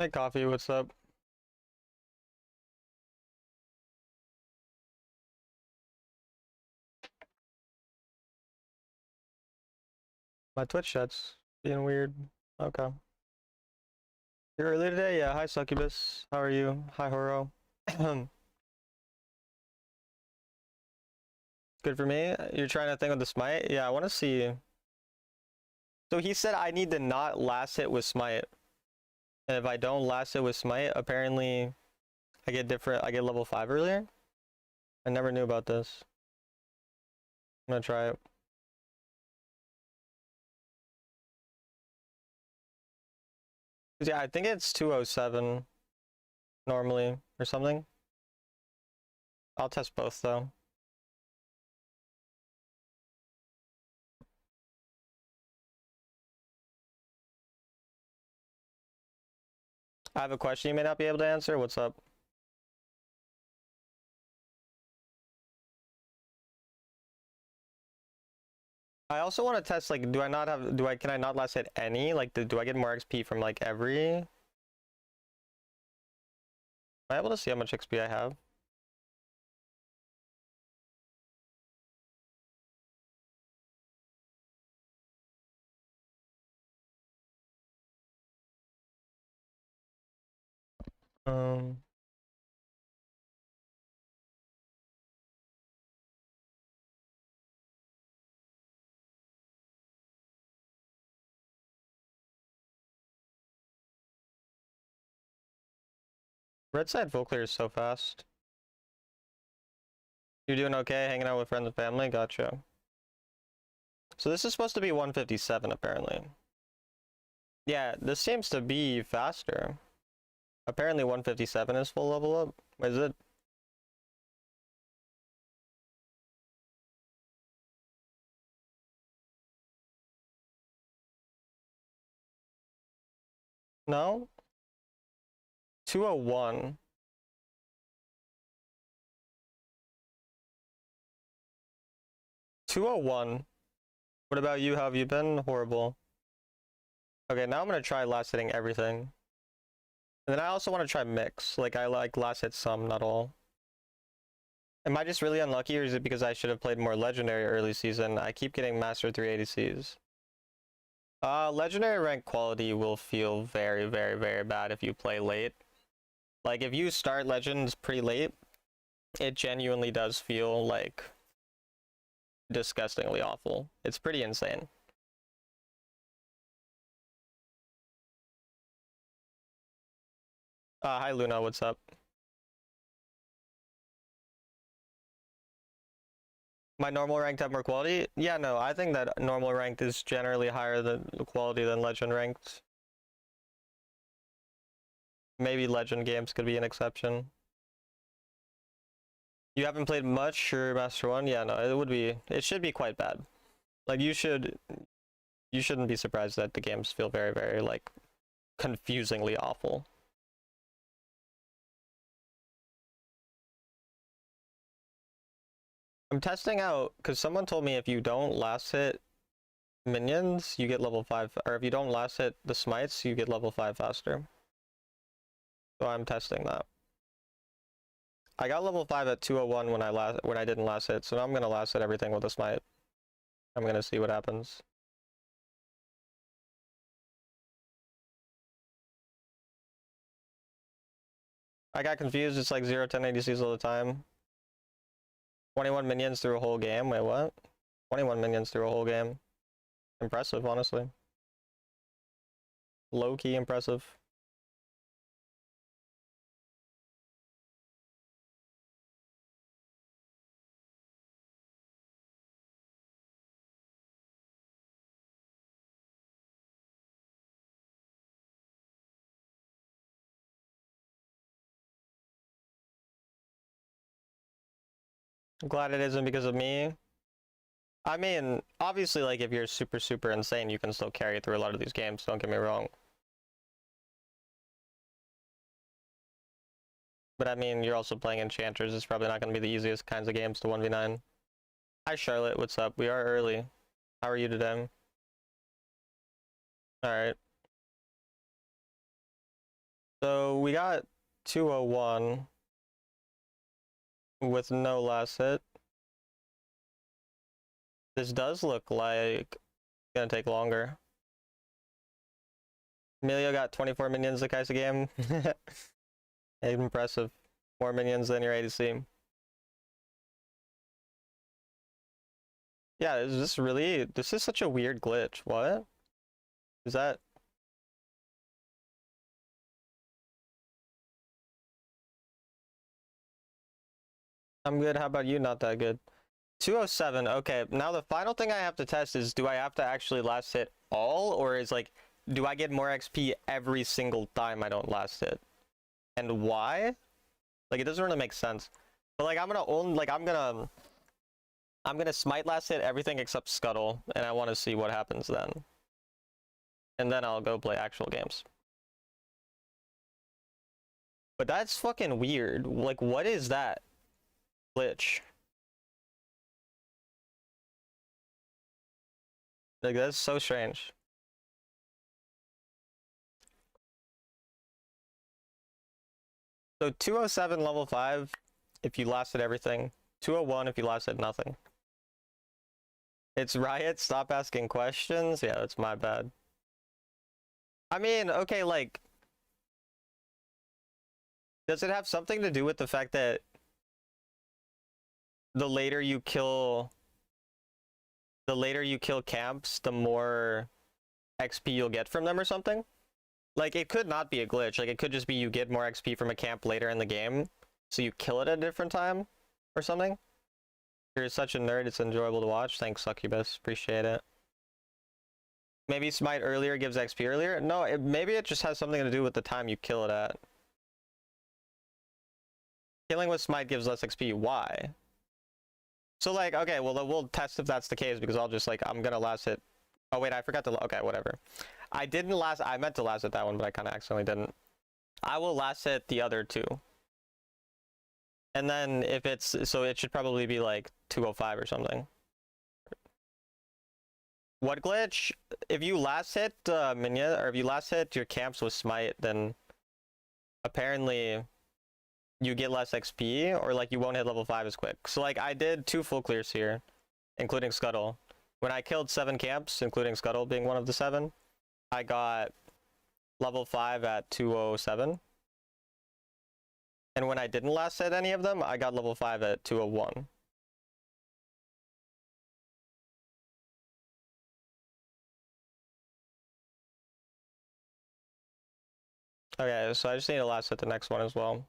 Hey, Coffee, what's up? My Twitch chat's being weird. Okay. You're early today? Yeah, hi, Succubus. How are you? Hi, Horo. Good for me. You're trying to think of the smite? Yeah, I want to see. So he said I need to not last hit with smite. And if I don't last hit with smite, apparently I get level 5 earlier? I never knew about this. I'm gonna try it. Yeah, I think it's 207 normally or something. I'll test both though. I have a question you may not be able to answer. What's up? I also want to test, like, can I not last hit any? Like, do I get more XP from, like, every? Am I able to see how much XP I have? Um, Red side full clear is so fast. You're doing okay, hanging out with friends and family? Gotcha. So this is supposed to be 157, apparently. Yeah, this seems to be faster. Apparently 157 is full level up. Is it? No? 201. What about you? How have you been? Horrible. Okay, now I'm gonna try last hitting everything. And then I also want to try mix. Like, I like last hit some, not all. Am I just really unlucky, or is it because I should have played more Legendary early season? I keep getting Master 3 ADCs. Legendary rank quality will feel very, very, very bad if you play late. Like, if you start Legends pretty late, it genuinely does feel, like, disgustingly awful. It's pretty insane. Hi Luna, what's up? My normal ranked have more quality? Yeah, no, I think that normal ranked is generally higher than quality than legend ranked. Maybe legend games could be an exception. You haven't played much, sure, Master 1? Yeah, no, it should be quite bad. Like, you shouldn't be surprised that the games feel very, very, like, confusingly awful. I'm testing out, because someone told me if you don't last hit minions, you get level 5, or if you don't last hit the smites, you get level 5 faster. So I'm testing that. I got level 5 at 201 when I didn't last hit, so now I'm gonna last hit everything with a smite. I'm gonna see what happens. I got confused, it's like 0-10 ADCs all the time. 21 minions through a whole game, wait what? 21 minions through a whole game. Impressive, honestly. Low-key impressive. I'm glad it isn't because of me. I mean, obviously, like, if you're super, super insane, you can still carry through a lot of these games, don't get me wrong. But I mean, you're also playing Enchanters, it's probably not going to be the easiest kinds of games to 1v9. Hi Charlotte, what's up? We are early. How are you today? Alright. So we got 201 with no last hit. This does look like it's gonna take longer. Emilio got 24 minions like Kaisa game. Impressive. More minions than your ADC. Yeah, is this really? This is such a weird glitch. What? Is that? I'm good. How about you? Not that good. 207. Okay, now the final thing I have to test is, do I have to actually last hit all, or is like, do I get more XP every single time I don't last hit? And why? Like, it doesn't really make sense. But like, I'm gonna smite last hit everything except Scuttle, and I want to see what happens then. And then I'll go play actual games. But that's fucking weird. Like, what is that glitch? Like, that's so strange. So 207 level 5 if you lasted everything. 201 if you lasted nothing. It's Riot, stop asking questions. Yeah, that's my bad. I mean, okay, like, does it have something to do with the fact that the later you kill camps, the more XP you'll get from them or something? Like, it could not be a glitch. Like, it could just be you get more XP from a camp later in the game, so you kill it at a different time or something. You're such a nerd, it's enjoyable to watch. Thanks, Succubus. Appreciate it. Maybe smite earlier gives XP earlier? No, maybe it just has something to do with the time you kill it at. Killing with smite gives less XP. Why? So, like, okay, well, we'll test if that's the case, because I'll just, like, I'm gonna last hit. Oh, wait, I forgot to. Okay, whatever. I meant to last hit that one, but I kind of accidentally didn't. I will last hit the other two. And then if it's, so it should probably be like 205 or something. What glitch? If you last hit minion, or if you last hit your camps with smite, then apparently you get less XP, or like you won't hit level 5 as quick. So like I did 2 full clears here, including Scuttle. When I killed 7 camps, including Scuttle being one of the 7, I got level 5 at 207. And when I didn't last hit any of them, I got level 5 at 201. Okay, so I just need to last hit the next one as well.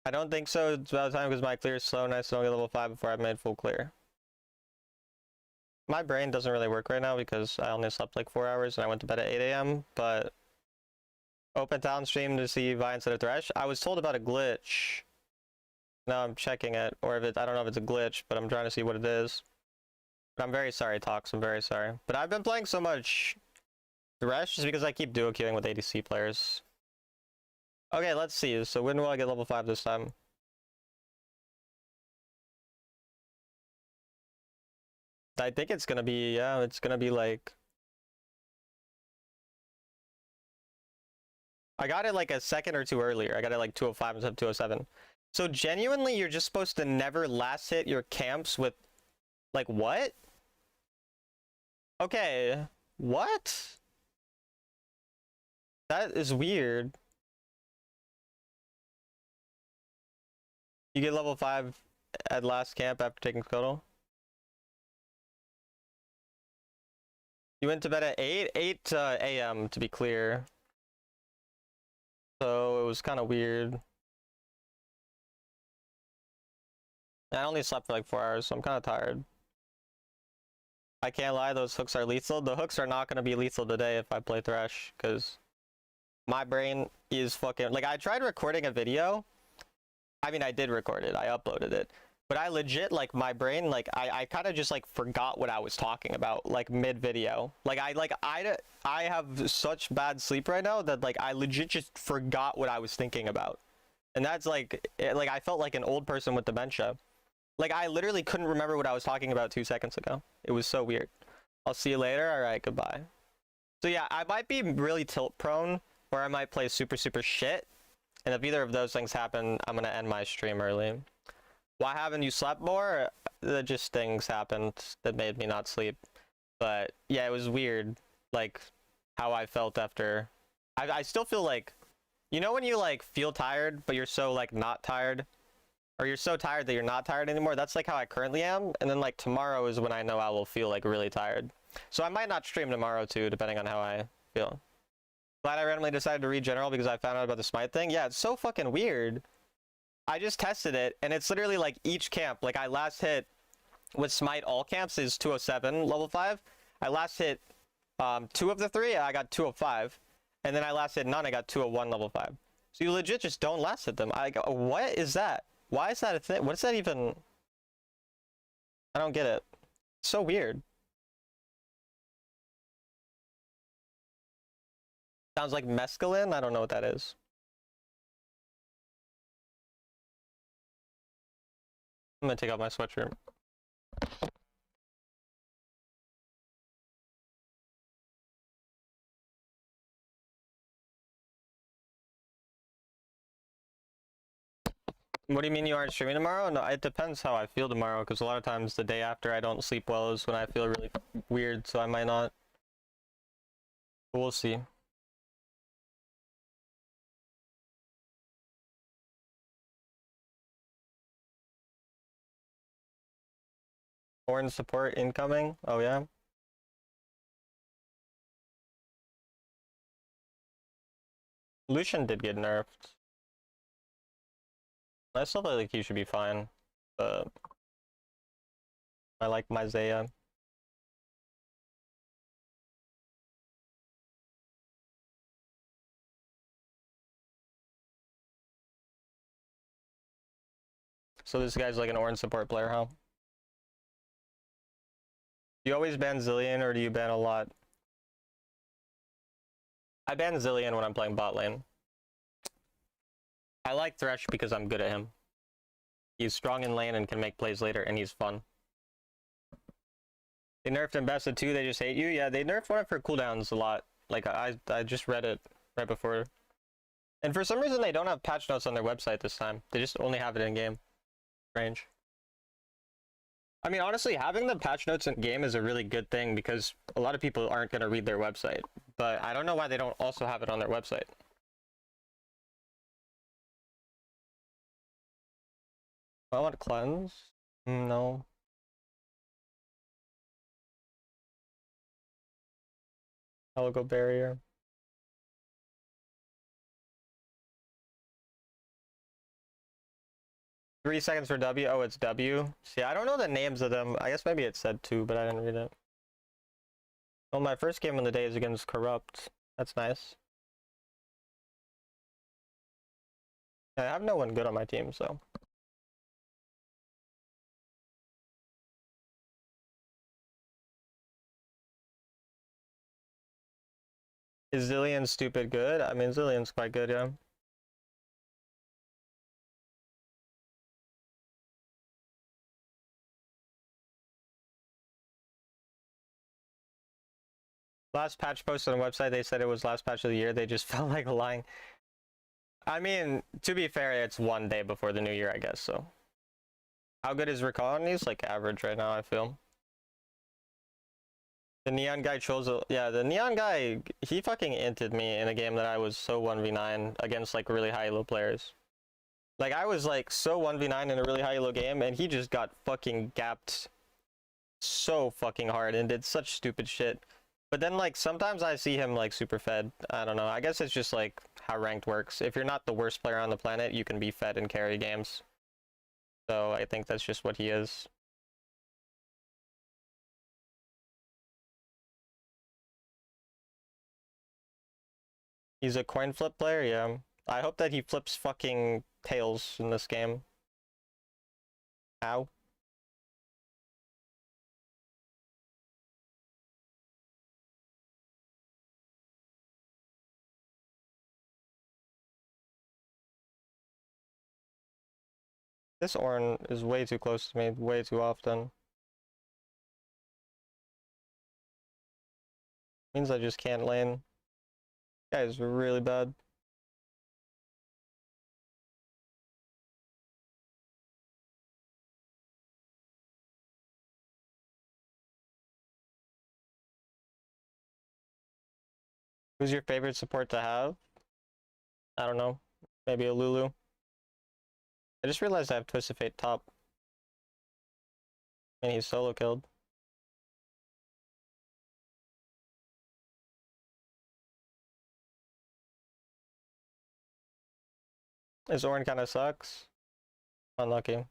I don't think so. It's about time because my clear is slow and I still get level 5 before I've made full clear. My brain doesn't really work right now because I only slept like 4 hours and I went to bed at 8 a.m. But open down stream to see Vi instead of Thresh. I was told about a glitch. Now I'm checking it, or if it, I don't know if it's a glitch, but I'm trying to see what it is. But I'm very sorry, Tox. I'm very sorry. But I've been playing so much Thresh just because I keep duo queuing with ADC players. Okay, let's see. So when will I get level 5 this time? I think it's gonna be, yeah, it's gonna be like... I got it like a second or two earlier. I got it like 205 instead of 207. So genuinely, you're just supposed to never last hit your camps with... Like, what? Okay. What? That is weird. You get level 5 at last camp after taking Scuttle. You went to bed at 8 a.m. to be clear. So it was kind of weird. I only slept for like 4 hours, so I'm kind of tired. I can't lie, those hooks are lethal. The hooks are not going to be lethal today if I play Thresh, because my brain is fucking... Like, I tried recording a video. I mean, I did record it. I uploaded it. But I legit, like, my brain, like, I kind of just, like, forgot what I was talking about, like, mid-video. Like, I have such bad sleep right now that, like, I legit just forgot what I was thinking about. And that's, like, I felt like an old person with dementia. Like, I literally couldn't remember what I was talking about 2 seconds ago. It was so weird. I'll see you later. All right, goodbye. So, yeah, I might be really tilt-prone or I might play super shit. And if either of those things happen, I'm gonna end my stream early. Why haven't you slept more? Just things happened that made me not sleep. But yeah, it was weird, like how I felt after. I still feel like, you know when you like feel tired, but you're so like not tired? Or you're so tired that you're not tired anymore? That's like how I currently am. And then like tomorrow is when I know I will feel like really tired. So I might not stream tomorrow too, depending on how I feel. Glad I randomly decided to read general because I found out about the smite thing. Yeah, it's so fucking weird. I just tested it, and it's literally like each camp. Like I last hit with smite all camps is 207 level 5. I last hit 2 of the 3, I got 205. And then I last hit none, I got 201 level 5. So you legit just don't last hit them. I go, what is that? Why is that a thing? What is that even? I don't get it. It's so weird. Sounds like mescaline? I don't know what that is. I'm gonna take out my sweatshirt. What do you mean you aren't streaming tomorrow? No, it depends how I feel tomorrow, because a lot of times the day after I don't sleep well is when I feel really weird, so I might not. But we'll see. Foreign support incoming? Oh yeah? Lucian did get nerfed. I still feel like he should be fine, but I like my Zaya. So this guy's like an orange support player, huh? Do you always ban Zilean or do you ban a lot? I ban Zilean when I'm playing bot lane. I like Thresh because I'm good at him. He's strong in lane and can make plays later, and he's fun. They nerfed Invested too, they just hate you? Yeah, they nerfed one for cooldowns a lot. Like, I just read it right before. And for some reason, they don't have patch notes on their website this time. They just only have it in-game. Strange. I mean, honestly, having the patch notes in-game is a really good thing because a lot of people aren't going to read their website. But I don't know why they don't also have it on their website. I want to cleanse? No. I'll go barrier. Three seconds for W. Oh, it's W. See, I don't know the names of them. I guess maybe it said 2, but I didn't read it. Oh, my first game of the day is against Corrupt. That's nice. I have no one good on my team, so. Is Zilean stupid good? I mean, Zilean's quite good, yeah. Last patch posted on the website, they said it was last patch of the year. They just felt like lying. I mean, to be fair, it's one day before the new year, I guess, so. How good is Recon? He's like average right now, I feel. The Neon guy chose yeah, the Neon guy, he fucking inted me in a game that I was so 1v9 against like really high elo players. Like I was like so 1v9 in a really high elo game and he just got fucking gapped so fucking hard and did such stupid shit. But then like sometimes I see him like super fed. I don't know. I guess it's just like how ranked works. If you're not the worst player on the planet, you can be fed and carry games. So I think that's just what he is. He's a coin flip player, yeah. I hope that he flips fucking tails in this game. How? This Ornn is way too close to me, way too often. Means I just can't lane. Guy is really bad. Who's your favorite support to have? I don't know. Maybe a Lulu. I just realized I have Twisted Fate top. And he's solo killed. His Ornn kind of sucks. Unlucky.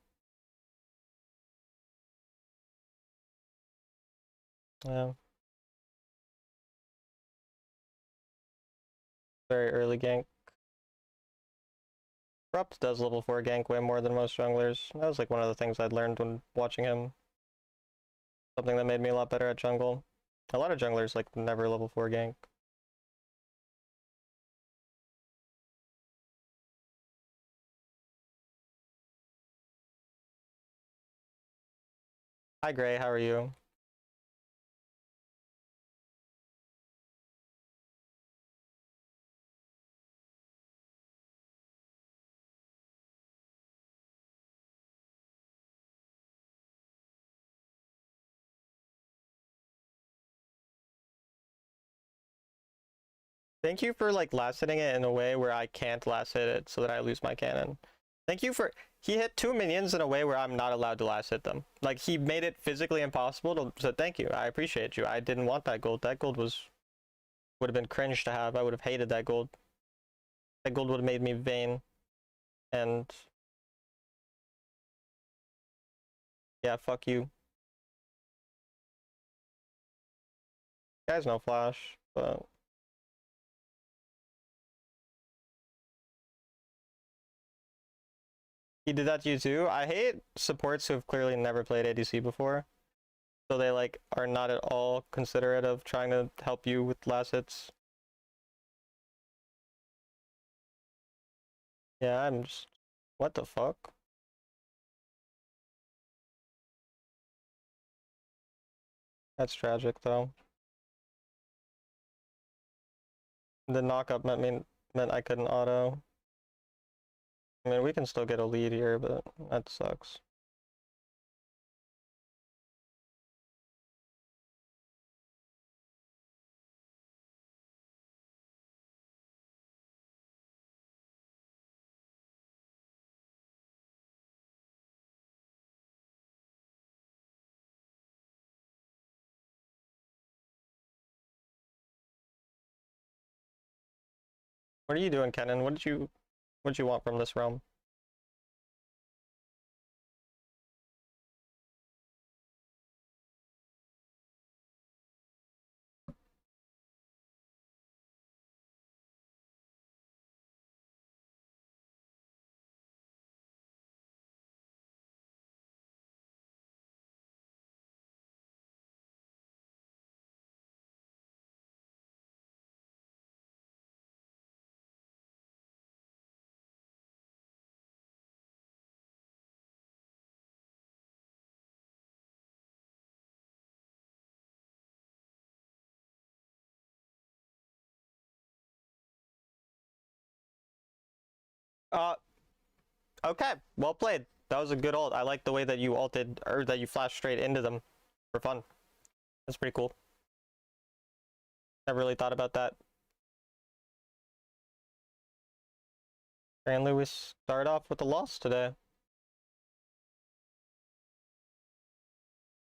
Yeah. Very early gank. Corrupt does level 4 gank way more than most junglers. That was like one of the things I'd learned when watching him. Something that made me a lot better at jungle. A lot of junglers like never level 4 gank. Hi Gray, how are you? Thank you for like last hitting it in a way where I can't last hit it so that I lose my cannon. Thank you for he hit 2 minions in a way where I'm not allowed to last hit them. Like he made it physically impossible to, so thank you. I appreciate you. I didn't want that gold. That gold would have been cringe to have. I would have hated that gold. That gold would have made me vain. And yeah, fuck you. Guy's no flash, but he did that to you too. I hate supports who have clearly never played ADC before. So they like are not at all considerate of trying to help you with last hits. Yeah, I'm just what the fuck? That's tragic though. The knockup meant I couldn't auto. I mean we can still get a lead here, but that sucks. What are you doing, Kennen? What did you want from this realm? Uh okay, well played. That was a good ult. I like the way that you ulted or that you flashed straight into them for fun. That's pretty cool. Never really thought about that. Apparently we start off with a loss today.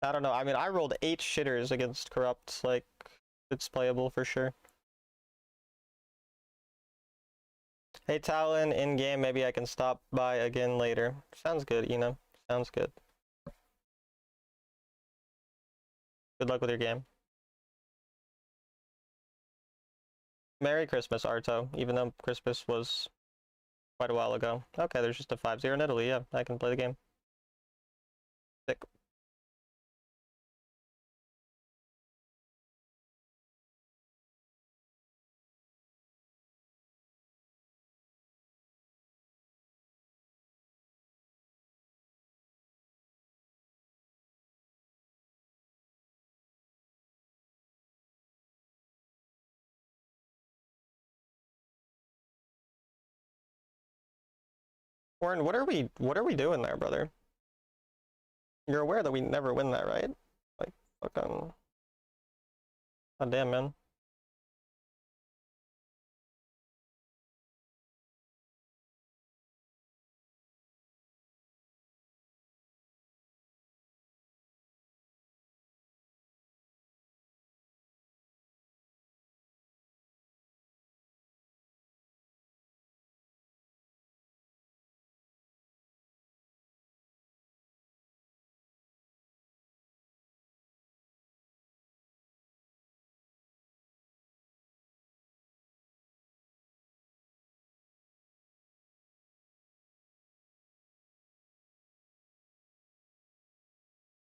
I don't know. I mean, I rolled 8 shitters against Corrupt. Like, it's playable for sure. Hey, Talon, in game, maybe I can stop by again later. Sounds good, Ina. Sounds good. Good luck with your game. Merry Christmas, Arto, even though Christmas was quite a while ago. Okay, there's just a 5-0 in Italy. Yeah, I can play the game. Sick. Warren, what are we doing there, brother? You're aware that we never win that, right? Like, fucking. God damn, man.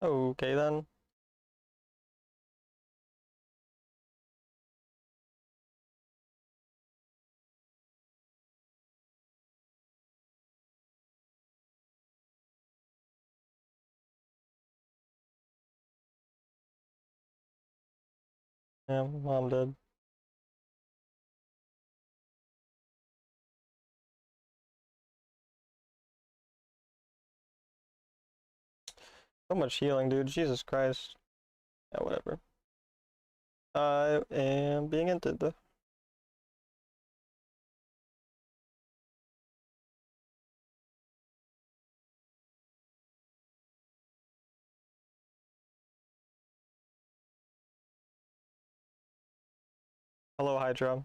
Okay then. Yeah, mom did. So much healing, dude. Jesus Christ. Yeah, whatever. I am being inted. Hello, Hydra.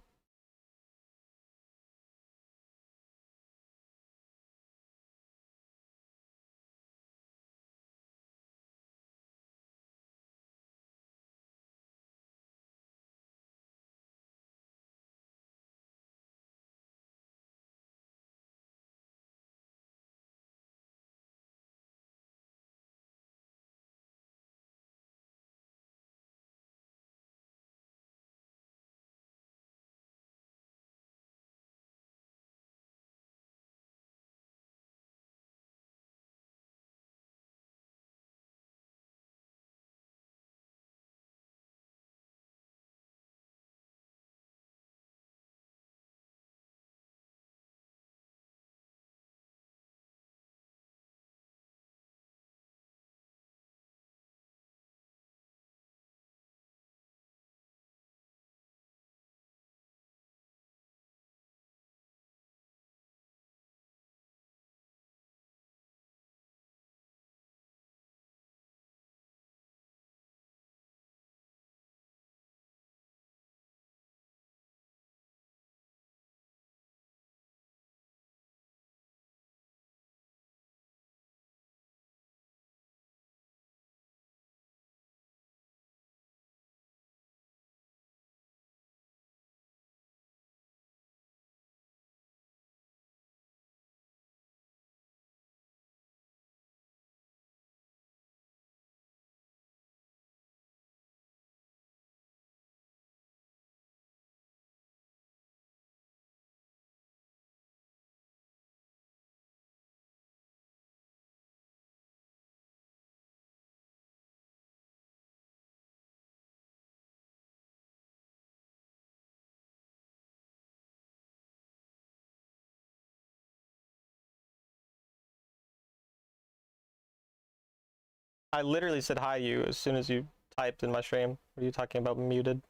I literally said hi you as soon as you typed in my stream. What are you talking about muted?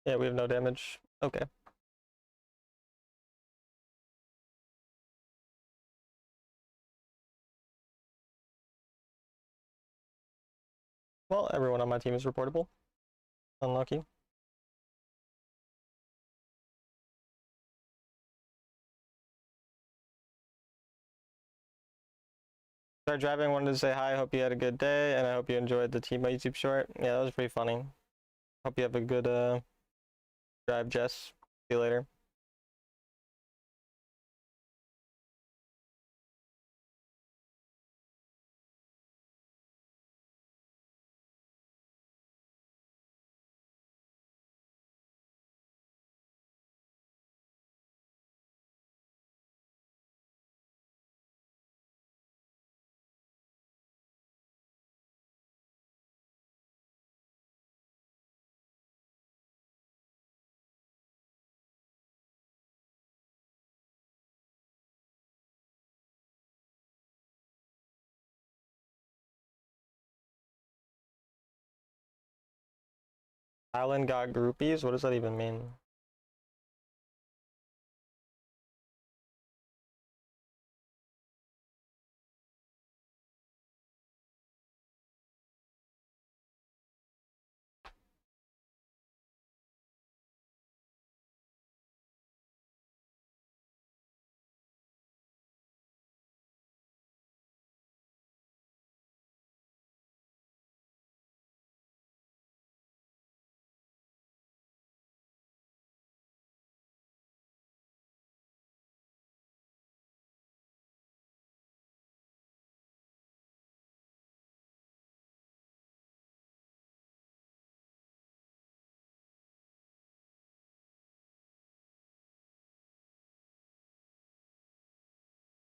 Yeah, we have no damage. Okay. Well, everyone on my team is reportable. Unlucky. Start driving, wanted to say hi, hope you had a good day, and I hope you enjoyed the Team YouTube short. Yeah, that was pretty funny. Hope you have a good drive, Jess. See you later. Alan got groupies? What does that even mean?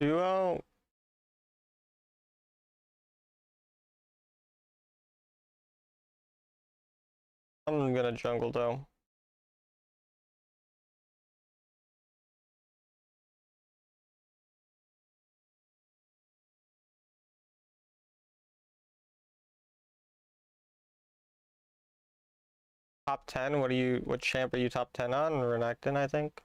Duo? I'm gonna jungle though. Top 10? What champ are you top 10 on? Renekton, I think.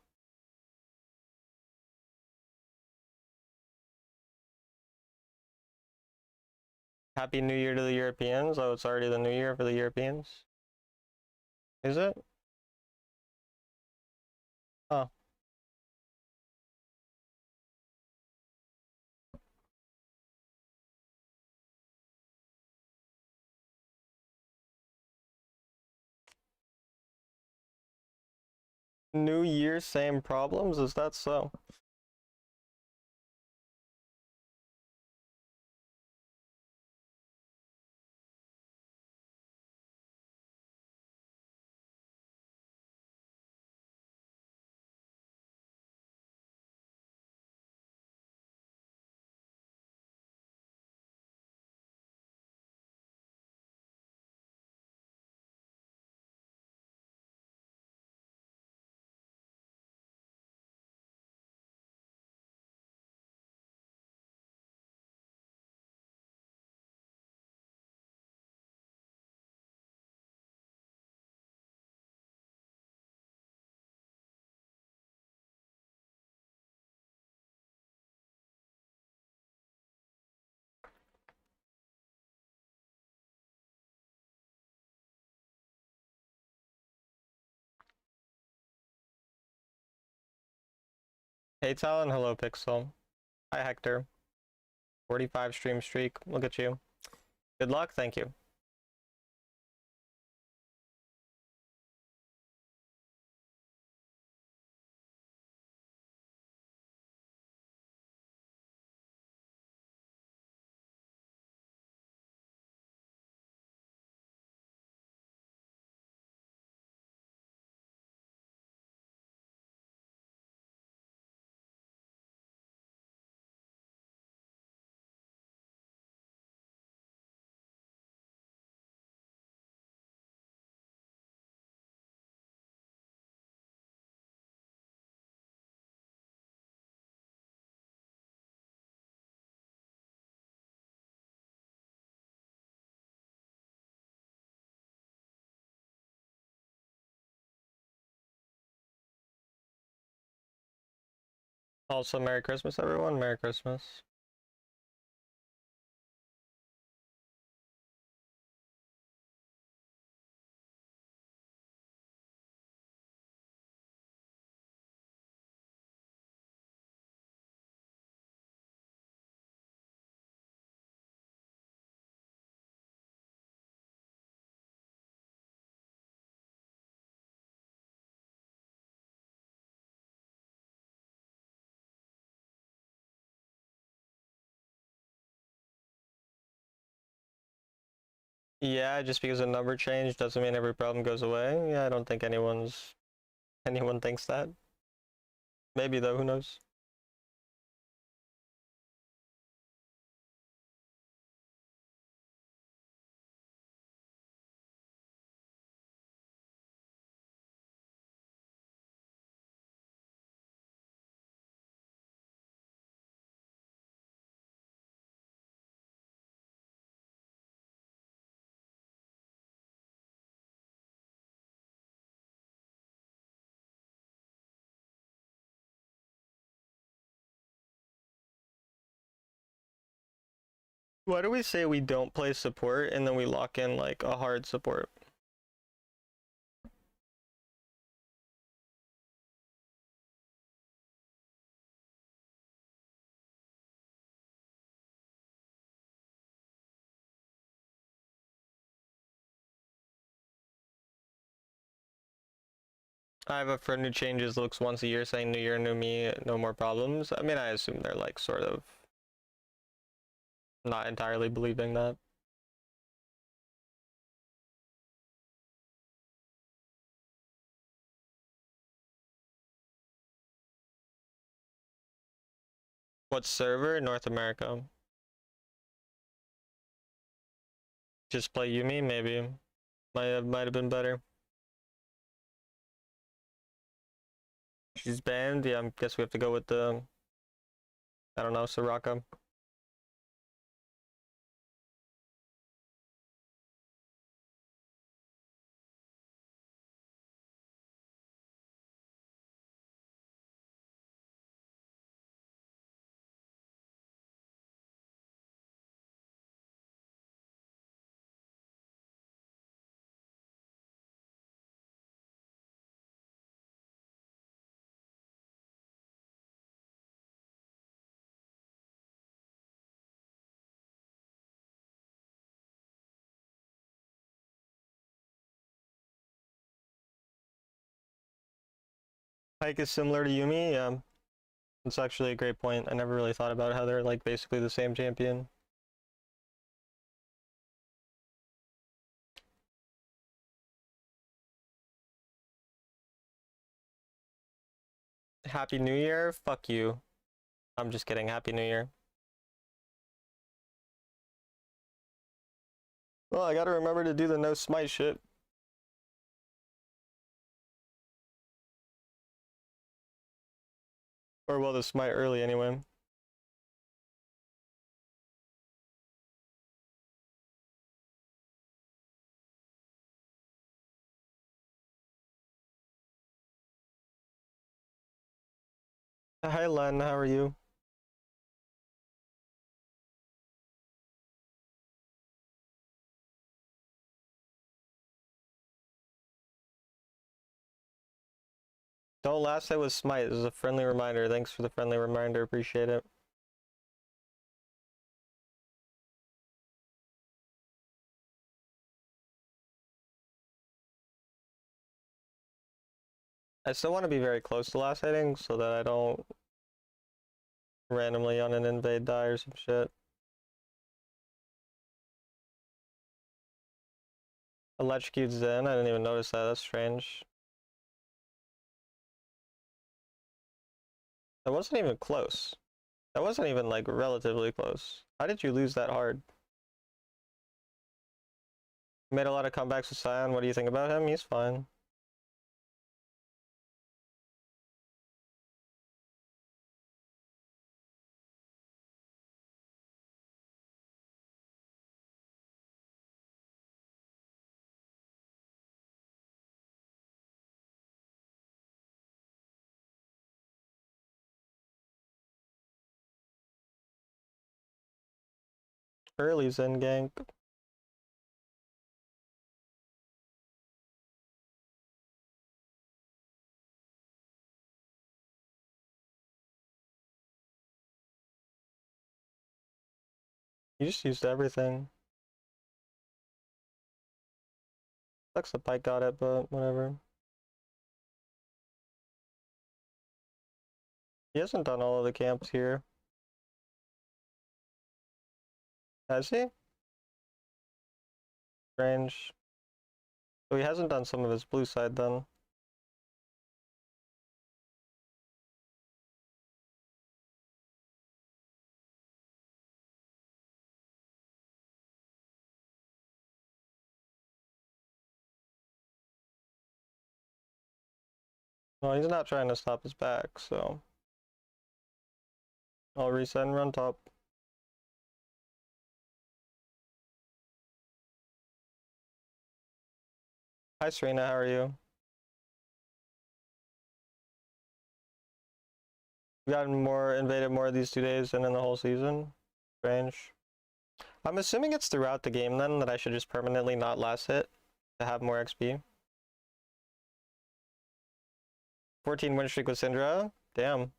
Happy New Year to the Europeans. Oh, it's already the new year for the Europeans. Is it? Oh. New year, same problems? Is that so? Hey Talon, hello Pixel. Hi Hector. 45 stream streak. Look at you. Good luck, thank you. Also, Merry Christmas, everyone. Merry Christmas. Yeah, just because a number changed doesn't mean every problem goes away. Yeah, I don't think anyone thinks that. Maybe though, who knows? Why do we say we don't play support and then we lock in like a hard support? I have a friend who changes looks once a year saying new year, new me, no more problems. I mean, I assume they're like sort of not entirely believing that. What server? North America. Just play Yumi, maybe. Might have been better. She's banned. Yeah, I guess we have to go with the, I don't know, Soraka. Pyke is similar to Yumi. Yeah, it's actually a great point. I never really thought about how they're like basically the same champion. Happy New Year? Fuck you. I'm just kidding. Happy New Year. Well, I gotta remember to do the no smite shit. Or well, the smite early anyway. Hi Len, how are you? Don't last hit with smite. This is a friendly reminder. Thanks for the friendly reminder. Appreciate it. I still want to be very close to last hitting so that I don't randomly on an invade die or some shit. Electrocute Zen. I didn't even notice that. That's strange. That wasn't even close. That wasn't even like relatively close. How did you lose that hard? Made a lot of comebacks with Sion. What do you think about him? He's fine. Early Zen gank. You just used everything. Sucks the Pike got it, but whatever. He hasn't done all of the camps here. Has he? Strange. So he hasn't done some of his blue side then. Well, he's not trying to stop his back, so I'll reset and run top. Hi Serena, how are you? We gotten more invaded more of these 2 days and in the whole season. Strange. I'm assuming it's throughout the game then that I should just permanently not last hit to have more XP. 14 win streak with Syndra. Damn.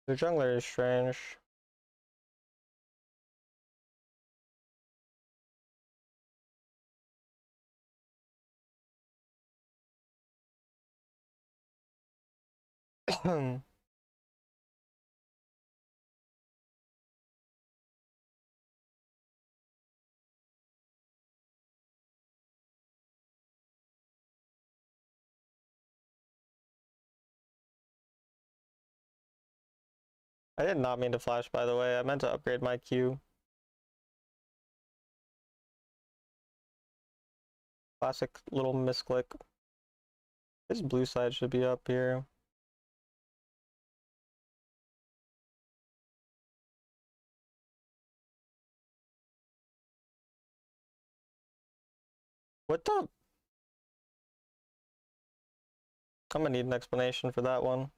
The jungler is strange. I did not mean to flash, by the way. I meant to upgrade my Q. Classic little misclick. His blue side should be up here. What the? I'm gonna need an explanation for that one.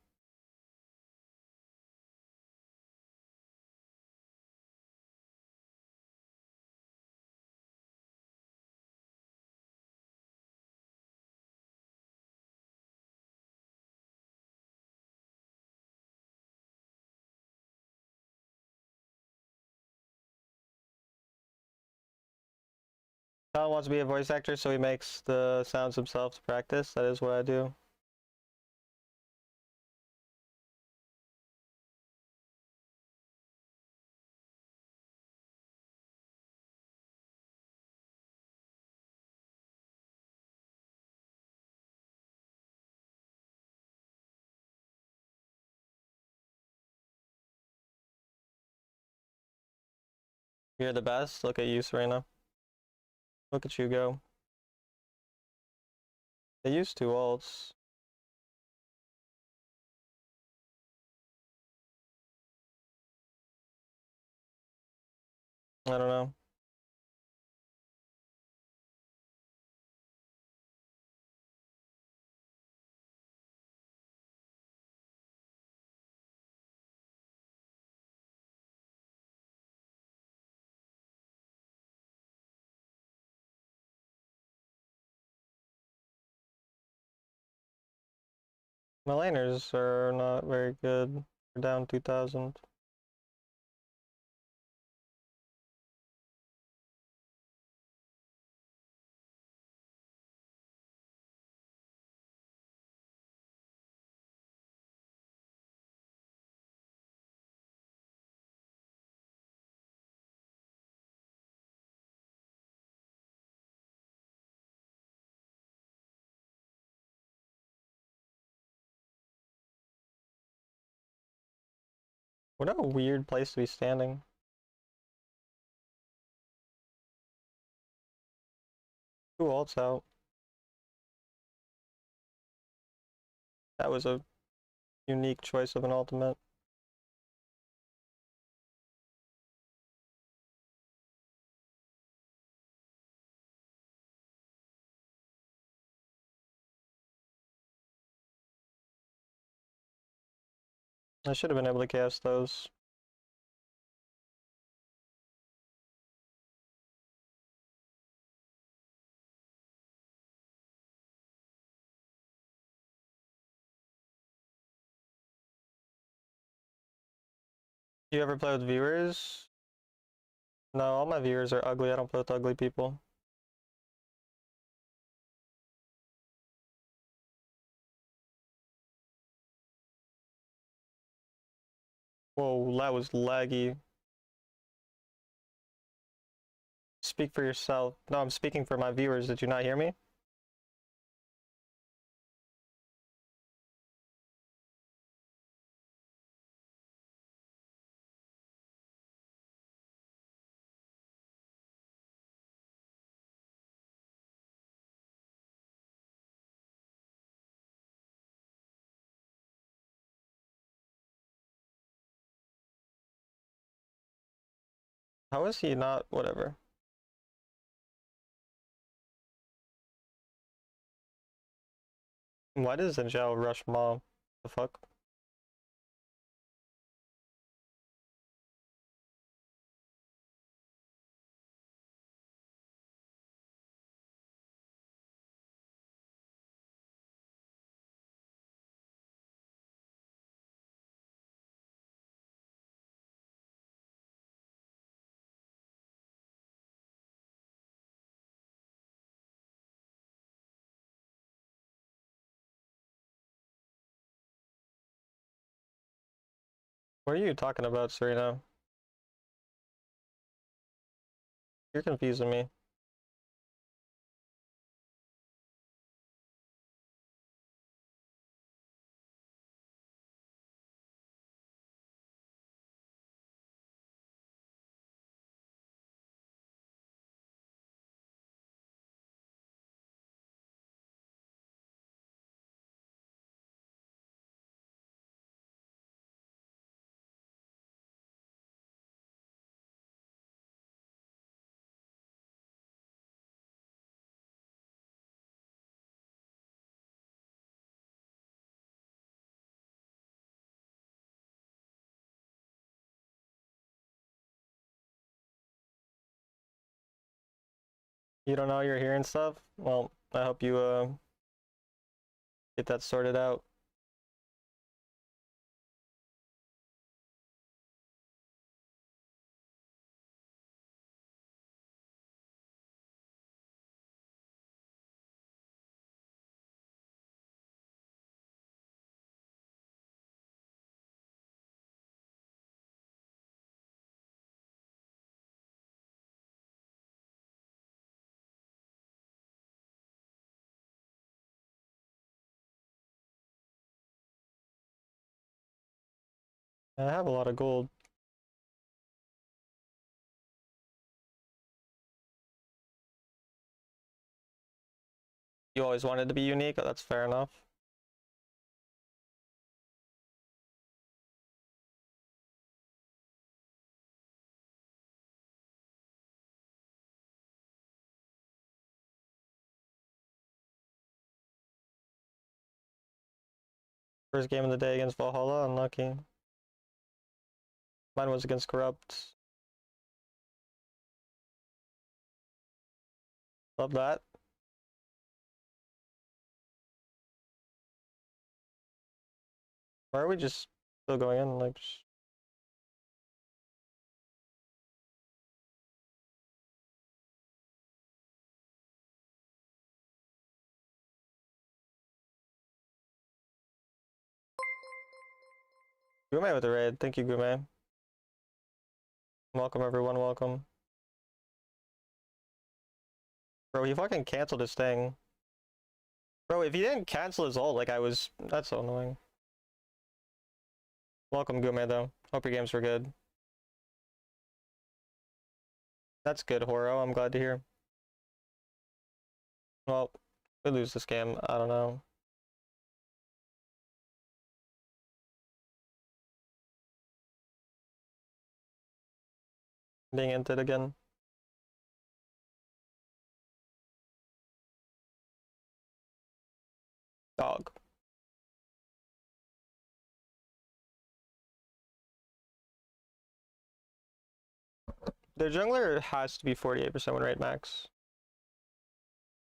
Talon wants to be a voice actor, so he makes the sounds himself to practice. That is what I do. You're the best. Look at you, Serena. Look at you go. They used 2 ults. I don't know. My laners are not very good. We're down 2,000. What a weird place to be standing. Two ults out. That was a unique choice of an ultimate. I should have been able to cast those. Do you ever play with viewers? No, all my viewers are ugly. I don't play with ugly people. Whoa, that was laggy. Speak for yourself. No, I'm speaking for my viewers. Did you not hear me? How is he not? Whatever. Why does Zhao rush Mom? The fuck? What are you talking about, Serena? You're confusing me. You don't know you're hearing stuff? Well, I hope you get that sorted out. I have a lot of gold. You always wanted to be unique? That's fair enough. First game of the day against Valhalla, unlucky. Mine was against Corrupt. Love that. Why are we just still going in? Like, just... Gume with the raid. Thank you, Gume. Welcome, everyone. Welcome. Bro, he fucking canceled his thing. Bro, if he didn't cancel his ult, like I was... That's so annoying. Welcome, Gume, though. Hope your games were good. That's good, Horo. I'm glad to hear. Well, we lose this game. I don't know. Being inted again. Dog. Their jungler has to be 48% win rate max.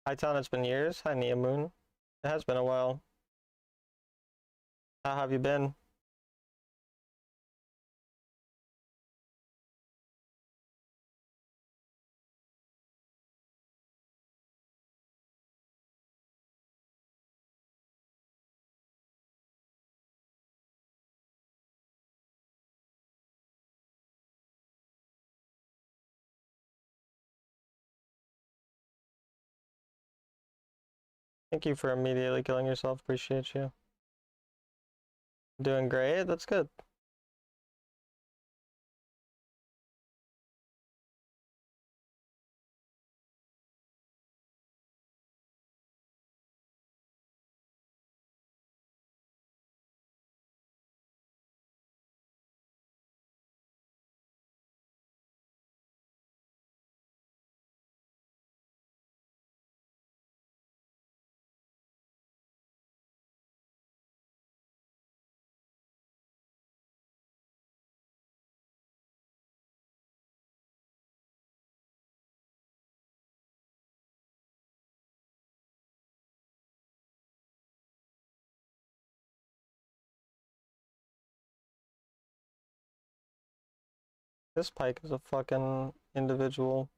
Hightown, it's been years. Hi, Nia Moon. It has been a while. How have you been? Thank you for immediately killing yourself. Appreciate you. Doing great. That's good. This Pyke is a fucking individual.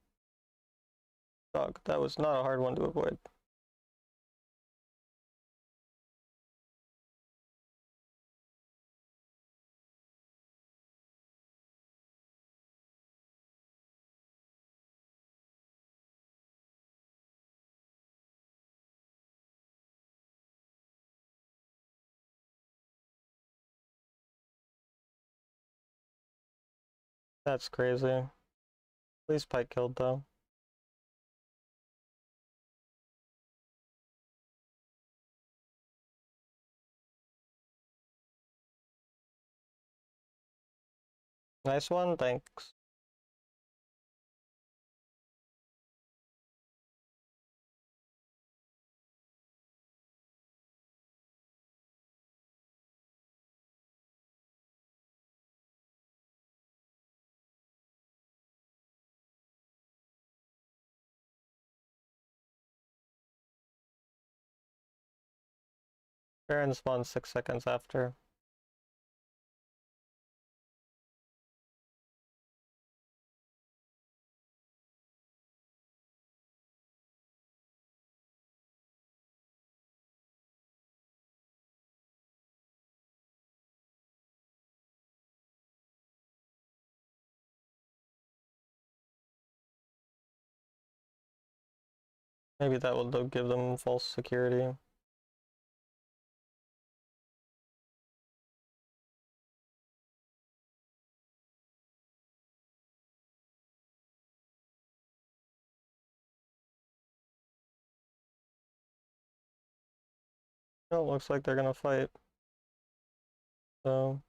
Dog. That was not a hard one to avoid. That's crazy. At least Pyke killed though. Nice one, thanks. Baron spawns 6 seconds after. Maybe that will give them false security. Oh, looks like they're gonna fight. So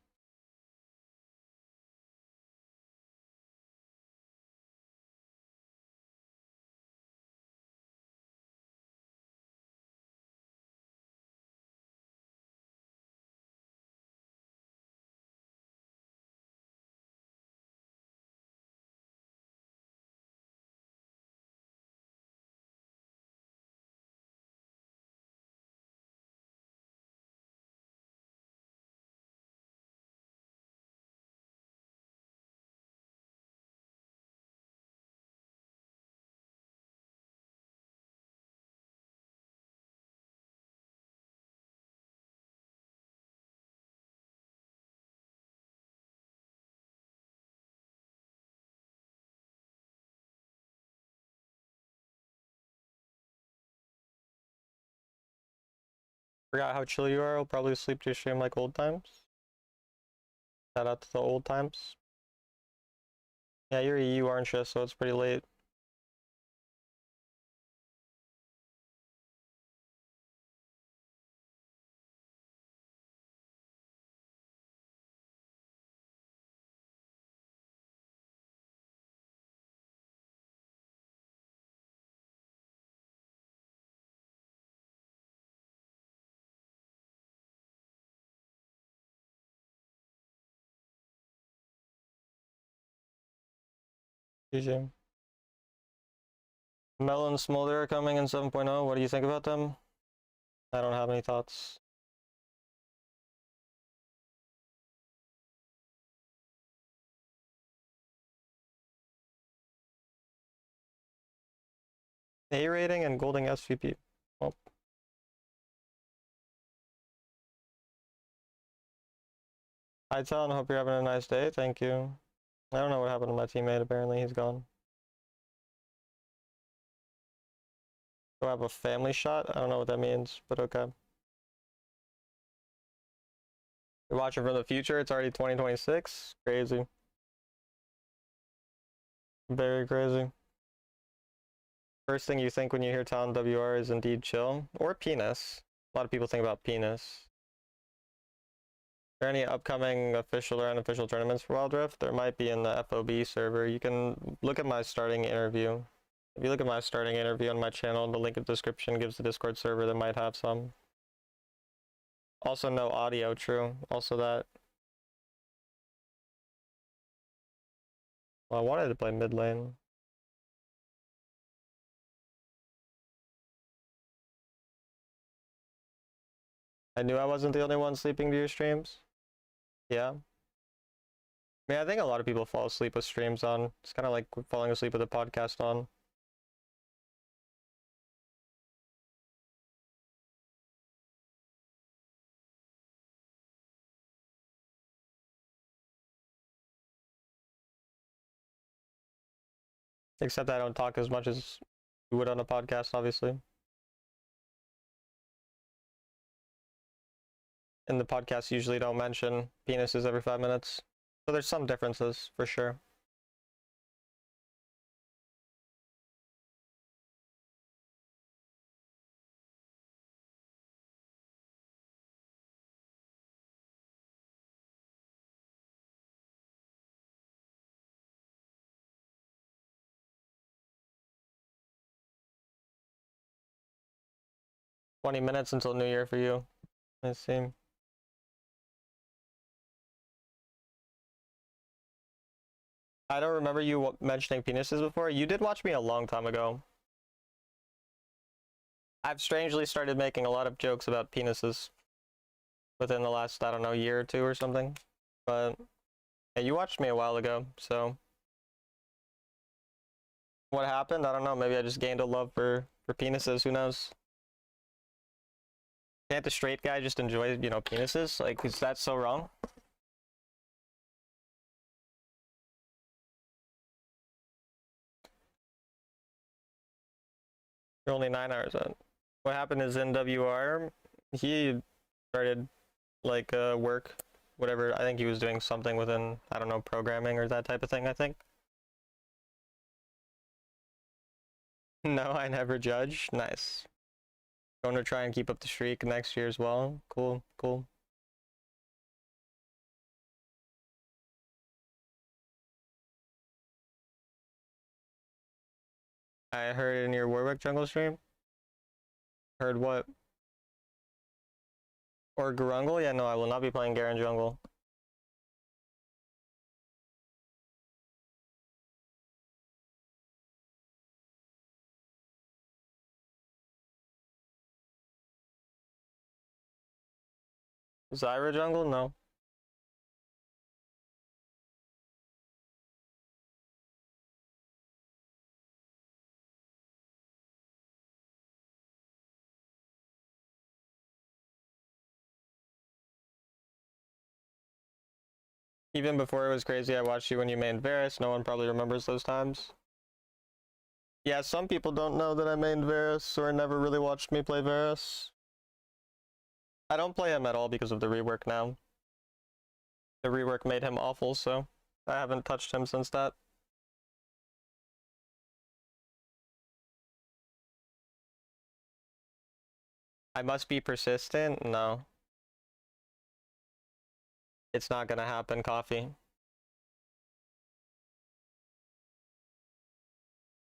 forgot how chill you are. I'll probably sleep to your stream like old times. Shout out to the old times. Yeah, you're EU, aren't you? So it's pretty late. GG. Melon Smolder are coming in 7.0. What do you think about them? I don't have any thoughts. A rating and Golding SVP. Oh. Hi, Talon. Hope you're having a nice day. Thank you. I don't know what happened to my teammate. Apparently, he's gone. Do I have a family shot? I don't know what that means, but okay. You're watching from the future. It's already 2026. Crazy. Very crazy. First thing you think when you hear Talon WR is indeed chill. Or penis. A lot of people think about penis. Are there any upcoming official or unofficial tournaments for Wild Rift? There might be in the FOB server. You can look at my starting interview. If you look at my starting interview on my channel, the link in the description gives the Discord server that might have some. Also no audio, true. Also that. Well, I wanted to play mid lane. I knew I wasn't the only one sleeping to your streams. Yeah. I mean, I think a lot of people fall asleep with streams on. It's kind of like falling asleep with a podcast on. Except I don't talk as much as you would on a podcast, obviously. And the podcasts usually don't mention penises every 5 minutes. So there's some differences, for sure. "20 minutes until New Year for you, I see." I don't remember you mentioning penises before. You did watch me a long time ago. I've strangely started making a lot of jokes about penises within the last, I don't know, year or two or something. But yeah, you watched me a while ago, so what happened? I don't know. Maybe I just gained a love for penises. Who knows? Can't the straight guy just enjoy, you know, penises? Like, is that so wrong? You're only 9 hours out. What happened is NWR, he started like work, whatever. I think he was doing something within, I don't know, programming or that type of thing, I think. No, I never judge. Nice. Going to try and keep up the streak next year as well. Cool, cool. I heard in your Warwick jungle stream. Heard what? Or Garungle? Yeah, no, I will not be playing Garen jungle. Zyra jungle? No. Even before it was crazy, I watched you when you mained Varus. No one probably remembers those times. Yeah, some people don't know that I mained Varus or never really watched me play Varus. I don't play him at all because of the rework now. The rework made him awful, so I haven't touched him since that. I must be persistent? No. It's not gonna happen, Coffee.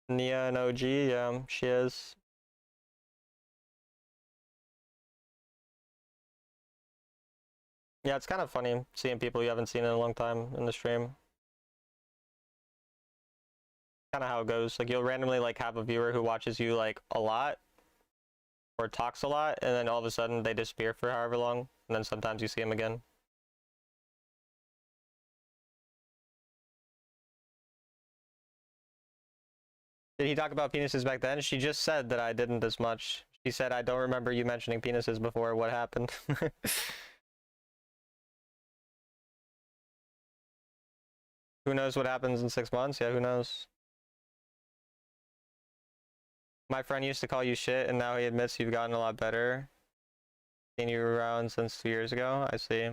Nia and OG, yeah, she is. Yeah, it's kind of funny seeing people you haven't seen in a long time in the stream. Kind of how it goes. Like, you'll randomly like have a viewer who watches you like a lot or talks a lot, and then all of a sudden they disappear for however long, and then sometimes you see them again. Did he talk about penises back then? She just said that I didn't as much. She said, I don't remember you mentioning penises before. What happened? Who knows what happens in 6 months? Yeah, who knows? My friend used to call you shit, and now he admits you've gotten a lot better. Seen you around since 2 years ago. I see.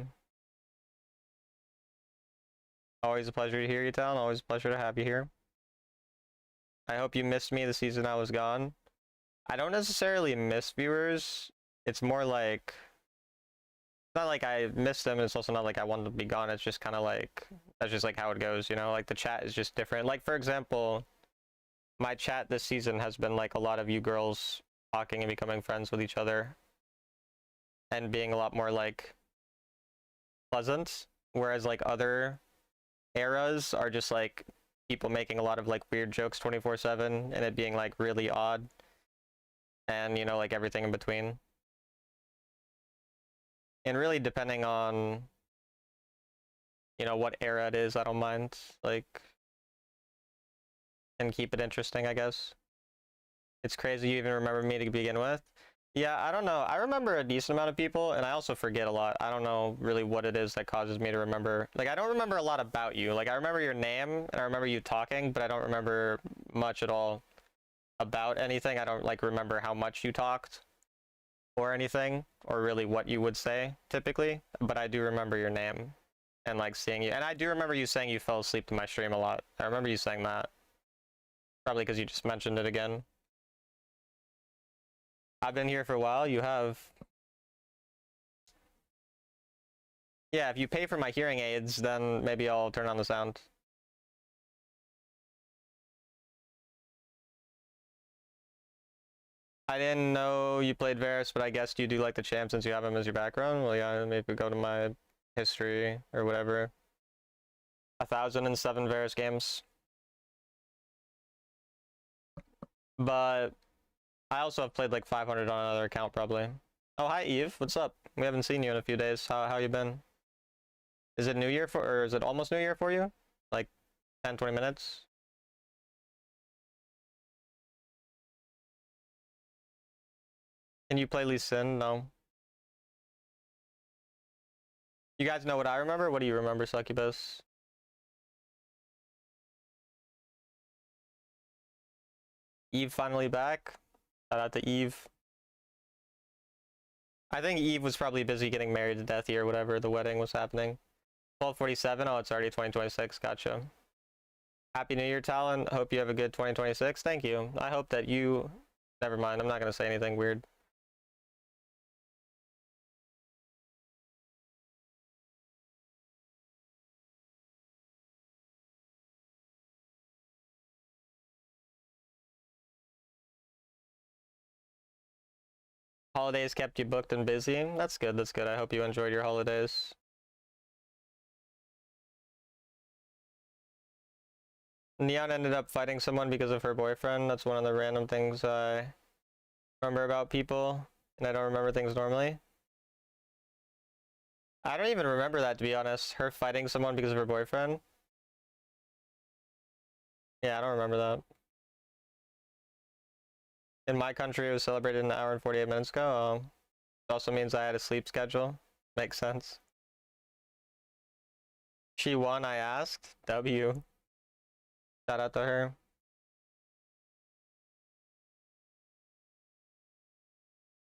Always a pleasure to hear you, Talon. Always a pleasure to have you here. I hope you missed me the season I was gone. I don't necessarily miss viewers. It's more like, it's not like I missed them, and it's also not like I wanted to be gone. It's just kind of like, that's just like how it goes, you know? Like, the chat is just different. Like, for example, my chat this season has been like a lot of you girls talking and becoming friends with each other and being a lot more like pleasant, whereas like other eras are just like people making a lot of like weird jokes 24/7 and it being like really odd, and you know, like everything in between. And really depending on, you know, what era it is, I don't mind, like, and keep it interesting, I guess. It's crazy you even remember me to begin with. Yeah, I don't know. I remember a decent amount of people, and I also forget a lot. I don't know really what it is that causes me to remember. Like, I don't remember a lot about you. Like, I remember your name, and I remember you talking, but I don't remember much at all about anything. I don't, like, remember how much you talked or anything, or really what you would say, typically. But I do remember your name and, like, seeing you. And I do remember you saying you fell asleep to my stream a lot. I remember you saying that. Probably because you just mentioned it again. I've been here for a while. You have. Yeah, if you pay for my hearing aids, then maybe I'll turn on the sound. I didn't know you played Varus, but I guess you do like the champ since you have him as your background. Well, yeah, maybe go to my history or whatever. 1,007 Varus games. But I also have played like 500 on another account, probably. Oh, hi, Eve. What's up? We haven't seen you in a few days. How you been? Is it New Year or is it almost New Year for you? Like 10, 20 minutes? Can you play Lee Sin? No. You guys know what I remember? What do you remember, Succubus? Eve finally back. Shout out to Eve. I think Eve was probably busy getting married to Deathy or whatever. The wedding was happening. 12:47. Oh, it's already 2026. Gotcha. Happy New Year, Talon. Hope you have a good 2026. Thank you. I hope that you... Never mind. I'm not going to say anything weird. Holidays kept you booked and busy. That's good. That's good. I hope you enjoyed your holidays. Neon ended up fighting someone because of her boyfriend. That's one of the random things I remember about people, and I don't remember things normally. I don't even remember that, to be honest. Her fighting someone because of her boyfriend. Yeah, I don't remember that. In my country, it was celebrated an hour and 48 minutes ago. It also means I had a sleep schedule. Makes sense. She won, I asked. W. Shout out to her.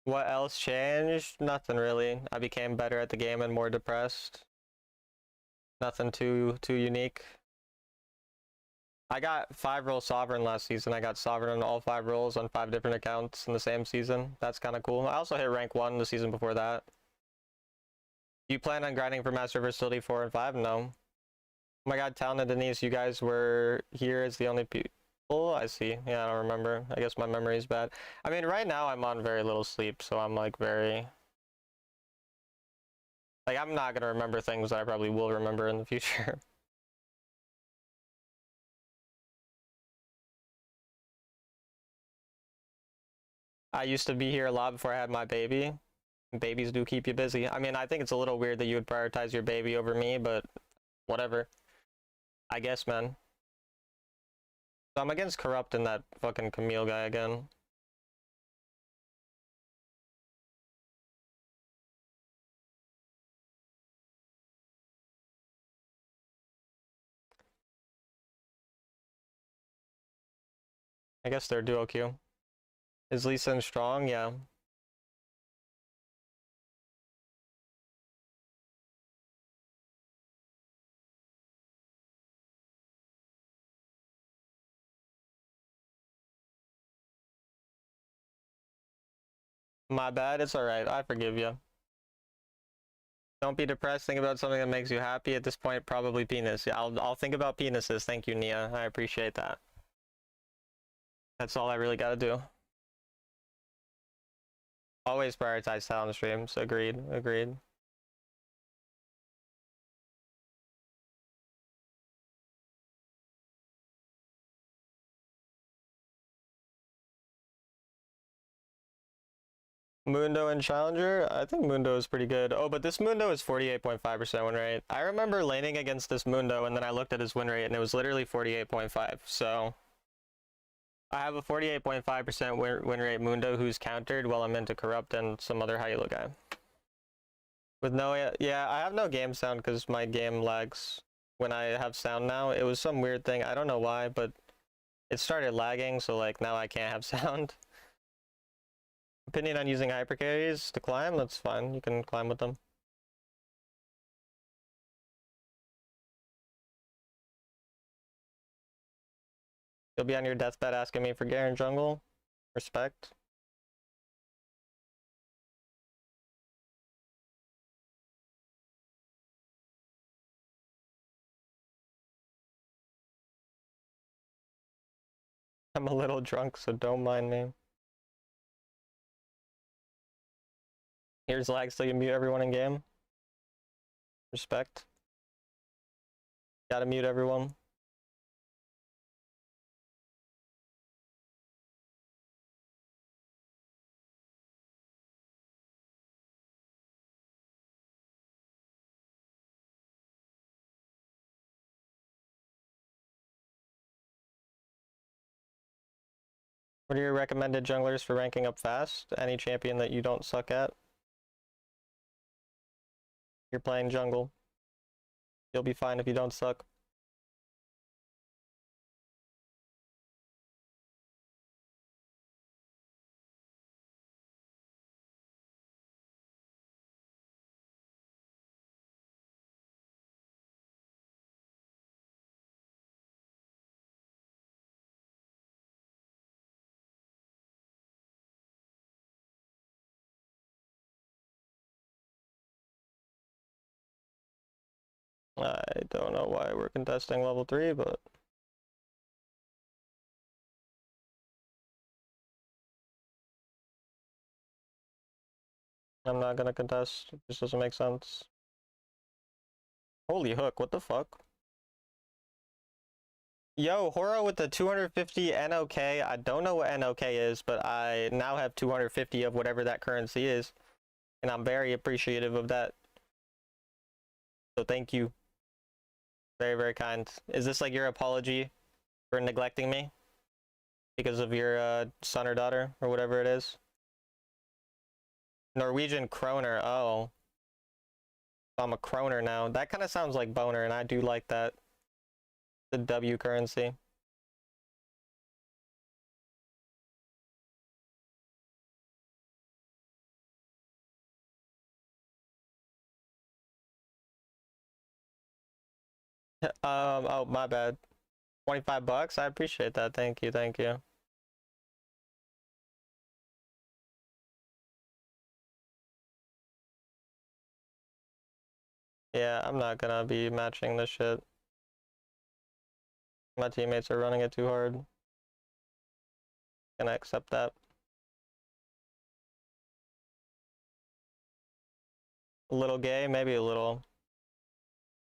What else changed? Nothing really. I became better at the game and more depressed. Nothing too unique. I got 5-roll Sovereign last season. I got Sovereign on all 5 rolls on 5 different accounts in the same season. That's kind of cool. I also hit rank 1 the season before that. You plan on grinding for Master Versatility 4 and 5? No. Oh my god, Talon and Denise, you guys were here as the only people. I see. Yeah, I don't remember. I guess my memory is bad. I mean, right now I'm on very little sleep, so I'm like very... Like, I'm not gonna remember things that I probably will remember in the future. I used to be here a lot before I had my baby. Babies do keep you busy. I mean, I think it's a little weird that you would prioritize your baby over me, but whatever. I guess, man. So I'm against Corrupt and that fucking Camille guy again. I guess they're duo Q. Is Lee Sin strong? Yeah. My bad, it's alright. I forgive you. Don't be depressed. Think about something that makes you happy. At this point, probably penis. Yeah, I'll think about penises. Thank you, Nia. I appreciate that. That's all I really gotta do. Always prioritize talent streams. Agreed. Agreed. Mundo and Challenger? I think Mundo is pretty good. Oh, but this Mundo is 48.5% win rate. I remember laning against this Mundo, and then I looked at his win rate, and it was literally 48.5. So I have a 48.5% win rate Mundo who's countered while I'm into Corrupt and some other Hylo guy. With no, yeah, I have no game sound because my game lags when I have sound now. It was some weird thing. I don't know why, but it started lagging, so like now I can't have sound. Opinion on using hyper carries to climb? That's fine. You can climb with them. You'll be on your deathbed asking me for Garen jungle. Respect. I'm a little drunk, so don't mind me. Here's lag so you mute everyone in game. Respect. Gotta mute everyone. What are your recommended junglers for ranking up fast? Any champion that you don't suck at? You're playing jungle. You'll be fine if you don't suck. I don't know why we're contesting level 3, but... I'm not gonna contest. It just doesn't make sense. Holy hook, what the fuck? Yo, Horo with the 250 NOK. I don't know what NOK is, but I now have 250 of whatever that currency is. And I'm very appreciative of that. So thank you. Very, very kind. Is this like your apology for neglecting me? Because of your son or daughter, or whatever it is? Norwegian kroner, oh. I'm a kroner now. That kind of sounds like boner, and I do like that. The W currency. Oh, my bad. 25 bucks? I appreciate that. Thank you, thank you. Yeah, I'm not gonna be matching this shit. My teammates are running it too hard. Gonna accept that. A little gay, maybe a little.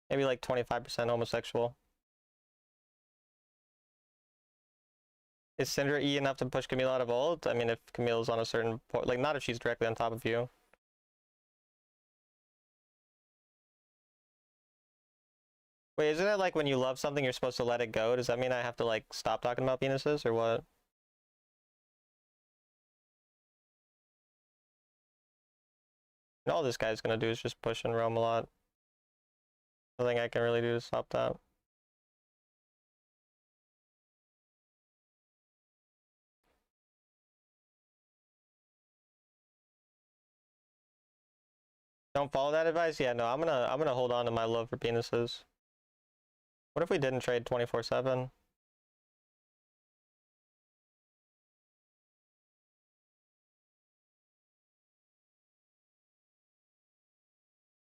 Maybe like 25% homosexual. Is Syndra E enough to push Camille out of ult? I mean, if Camille's on a certain point, like not if she's directly on top of you. Wait, isn't it like when you love something, you're supposed to let it go? Does that mean I have to like stop talking about penises or what? And all this guy's gonna do is just push and roam a lot. Nothing I can really do to stop that. Don't follow that advice? Yeah, no, I'm gonna hold on to my love for penises. What if we didn't trade 24/7?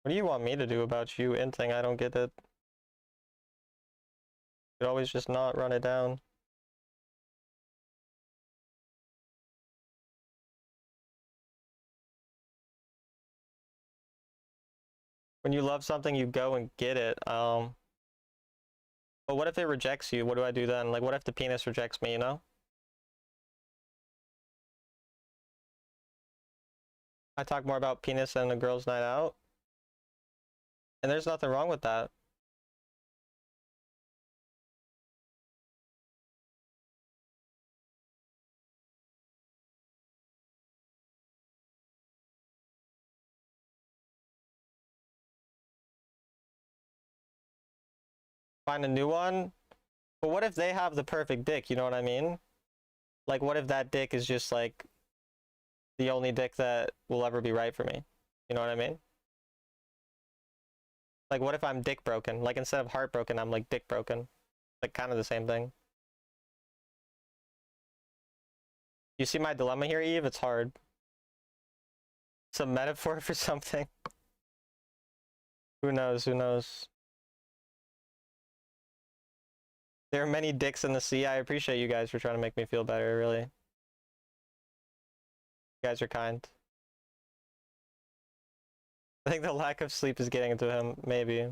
What do you want me to do about you inting? I don't get it. You always just not run it down. When you love something, you go and get it. But what if it rejects you? What do I do then? Like, what if the penis rejects me, you know? I talk more about penis than a girl's night out. And there's nothing wrong with that. Find a new one. But what if they have the perfect dick, you know what I mean? Like, what if that dick is just like the only dick that will ever be right for me? You know what I mean? Like, what if I'm dick broken? Like, instead of heartbroken, I'm like dick broken. Like, kind of the same thing. You see my dilemma here, Eve? It's hard. It's a metaphor for something. Who knows? Who knows? There are many dicks in the sea. I appreciate you guys for trying to make me feel better, really. You guys are kind. I think the lack of sleep is getting into him, maybe.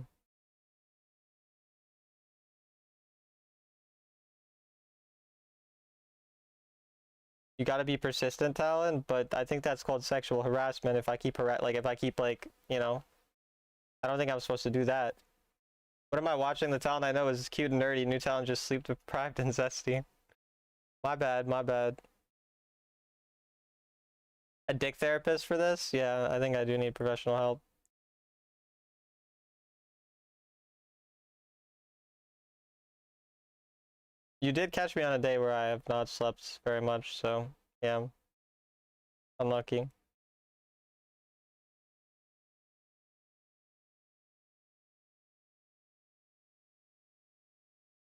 You gotta be persistent, Talon, but I think that's called sexual harassment if I keep you know, I don't think I'm supposed to do that. What am I watching? The Talon I know is cute and nerdy. New Talon just sleep deprived and zesty. My bad, my bad. A dick therapist for this? Yeah, I think I do need professional help. You did catch me on a day where I have not slept very much, so yeah, unlucky.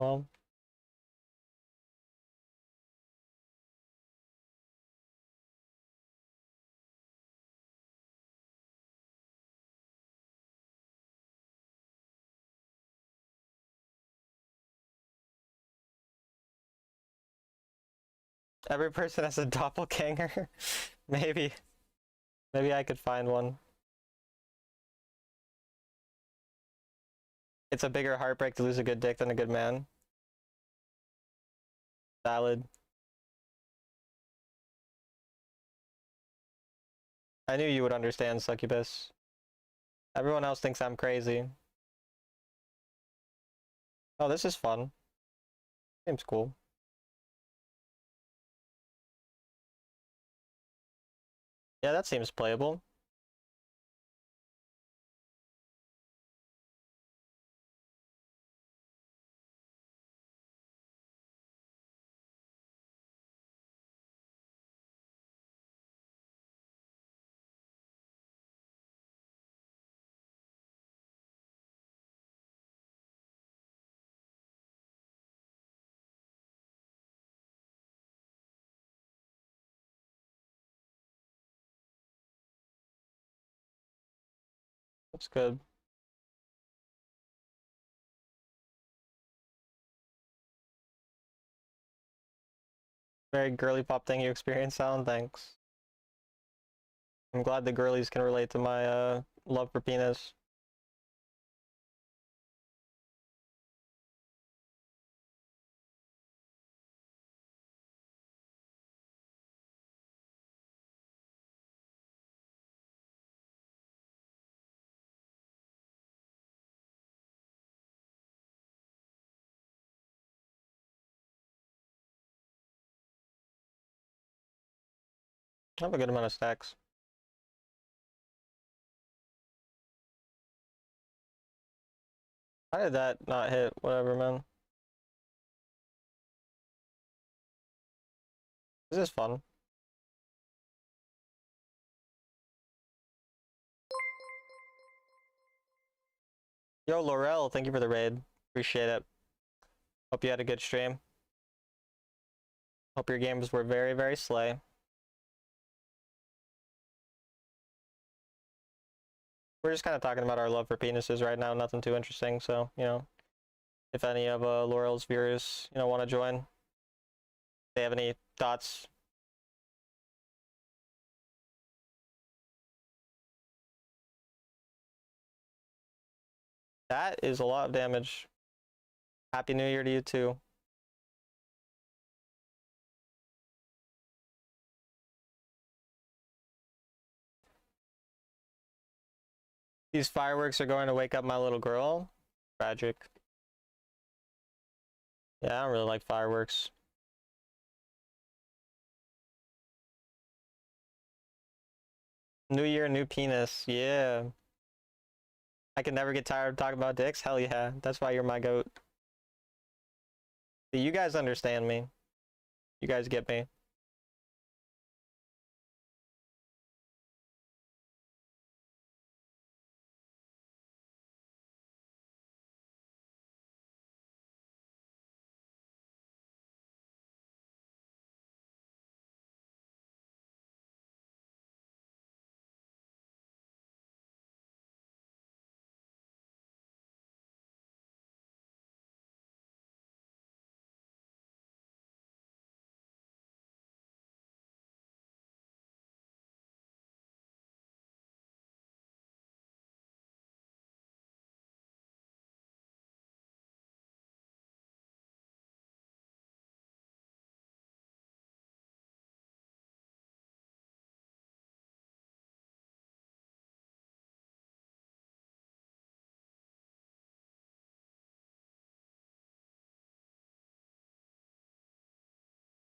Well, every person has a doppelganger. Maybe. Maybe I could find one. It's a bigger heartbreak to lose a good dick than a good man. Valid. I knew you would understand, Succubus. Everyone else thinks I'm crazy. Oh, this is fun. Seems cool. Yeah, that seems playable. That's good. Very girly pop thing you experienced, Alan. Thanks. I'm glad the girlies can relate to my love for penis. I have a good amount of stacks. How did that not hit? Whatever, man. This is fun. Yo, Laurel, thank you for the raid. Appreciate it. Hope you had a good stream. Hope your games were very, very slay. We're just kind of talking about our love for penises right now. Nothing too interesting. So, you know, if any of Laurel's viewers, you know, want to join, if they have any thoughts. That is a lot of damage. Happy New Year to you too. These fireworks are going to wake up my little girl. Tragic. Yeah, I don't really like fireworks. New year, new penis. Yeah. I can never get tired of talking about dicks. Hell yeah. That's why you're my goat. You guys understand me. You guys get me.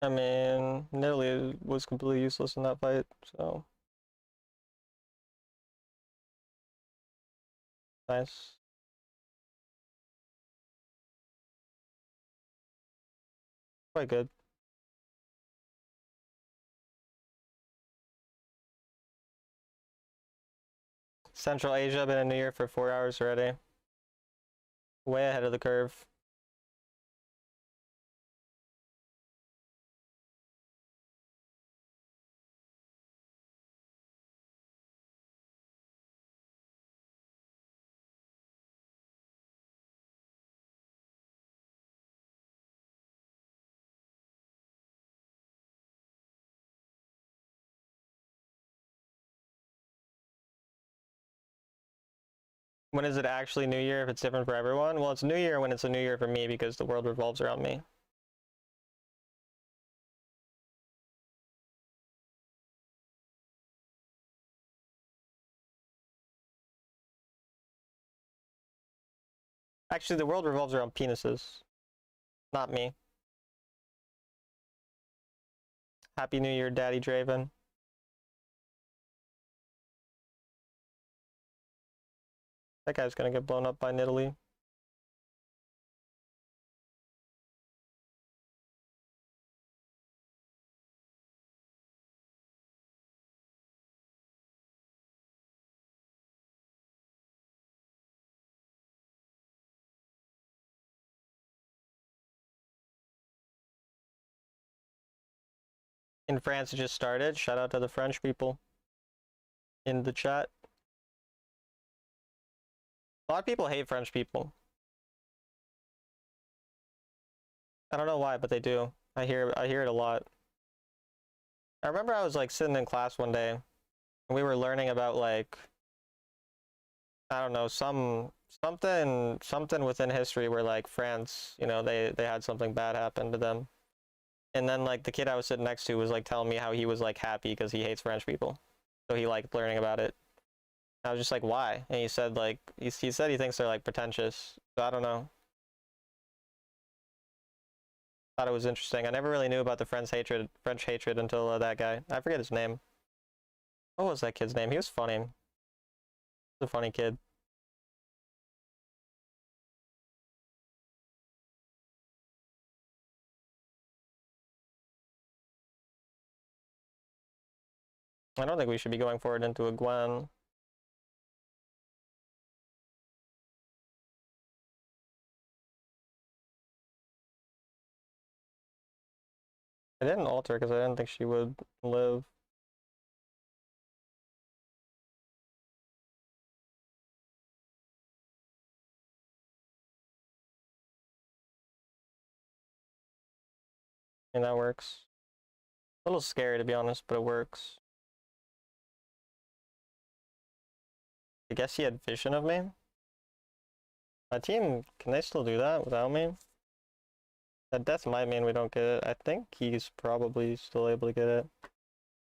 I mean, Nidalee was completely useless in that fight, so. Nice. Quite good. Central Asia, been in New Year for 4 hours already. Way ahead of the curve. When is it actually New Year if it's different for everyone? Well, it's New Year when it's a New Year for me because the world revolves around me. Actually, the world revolves around penises, not me. Happy New Year, Daddy Draven. That guy's gonna get blown up by Nidalee. In France, it just started. Shout out to the French people in the chat. A lot of people hate French people. I don't know why, but they do. I hear it a lot. I remember I was like sitting in class one day and we were learning about like I don't know, something within history where like France, you know, they had something bad happen to them. And then like the kid I was sitting next to was like telling me how he was like happy because he hates French people. So he liked learning about it. I was just like, why? And he said like he said he thinks they're like pretentious. So I don't know. Thought it was interesting. I never really knew about the French hatred until that guy. I forget his name. What was that kid's name? He was funny. He was a funny kid. I don't think we should be going forward into a Gwen. I didn't alter because I didn't think she would live. And that works. A little scary to be honest, but it works. I guess he had vision of me. My team, can they still do that without me? That death might mean we don't get it. I think he's probably still able to get it.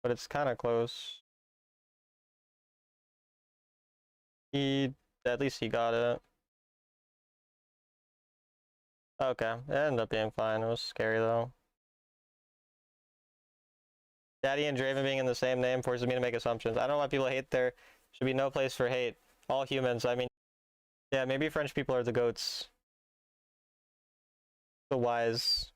But it's kind of close. At least he got it. Okay, it ended up being fine. It was scary though. Daddy and Draven being in the same name forces me to make assumptions. I don't know why people hate. There should be no place for hate. All humans, I mean, yeah, maybe French people are the goats. The wise.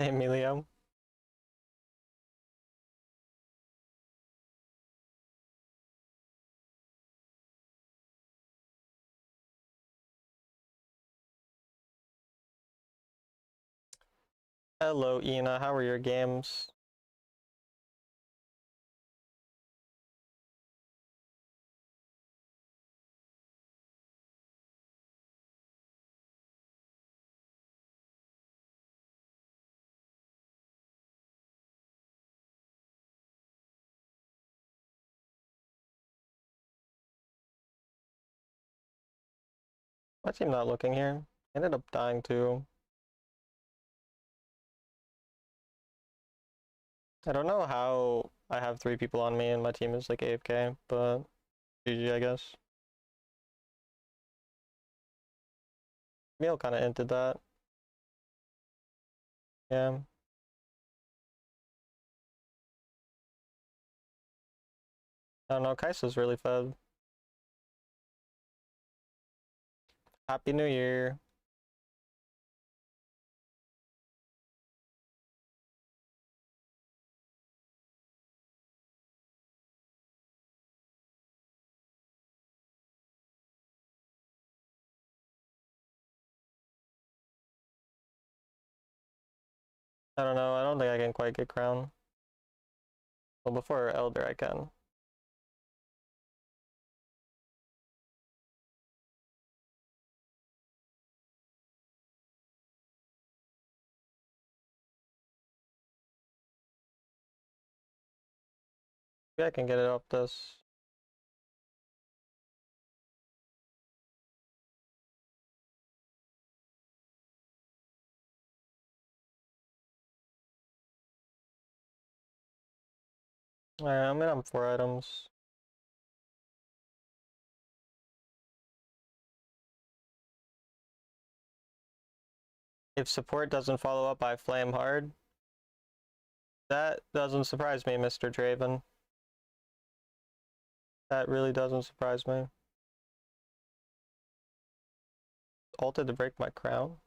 Emilio. Hello, Ina. How are your games? My team not looking here. Ended up dying too. I don't know how I have 3 people on me and my team is like AFK, but GG, I guess. Meal kind of ended that. Yeah. I don't know. Kaisa's really fed. Happy New Year. I don't know. I don't think I can quite get crown. Well, before Elder, I can. Maybe I can get it up this. Alright, I'm gonna have 4 items. If support doesn't follow up, I flame hard. That doesn't surprise me, Mr. Draven. That really doesn't surprise me. Ulted to break my crown?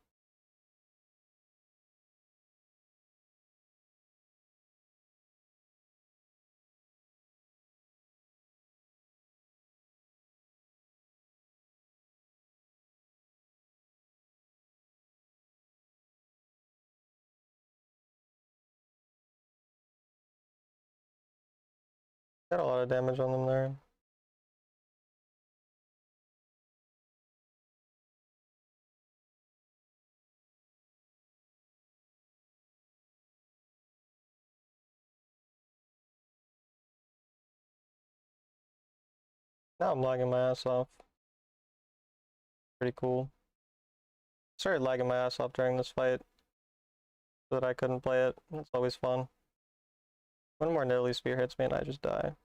Got a lot of damage on them there. Now I'm lagging my ass off. Pretty cool. Started lagging my ass off during this fight so that I couldn't play it. It's always fun. One more Nidalee Spear hits me and I just die.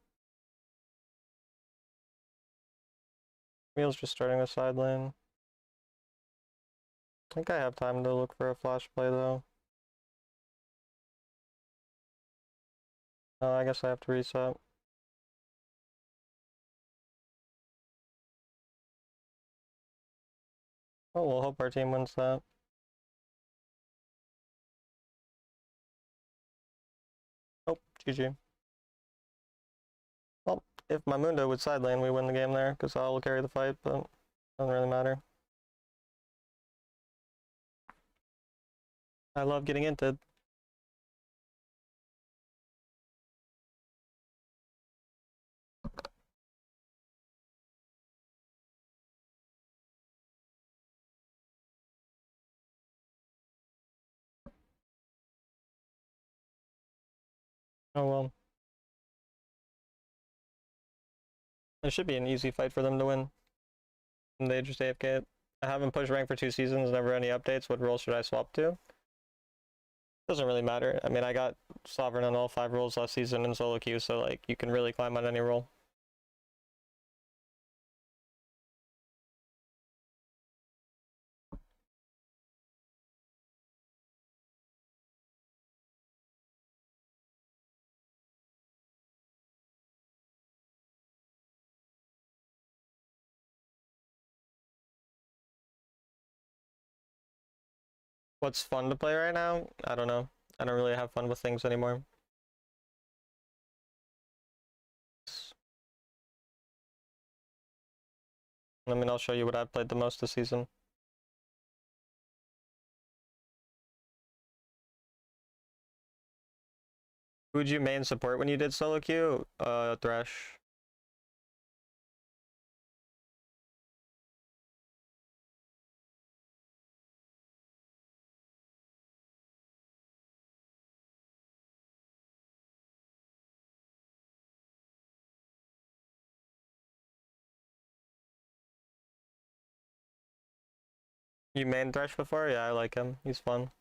Camille's just starting the side lane. I think I have time to look for a flash play though. I guess I have to reset. Oh, we'll hope our team wins that. Oh, GG. Well, if my Mundo would side lane, we win the game there, because I'll carry the fight, but doesn't really matter. I love getting inted. Oh well. It should be an easy fight for them to win. And they just AFK it. I haven't pushed rank for 2 seasons, never any updates. What role should I swap to? Doesn't really matter. I mean, I got Sovereign on all 5 roles last season in solo queue, so like you can really climb on any role. What's fun to play right now? I don't know. I don't really have fun with things anymore. I mean, I'll show you what I've played the most this season. Who would you main support when you did solo queue? Thresh. You main Thresh before? Yeah, I like him. He's fun.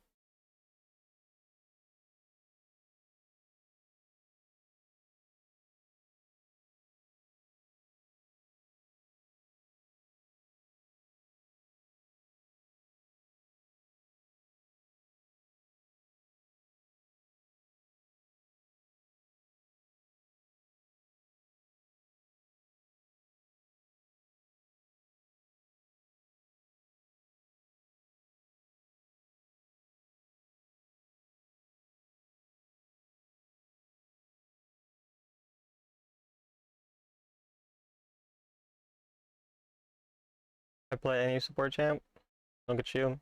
I play any support champ. Look at you.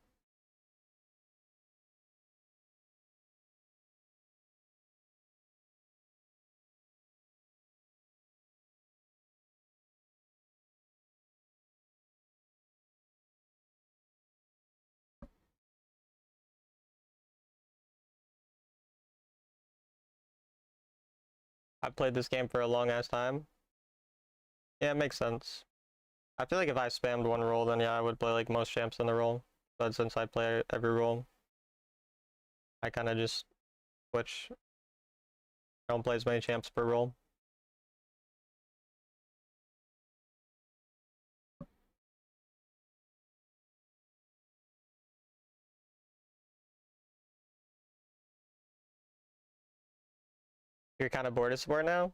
I've played this game for a long ass time. Yeah, it makes sense. I feel like if I spammed one role, then yeah, I would play like most champs in the role. But since I play every role, I kind of just switch. I don't play as many champs per role. You're kind of bored of support now?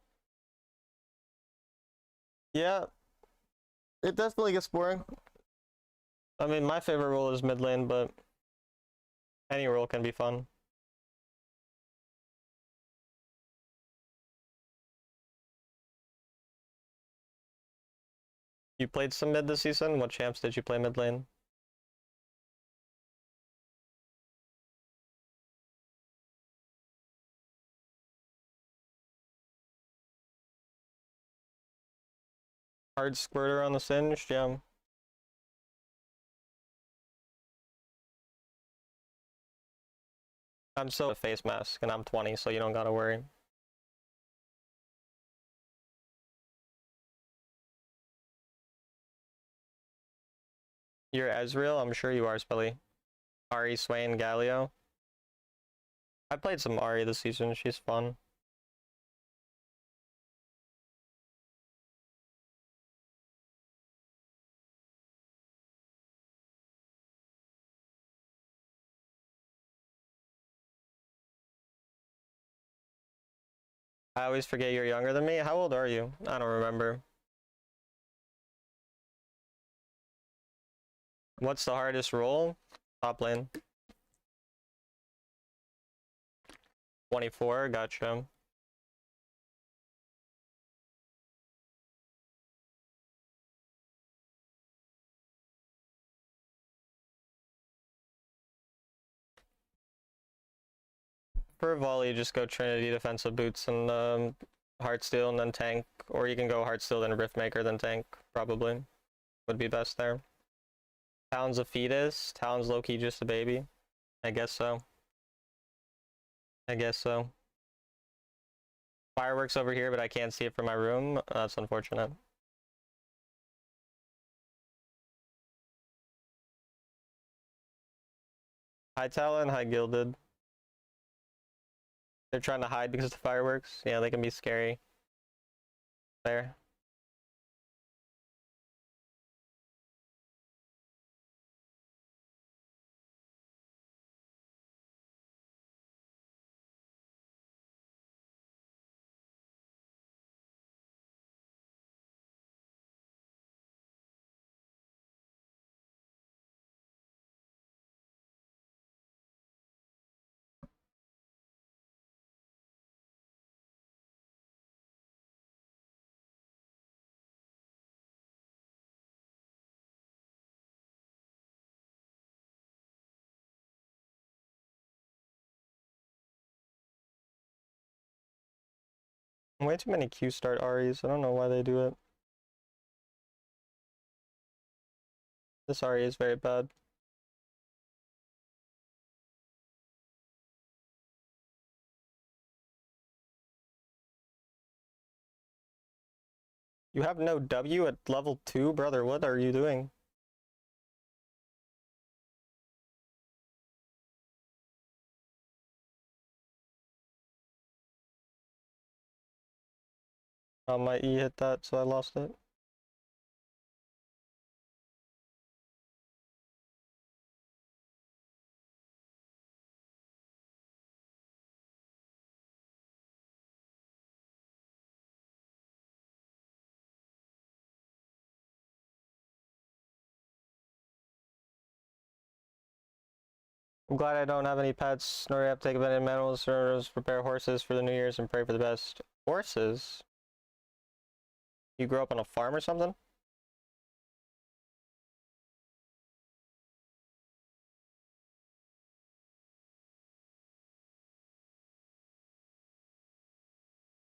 Yeah, it definitely gets boring. I mean, my favorite role is mid lane, but any role can be fun. You played some mid this season? What champs did you play mid lane? Hard squirter on the Singed, yeah. I'm so a face mask and I'm 20, so you don't gotta worry. You're Ezreal? I'm sure you are, Spelly. Ahri, Swain, Galio. I played some Ahri this season, she's fun. I always forget you're younger than me. How old are you? I don't remember. What's the hardest role? Top lane. 24, gotcha. For volley, just go Trinity defensive boots and Heartsteel and then tank. Or you can go Heartsteel then Riftmaker then tank, probably. Would be best there. Talon's a fetus. Talon's low-key just a baby. I guess so. I guess so. Fireworks over here, but I can't see it from my room. That's unfortunate. Hi Talon, hi Gilded. They're trying to hide because of the fireworks. Yeah, they can be scary. There. Way too many Q start Aries. I don't know why they do it. This Ari is very bad. You have no W at level 2, brother. What are you doing? My E hit that, so I lost it. I'm glad I don't have any pets, nor have to take any animals, or just prepare horses for the New Year's and pray for the best. Horses? You grew up on a farm or something?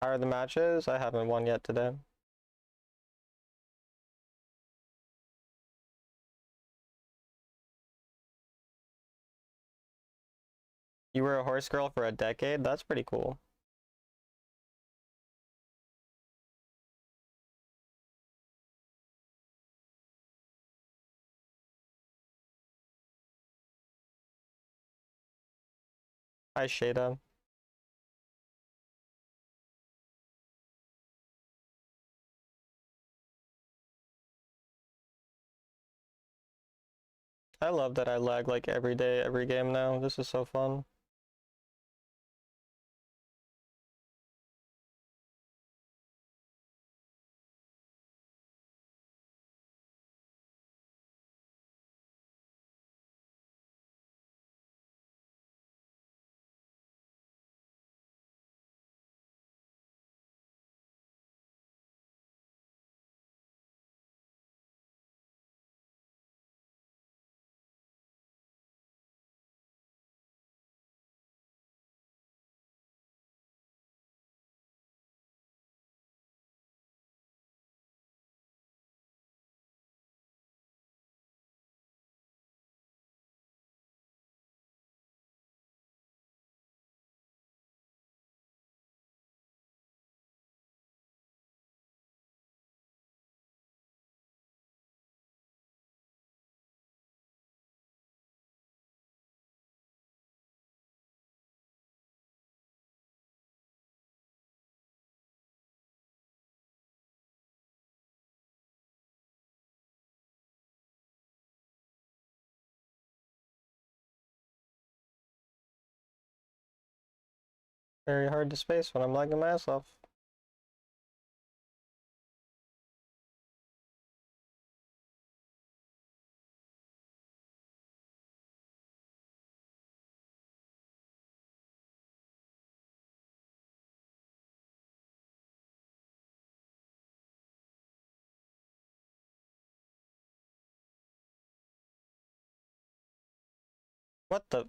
How are the matches? I haven't won yet today. You were a horse girl for a decade? That's pretty cool. Hi, Shada. I love that I lag like every day, every game now. This is so fun. Very hard to space when I'm lagging my ass off. What the?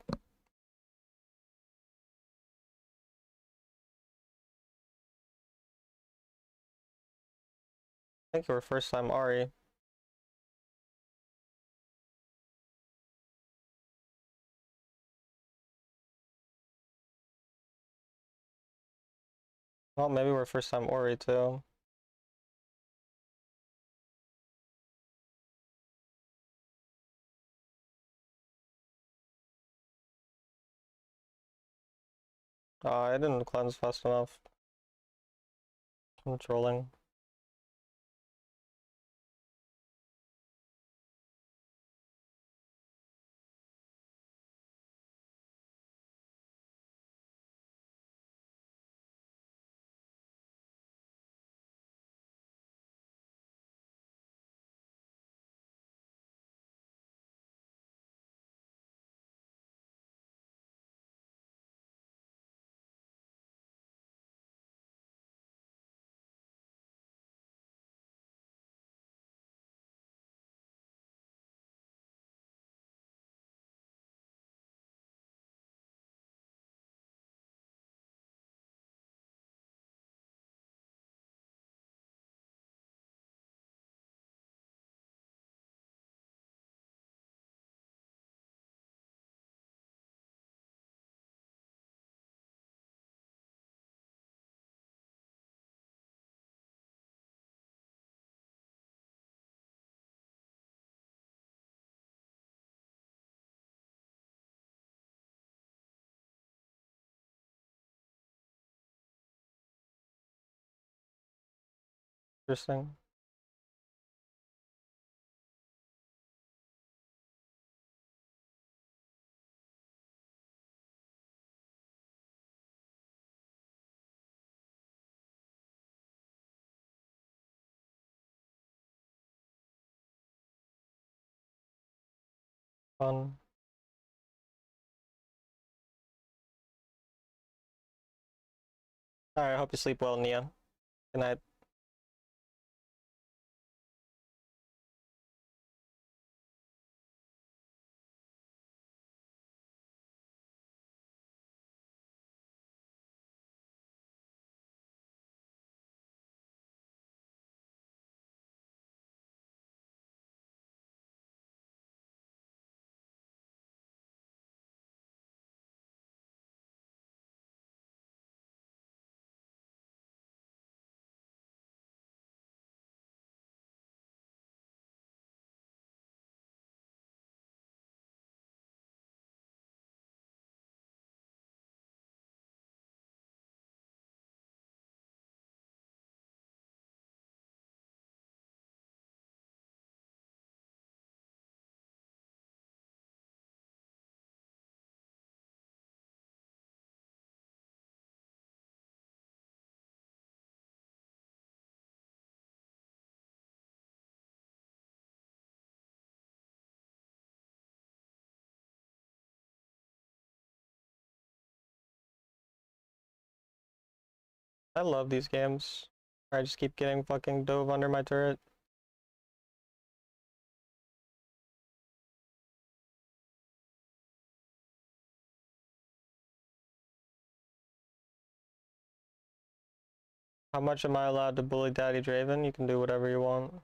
Thank you for first time Ari. Well, maybe we're first time Ori too. I didn't cleanse fast enough. I'm trolling. Interesting. Fun. Alright, I hope you sleep well, Nia. Good night. I love these games. I just keep getting fucking dove under my turret. How much am I allowed to bully Daddy Draven? You can do whatever you want.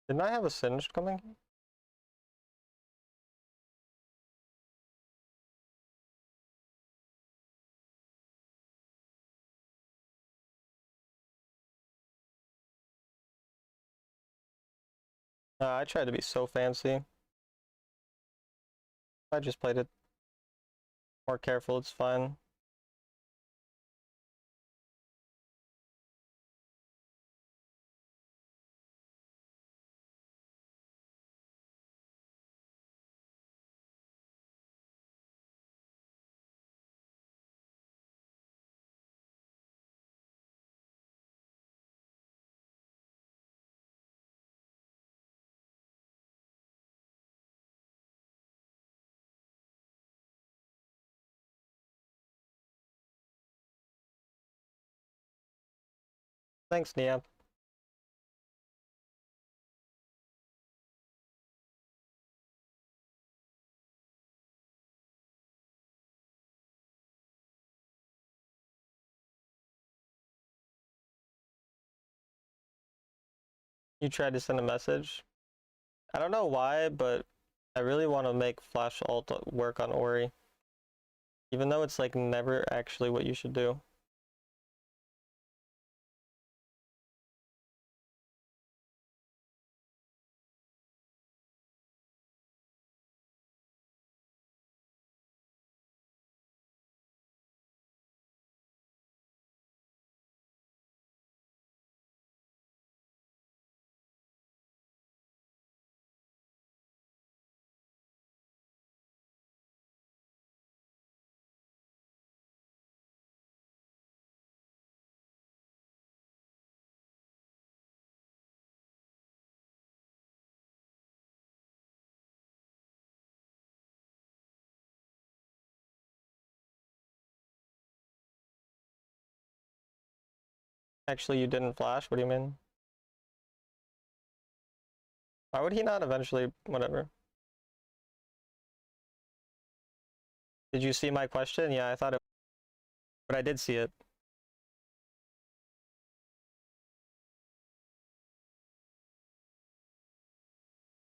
Didn't I have a Singed coming? I tried to be so fancy. I just played it more careful, it's fine. Thanks, Nia. You tried to send a message? I don't know why, but I really want to make Flash ult work on Ori. Even though it's like never actually what you should do. Actually, you didn't flash? What do you mean? Why would he not eventually? Whatever. Did you see my question? Yeah, I thought it, but I did see it.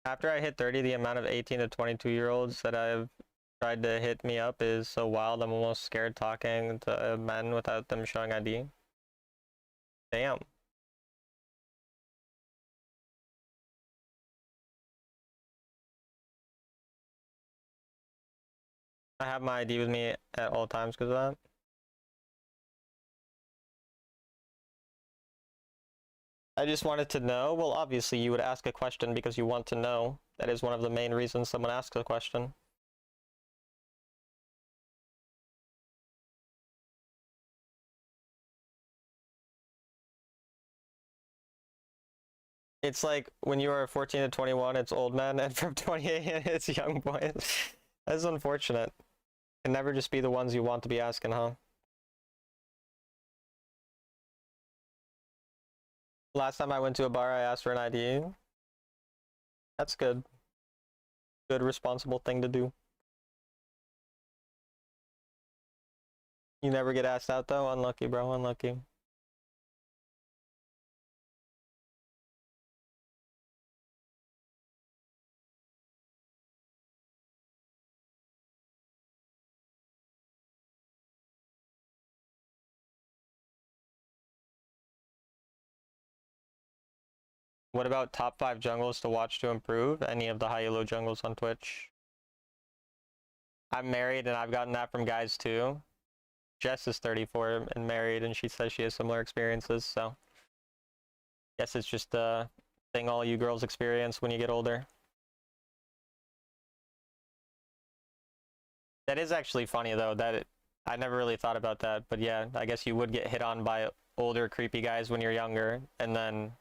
After I hit 30, the amount of 18 to 22-year-olds that I've tried to hit me up is so wild, I'm almost scared talking to men without them showing ID. Damn. I have my ID with me at all times because of that. I just wanted to know. Well, obviously you would ask a question because you want to know. That is one of the main reasons someone asks a question. It's like when you are 14 to 21, it's old men, and from 28, it's young boys. That's unfortunate. Can never just be the ones you want to be asking, huh? Last time I went to a bar, I asked for an ID. That's good. Good, responsible thing to do. You never get asked out, though? Unlucky, bro, unlucky. What about top 5 jungles to watch to improve? Any of the high elo jungles on Twitch? I'm married and I've gotten that from guys too. Jess is 34 and married and she says she has similar experiences, so guess it's just a thing all you girls experience when you get older. That is actually funny though, I never really thought about that, but yeah, I guess you would get hit on by older creepy guys when you're younger, and then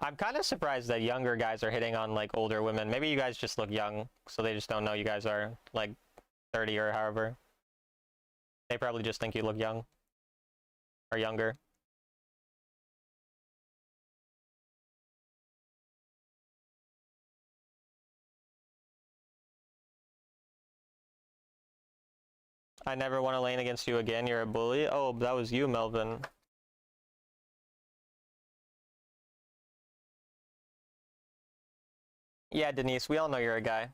I'm kind of surprised that younger guys are hitting on like older women. Maybe you guys just look young, so they just don't know you guys are like 30 or however. They probably just think you look young or younger. I never want to lane against you again. You're a bully. Oh, that was you, Melvin. Yeah, Denise, we all know you're a guy.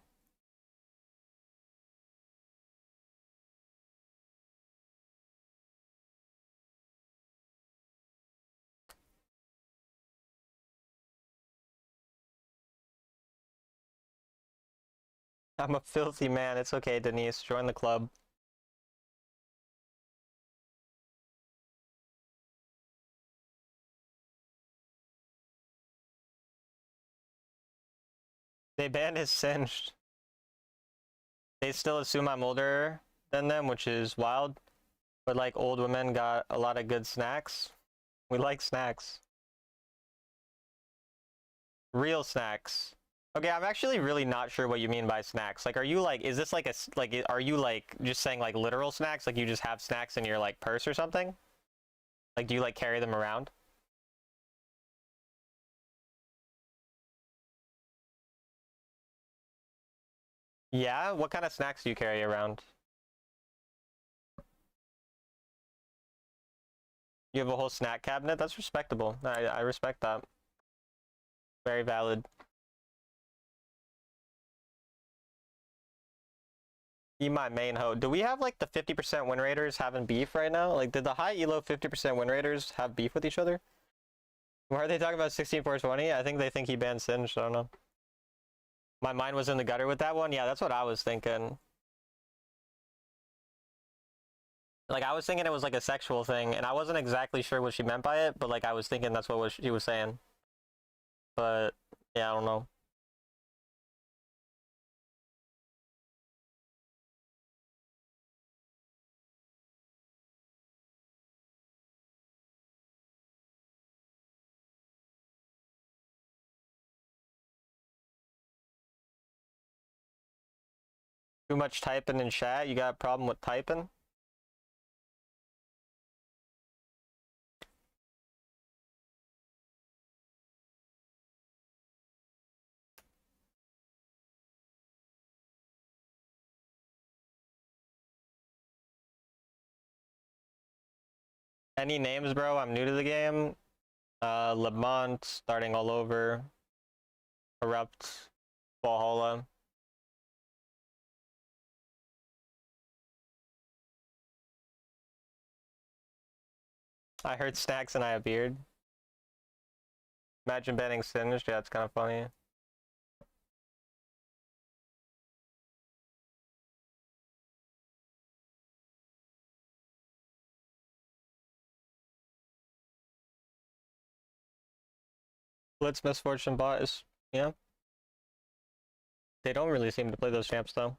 I'm a filthy man. It's okay, Denise. Join the club. They banned his singed. They still assume I'm older than them, which is wild. But like old women got a lot of good snacks. We like snacks. Real snacks. Okay, I'm actually really not sure what you mean by snacks. Like, are you like, is this like a, like, are you like just saying like literal snacks? Like you just have snacks in your like purse or something? Like, do you like carry them around? Yeah? What kind of snacks do you carry around? You have a whole snack cabinet? That's respectable. I respect that. Very valid. Be my main hoe. Do we have like the 50% win raters having beef right now? Like, did the high elo 50% win raters have beef with each other? Why are they talking about 16-4-20? I think they think he banned Singed. I don't know. My mind was in the gutter with that one. Yeah, that's what I was thinking. Like, I was thinking it was like a sexual thing, and I wasn't exactly sure what she meant by it, but like I was thinking that's what she was saying. But yeah, I don't know. Too much typing in chat? You got a problem with typing? Any names, bro? I'm new to the game. Lamont, starting all over. Corrupt. Valhalla. I heard snacks and I have beard. Imagine banning Singed. Yeah, it's kind of funny. Blitz Misfortune bot is, yeah. They don't really seem to play those champs though.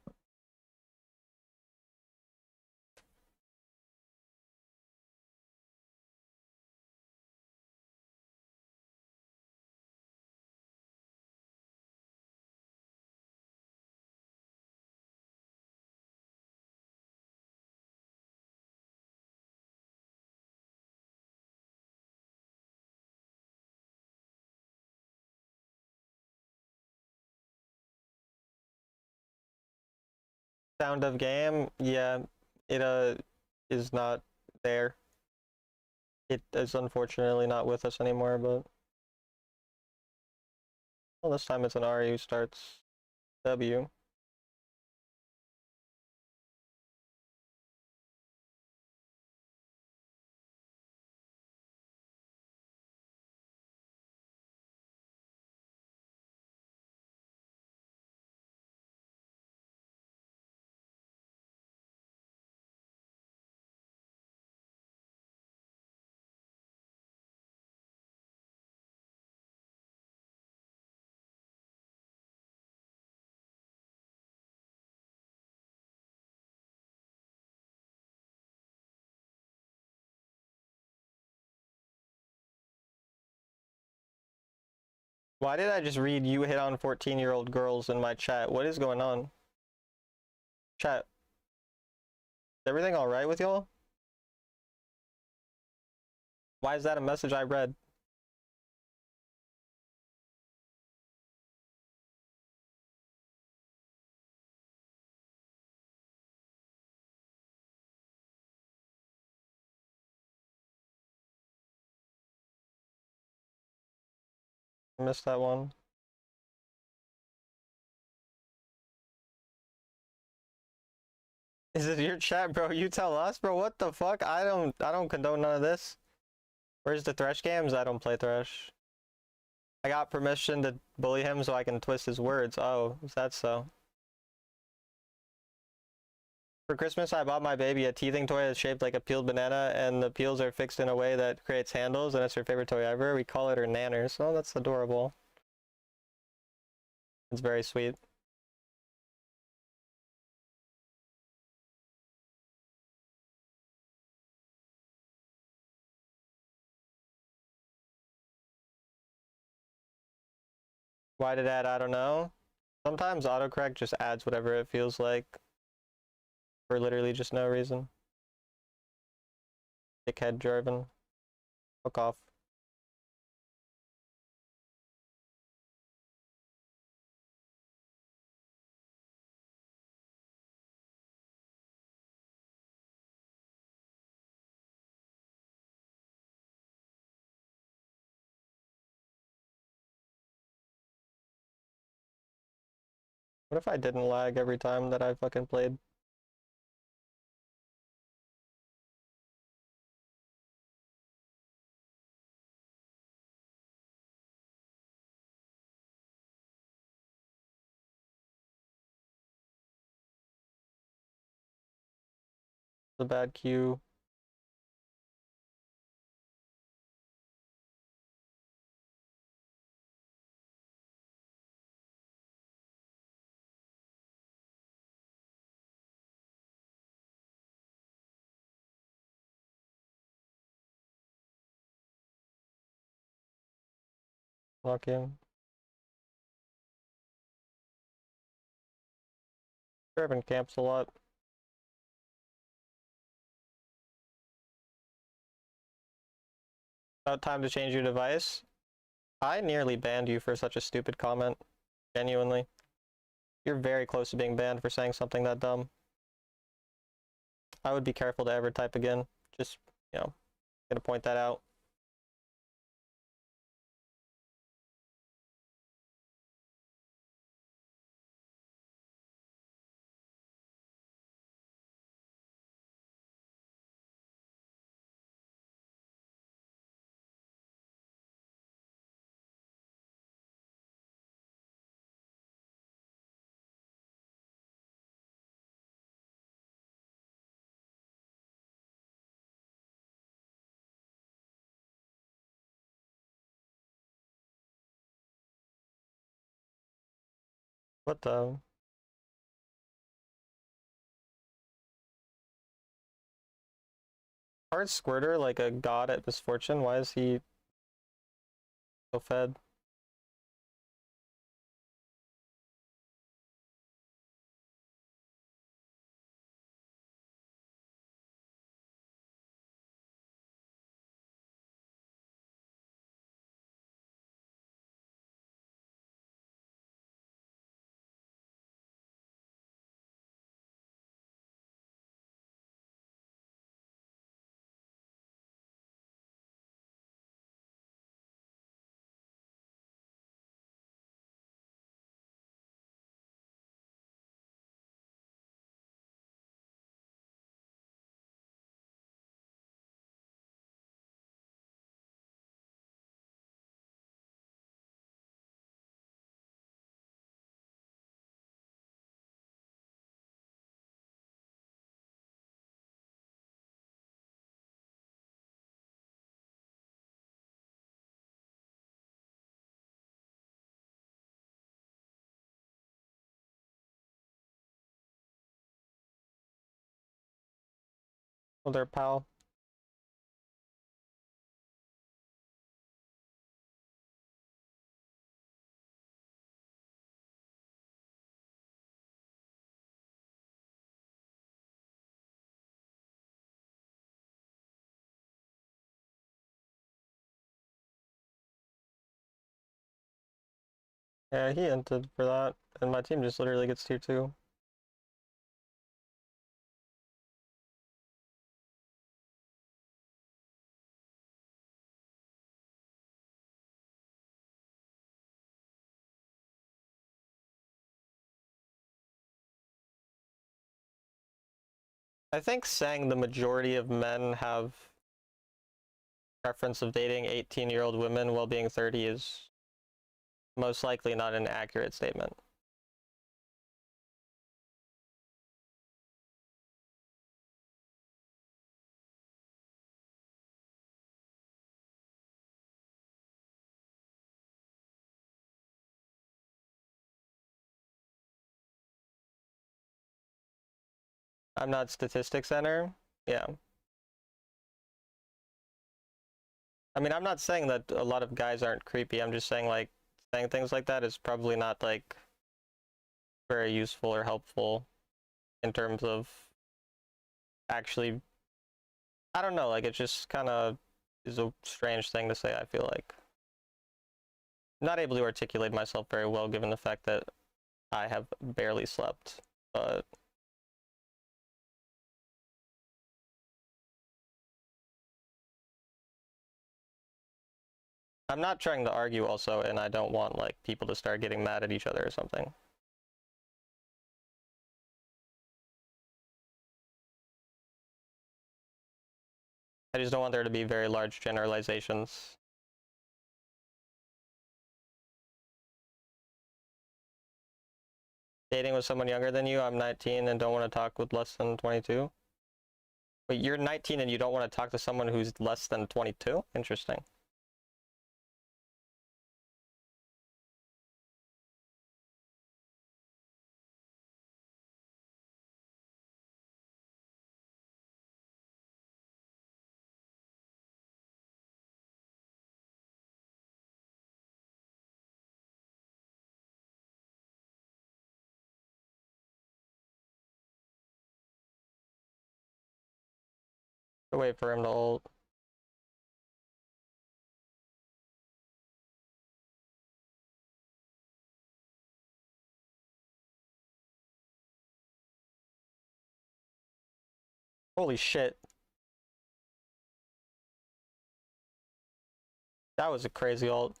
Sound of game, yeah, it is not there. It is unfortunately not with us anymore, but well, this time it's an Ari who starts W. Why did I just read you hit on 14-year-old girls in my chat? What is going on? Chat, is everything alright with y'all? Why is that a message I read? I missed that one. Is it your chat, bro? You tell us, bro. What the fuck? I don't condone none of this. Where's the Thresh games? I don't play Thresh. I got permission to bully him so I can twist his words. Oh, is that so? For Christmas, I bought my baby a teething toy that's shaped like a peeled banana, and the peels are fixed in a way that creates handles, and it's her favorite toy ever. We call it her nanners. Oh, that's adorable. It's very sweet. Why did that? I don't know. Sometimes autocorrect just adds whatever it feels like for literally just no reason. Dickhead Jarvan. Fuck off. What if I didn't lag every time that I fucking played? The bad queue. Lock in. Jarvan camps a lot. About time to change your device. I nearly banned you for such a stupid comment. Genuinely. You're very close to being banned for saying something that dumb. I would be careful to ever type again. Just, gonna point that out. What the? Hard Squirter like a god at misfortune? Why is he so fed? Oh, their pal. Yeah, he entered for that, and my team just literally gets tier 2. I think saying the majority of men have preference of dating 18-year-old women while being 30 is most likely not an accurate statement. I'm not Statistics Center. Yeah. I mean, I'm not saying that a lot of guys aren't creepy. I'm just saying, like, saying things like that is probably not, like, very useful or helpful in terms of actually, I don't know, like, it just kind of is a strange thing to say, I feel like. I'm not able to articulate myself very well given the fact that I have barely slept, but I'm not trying to argue also, and I don't want, like, people to start getting mad at each other or something. I just don't want there to be very large generalizations. Dating with someone younger than you, I'm 19 and don't want to talk with less than 22. But you're 19 and you don't want to talk to someone who's less than 22? Interesting. Wait for him to ult. Holy shit. That was a crazy ult.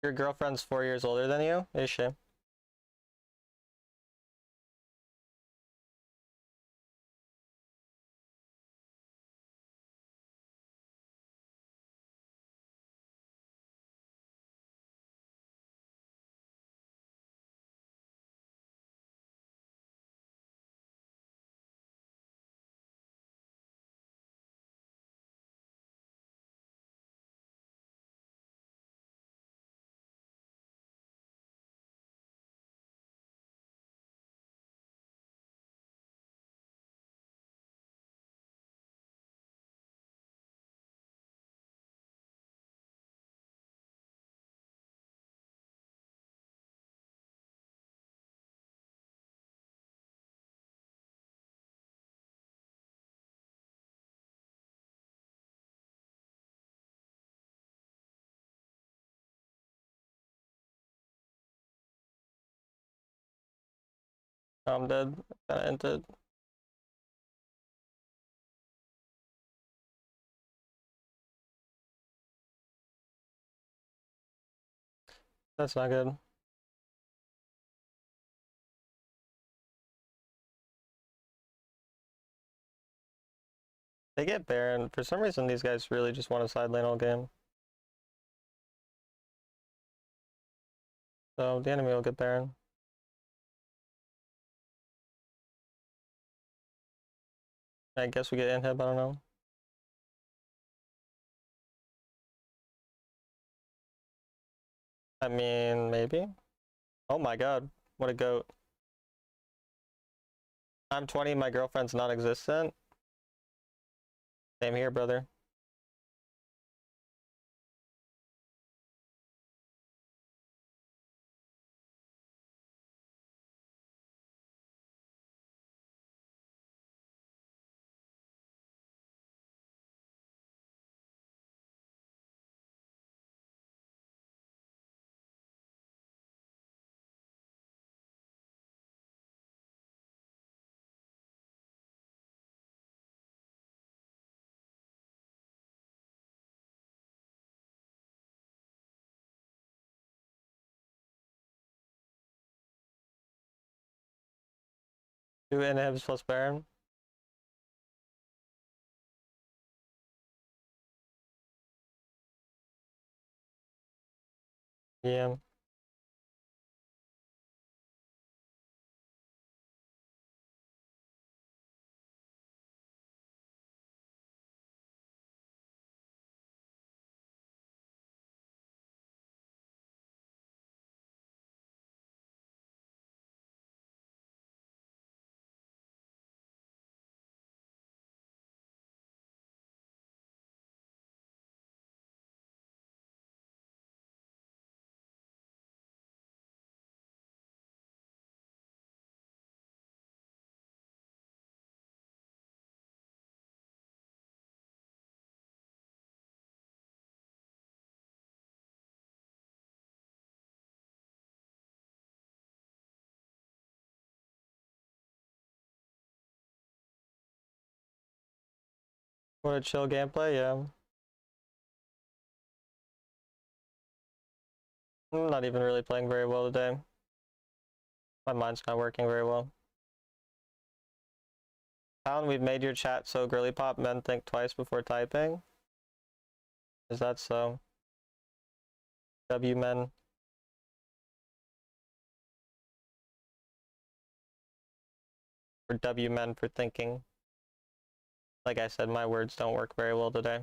Your girlfriend's 4 years older than you? Is she? I'm dead. Kinda ended. That's not good. They get Baron. For some reason, these guys really just want to side lane all game. So the enemy will get Baron. I guess we get inhib, I don't know. I mean, maybe. Oh my god, what a goat. I'm 20, my girlfriend's non-existent. Same here, brother. 2 inhibs plus Baron. Yeah. What a chill gameplay, yeah. I'm not even really playing very well today. My mind's not working very well. Town, we've made your chat so girly pop men think twice before typing. Is that so? W men. Or W men for thinking. Like I said, my words don't work very well today.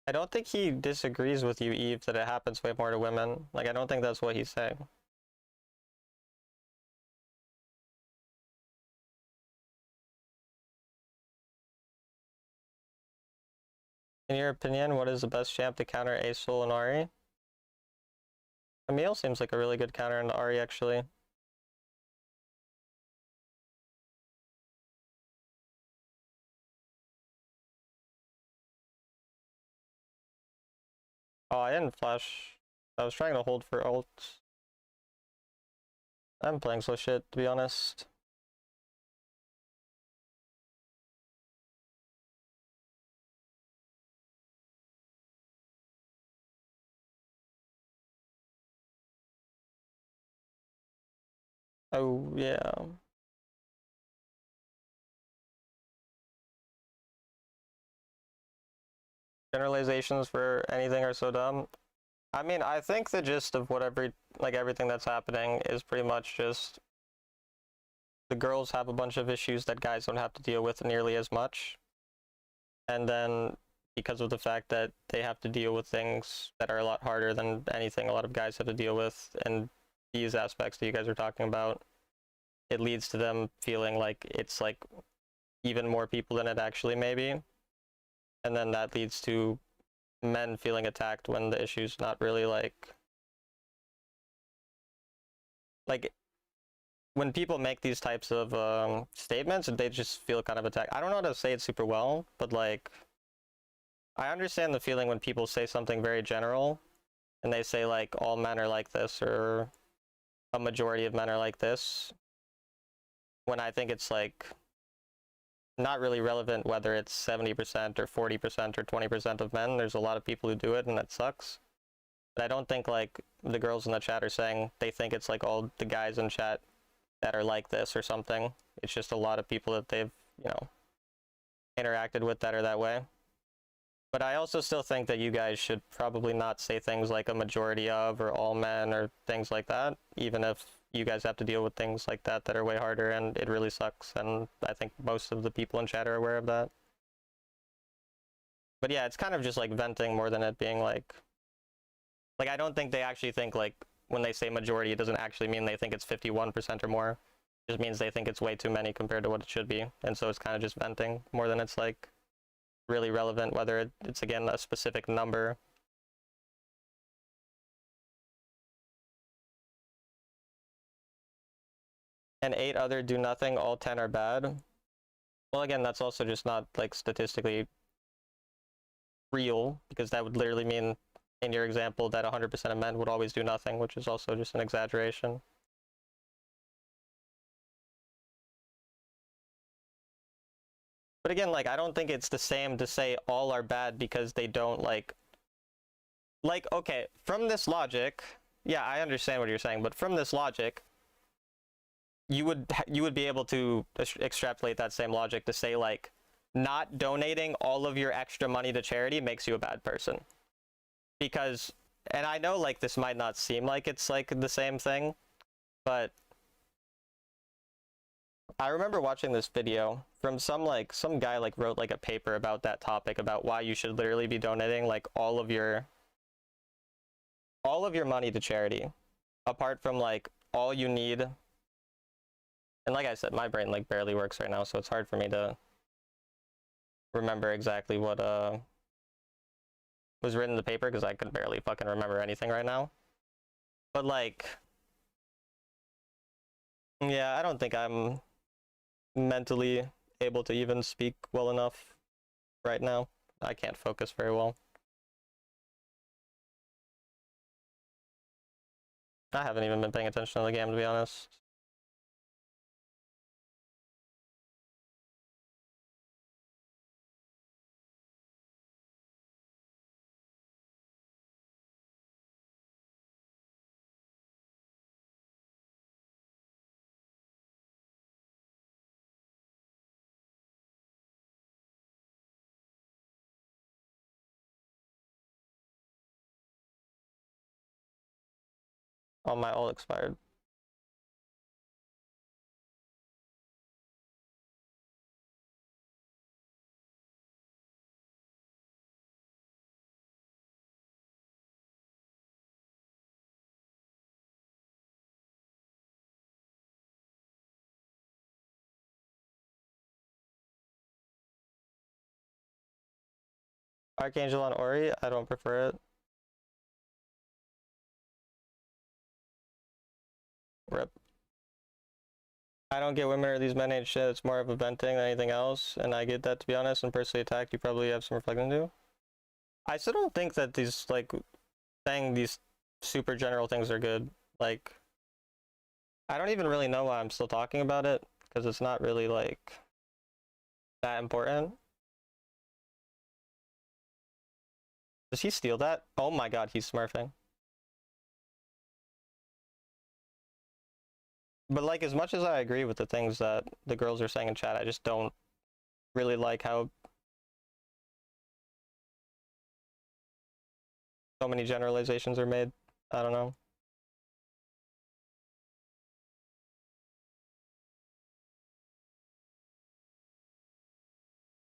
I don't think he disagrees with you, Eve, that it happens way more to women. Like, I don't think that's what he's saying. In your opinion, what is the best champ to counter Azul and Ahri? Camille seems like a really good counter into Ahri, actually. Oh, I didn't flash. I was trying to hold for ult. I'm playing so shit, to be honest. Oh, yeah. Generalizations for anything are so dumb. I mean, I think the gist of everything that's happening is pretty much just the girls have a bunch of issues that guys don't have to deal with nearly as much. And then because of the fact that they have to deal with things that are a lot harder than anything a lot of guys have to deal with, and these aspects that you guys are talking about, it leads to them feeling like it's like even more people than it actually may be. And then that leads to men feeling attacked when the issue's not really like when people make these types of statements, they just feel kind of attacked. I don't know how to say it super well, but like I understand the feeling when people say something very general and they say like all men are like this or a majority of men are like this, when I think it's like not really relevant whether it's 70% or 40% or 20% of men. There's a lot of people who do it and that sucks. But I don't think like the girls in the chat are saying they think it's like all the guys in chat that are like this or something. It's just a lot of people that they've, interacted with that are that way. But I also still think that you guys should probably not say things like a majority of or all men or things like that, even if you guys have to deal with things like that that are way harder and it really sucks. And I think most of the people in chat are aware of that. But yeah, it's kind of just like venting more than it being like I don't think they actually think like when they say majority, it doesn't actually mean they think it's 51% or more. It just means they think it's way too many compared to what it should be. And so it's kind of just venting more than it's like really relevant, whether it's again a specific number. And 8 other do nothing, all 10 are bad. Well, again, that's also just not like statistically real, because that would literally mean in your example that 100% of men would always do nothing, which is also just an exaggeration. But again, like, I don't think it's the same to say all are bad because they don't, like, okay, from this logic, yeah, I understand what you're saying, but from this logic, you would be able to extrapolate that same logic to say, like, not donating all of your extra money to charity makes you a bad person. Because, and I know, like, this might not seem like it's, like, the same thing, but I remember watching this video from some guy, like, wrote, like, a paper about that topic, about why you should literally be donating, like, all of your money to charity, apart from, like, all you need. And like I said, my brain, like, barely works right now, so it's hard for me to remember exactly what was written in the paper, because I could barely fucking remember anything right now. But, like, yeah, I don't think I'm mentally able to even speak well enough right now. I can't focus very well. I haven't even been paying attention to the game, to be honest. Oh, my all expired. Archangel on Ori, I don't prefer it. Rip. I don't get women or these men ain't shit. It's more of a venting than anything else, and I get that, to be honest. And personally attacked, you probably have some reflecting to do. I still don't think that these, like, saying these super general things are good. Like, I don't even really know why I'm still talking about it, because it's not really, like, that important. Does he steal that? Oh my god, he's smurfing. But, like, as much as I agree with the things that the girls are saying in chat, I just don't really like how so many generalizations are made. I don't know.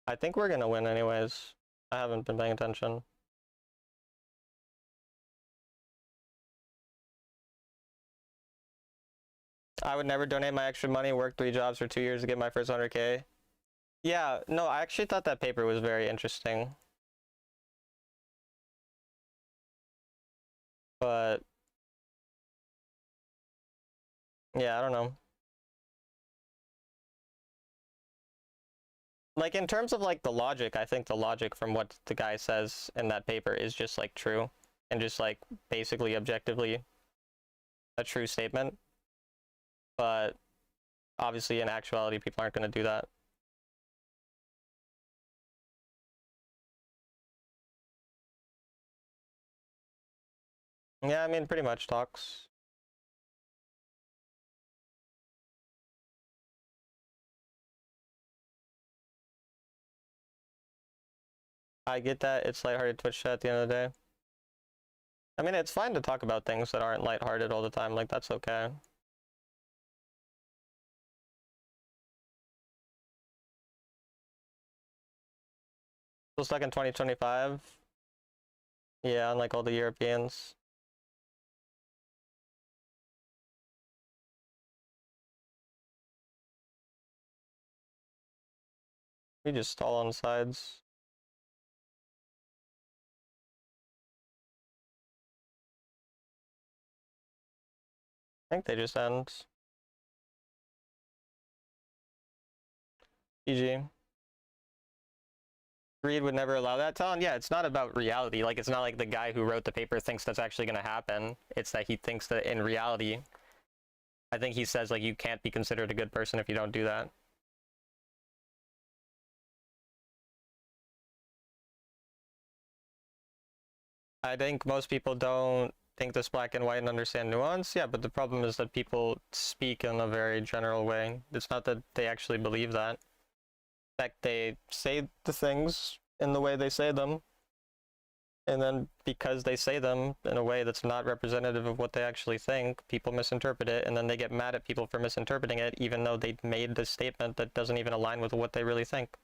I think we're gonna win anyways. I haven't been paying attention. I would never donate my extra money, work 3 jobs for 2 years to get my first 100K. Yeah, no, I actually thought that paper was very interesting. But yeah, I don't know. Like, in terms of, like, the logic, I think the logic from what the guy says in that paper is just, like, true, and just, like, basically objectively a true statement. But obviously in actuality people aren't going to do that. Yeah, I mean, pretty much talks. I get that it's lighthearted Twitch chat at the end of the day. I mean, it's fine to talk about things that aren't lighthearted all the time, like, that's okay. Still stuck in 2025? Yeah, unlike all the Europeans. We just stall on sides. I think they just end. GG. Greed would never allow that, Talon. Yeah, it's not about reality. Like, it's not like the guy who wrote the paper thinks that's actually going to happen. It's that he thinks that in reality, I think he says, like, you can't be considered a good person if you don't do that. I think most people don't think this black and white and understand nuance. Yeah, but the problem is that people speak in a very general way. It's not that they actually believe that. In fact, they say the things in the way they say them, and then because they say them in a way that's not representative of what they actually think, people misinterpret it, and then they get mad at people for misinterpreting it, even though they made this statement that doesn't even align with what they really think.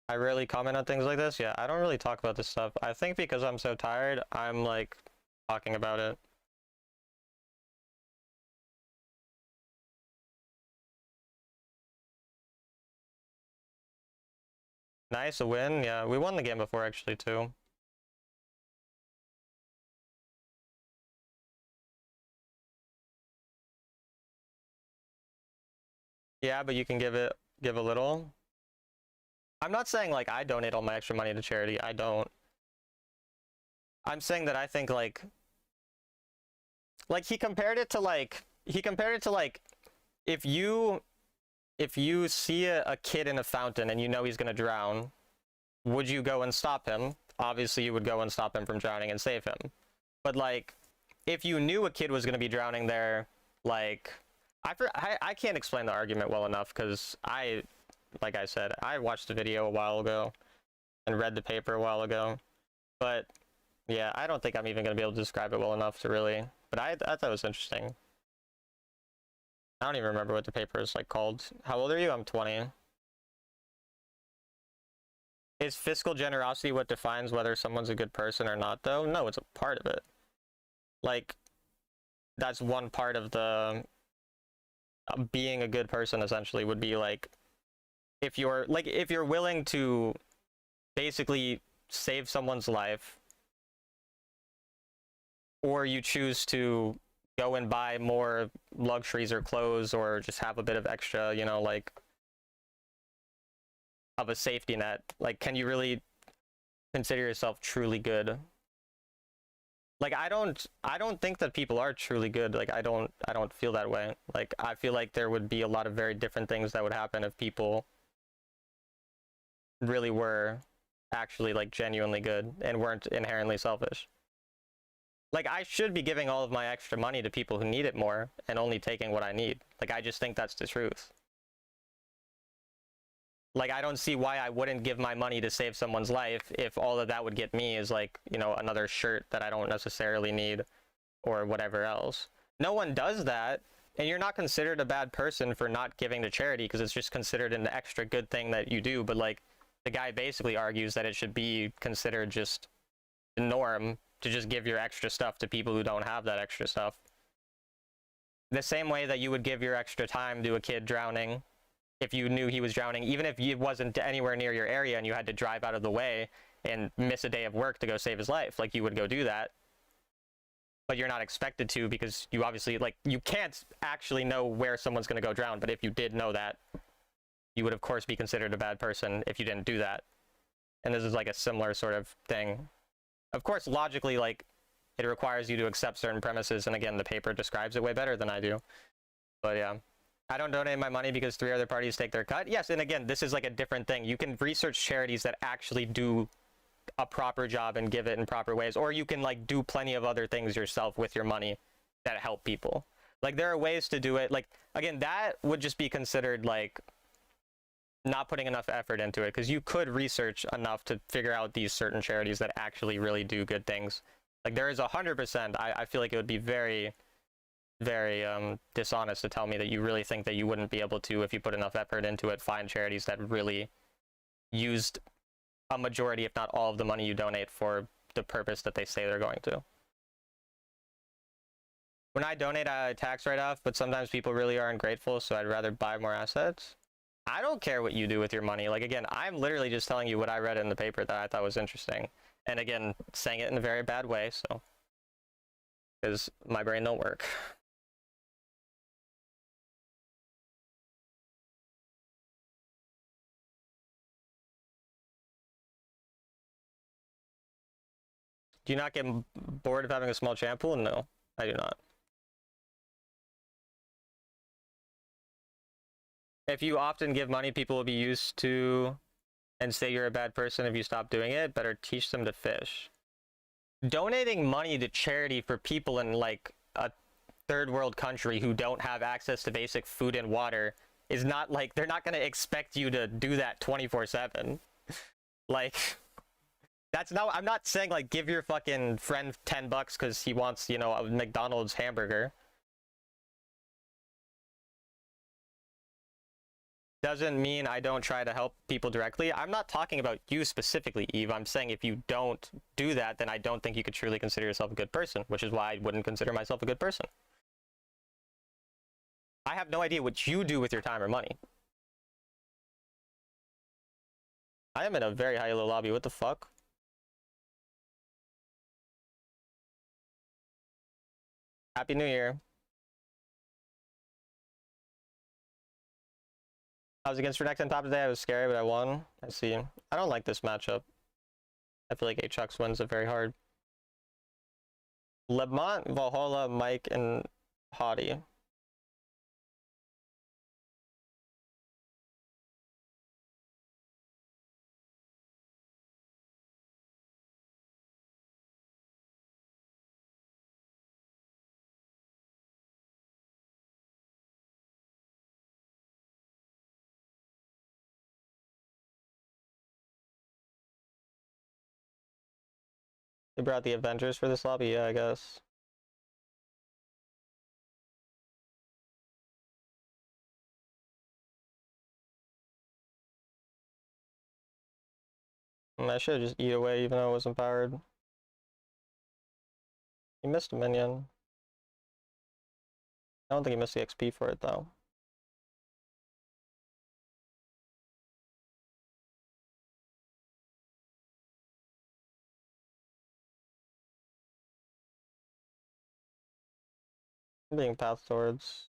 I rarely comment on things like this. Yeah, I don't really talk about this stuff. I think because I'm so tired, I'm like talking about it. Nice, a win. Yeah, we won the game before actually too. Yeah, but you can give a little. I'm not saying like I donate all my extra money to charity. I don't. I'm saying that I think like he compared it to like if you see a kid in a fountain and you know he's gonna drown, would you go and stop him? Obviously you would go and stop him from drowning and save him. But like if you knew a kid was gonna be drowning there, like I can't explain the argument well enough because like I said, I watched the video a while ago and read the paper a while ago. But yeah, I don't think I'm even going to be able to describe it well enough to really. But I thought it was interesting. I don't even remember what the paper is like called. How old are you? I'm 20. Is fiscal generosity what defines whether someone's a good person or not, though? No, it's a part of it. Like, that's one part of the being a good person, essentially, would be like, if you're willing to basically save someone's life, or you choose to go and buy more luxuries or clothes or just have a bit of extra, you know, like of a safety net, like can you really consider yourself truly good? Like I don't think that people are truly good. Like I don't feel that way. Like I feel like there would be a lot of very different things that would happen if people really were actually like genuinely good and weren't inherently selfish. Like I should be giving all of my extra money to people who need it more and only taking what I need. Like I just think that's the truth. Like I don't see why I wouldn't give my money to save someone's life if all of that would get me is like, you know, another shirt that I don't necessarily need or whatever else. No one does that, and you're not considered a bad person for not giving to charity because it's just considered an extra good thing that you do. But like the guy basically argues that it should be considered just the norm to just give your extra stuff to people who don't have that extra stuff. The same way that you would give your extra time to a kid drowning if you knew he was drowning, even if he wasn't anywhere near your area and you had to drive out of the way and miss a day of work to go save his life, like you would go do that. But you're not expected to because you obviously, like, you can't actually know where someone's going to go drown. But if you did know that, you would of course be considered a bad person if you didn't do that. And this is like a similar sort of thing. Of course, logically, like, it requires you to accept certain premises. And again, the paper describes it way better than I do. But yeah. I don't donate my money because 3 other parties take their cut. Yes, and again, this is like a different thing. You can research charities that actually do a proper job and give it in proper ways, or you can like do plenty of other things yourself with your money that help people. Like there are ways to do it. Like again, that would just be considered like not putting enough effort into it, because you could research enough to figure out these certain charities that actually really do good things. Like there is 100%. I feel like it would be very dishonest to tell me that you really think that you wouldn't be able to, if you put enough effort into it, find charities that really used a majority, if not all, of the money you donate for the purpose that they say they're going to. When I donate, I tax write-off, but sometimes people really are ungrateful, so I'd rather buy more assets. I don't care what you do with your money. Like, again, I'm literally just telling you what I read in the paper that I thought was interesting. And again, saying it in a very bad way, so, because my brain don't work. Do you not get bored of having a small champ pool? No, I do not. If you often give money, people will be used to and say you're a bad person if you stop doing it. Better teach them to fish. Donating money to charity for people in like a third world country who don't have access to basic food and water is not like, they're not going to expect you to do that 24/7. Like, that's not, I'm not saying like give your fucking friend $10 because he wants, you know, a McDonald's hamburger. Doesn't mean I don't try to help people directly. I'm not talking about you specifically, Eve. I'm saying if you don't do that, then I don't think you could truly consider yourself a good person, which is why I wouldn't consider myself a good person. I have no idea what you do with your time or money. I am in a very high elo lobby. What the fuck? Happy New Year. I was against Renex on top today. I was scary, but I won. I see. I don't like this matchup. I feel like Aatrox wins it very hard. Lemont, Valhalla, Mike, and Hottie. They brought the Avengers for this lobby? Yeah, I guess. I should just eat away even though it wasn't powered. He missed a minion. I don't think he missed the XP for it though. I'm being pathed towards.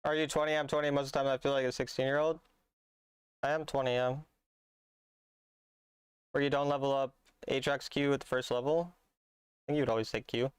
Are you 20? I'm 20. Most of the time I feel like a 16-year-old. I am 20, yeah. Or you don't level up Aatrox Q at the first level. I think you would always take Q.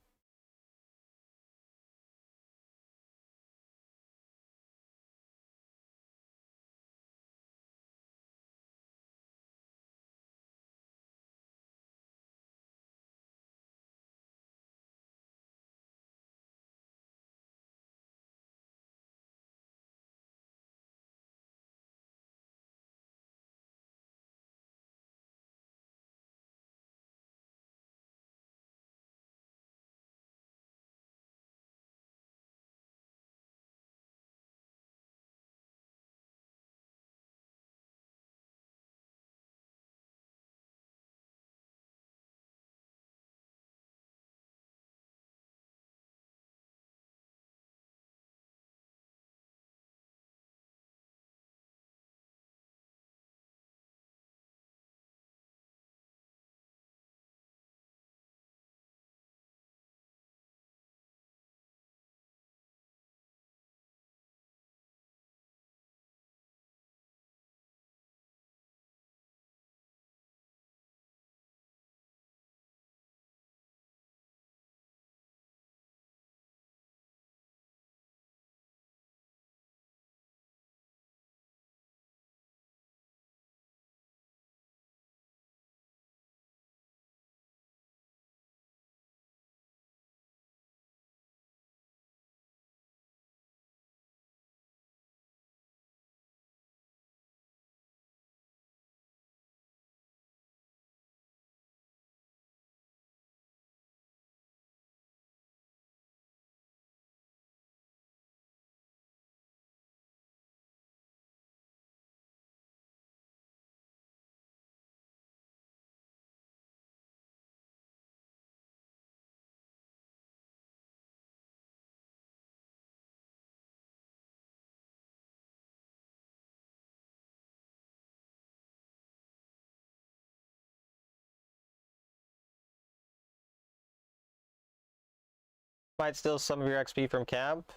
Might steal some of your XP from camp.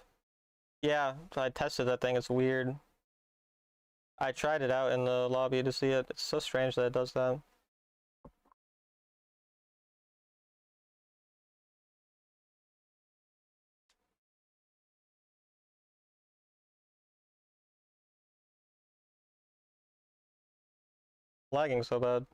Yeah, I tested that thing. It's weird. I tried it out in the lobby to see it. It's so strange that it does that. Lagging so bad.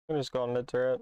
I'm just going mid turret.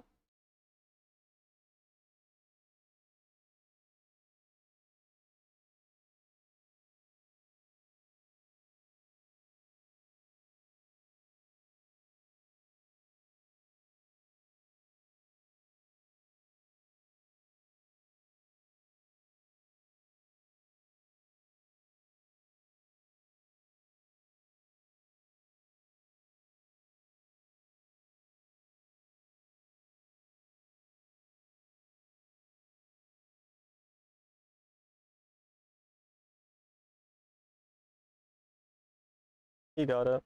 He got it.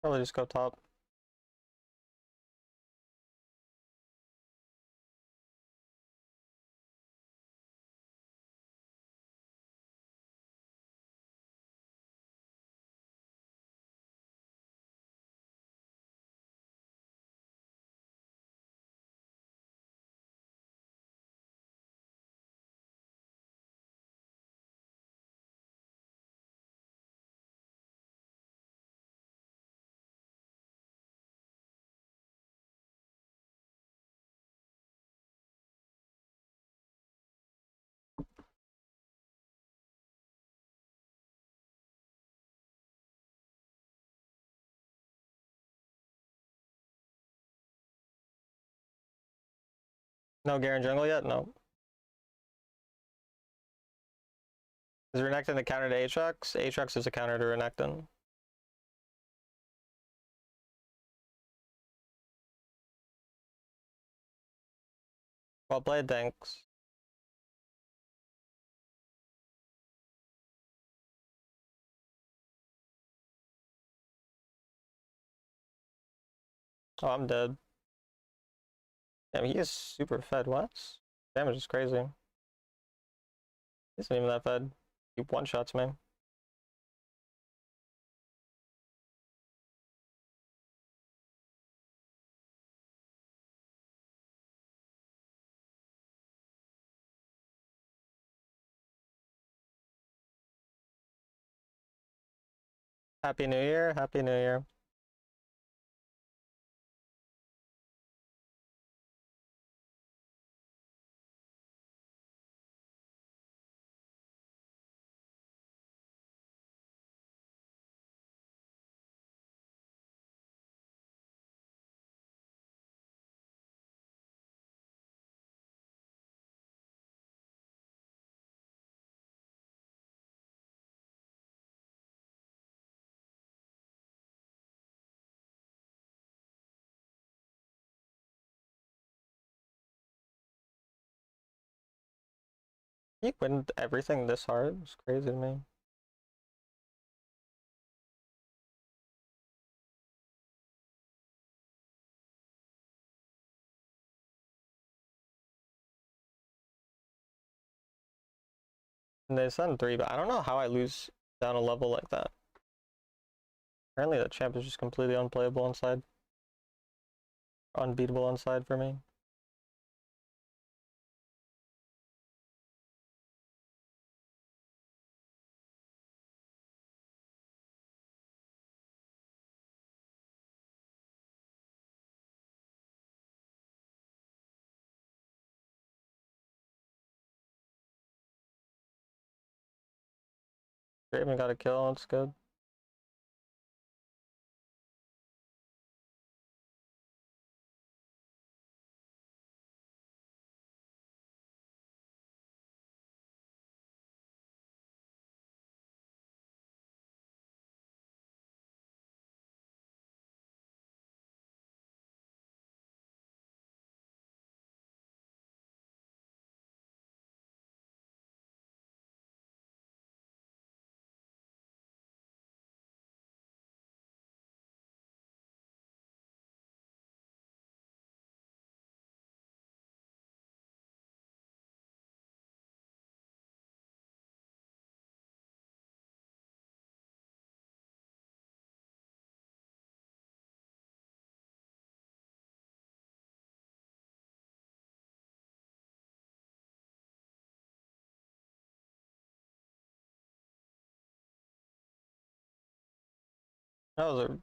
Probably just go top. No Garen jungle yet? No. Is Renekton a counter to Aatrox? Aatrox is a counter to Renekton. Well played, thanks. Oh, I'm dead. Damn, he is super fed. What? Damage is crazy. He isn't even that fed. He one-shots me. Happy New Year. Happy New Year. He win everything this hard? It's crazy to me. And they send 3, but I don't know how I lose down a level like that. Apparently that champ is just completely unplayable inside. Unbeatable inside for me. Draven got a kill, that's good.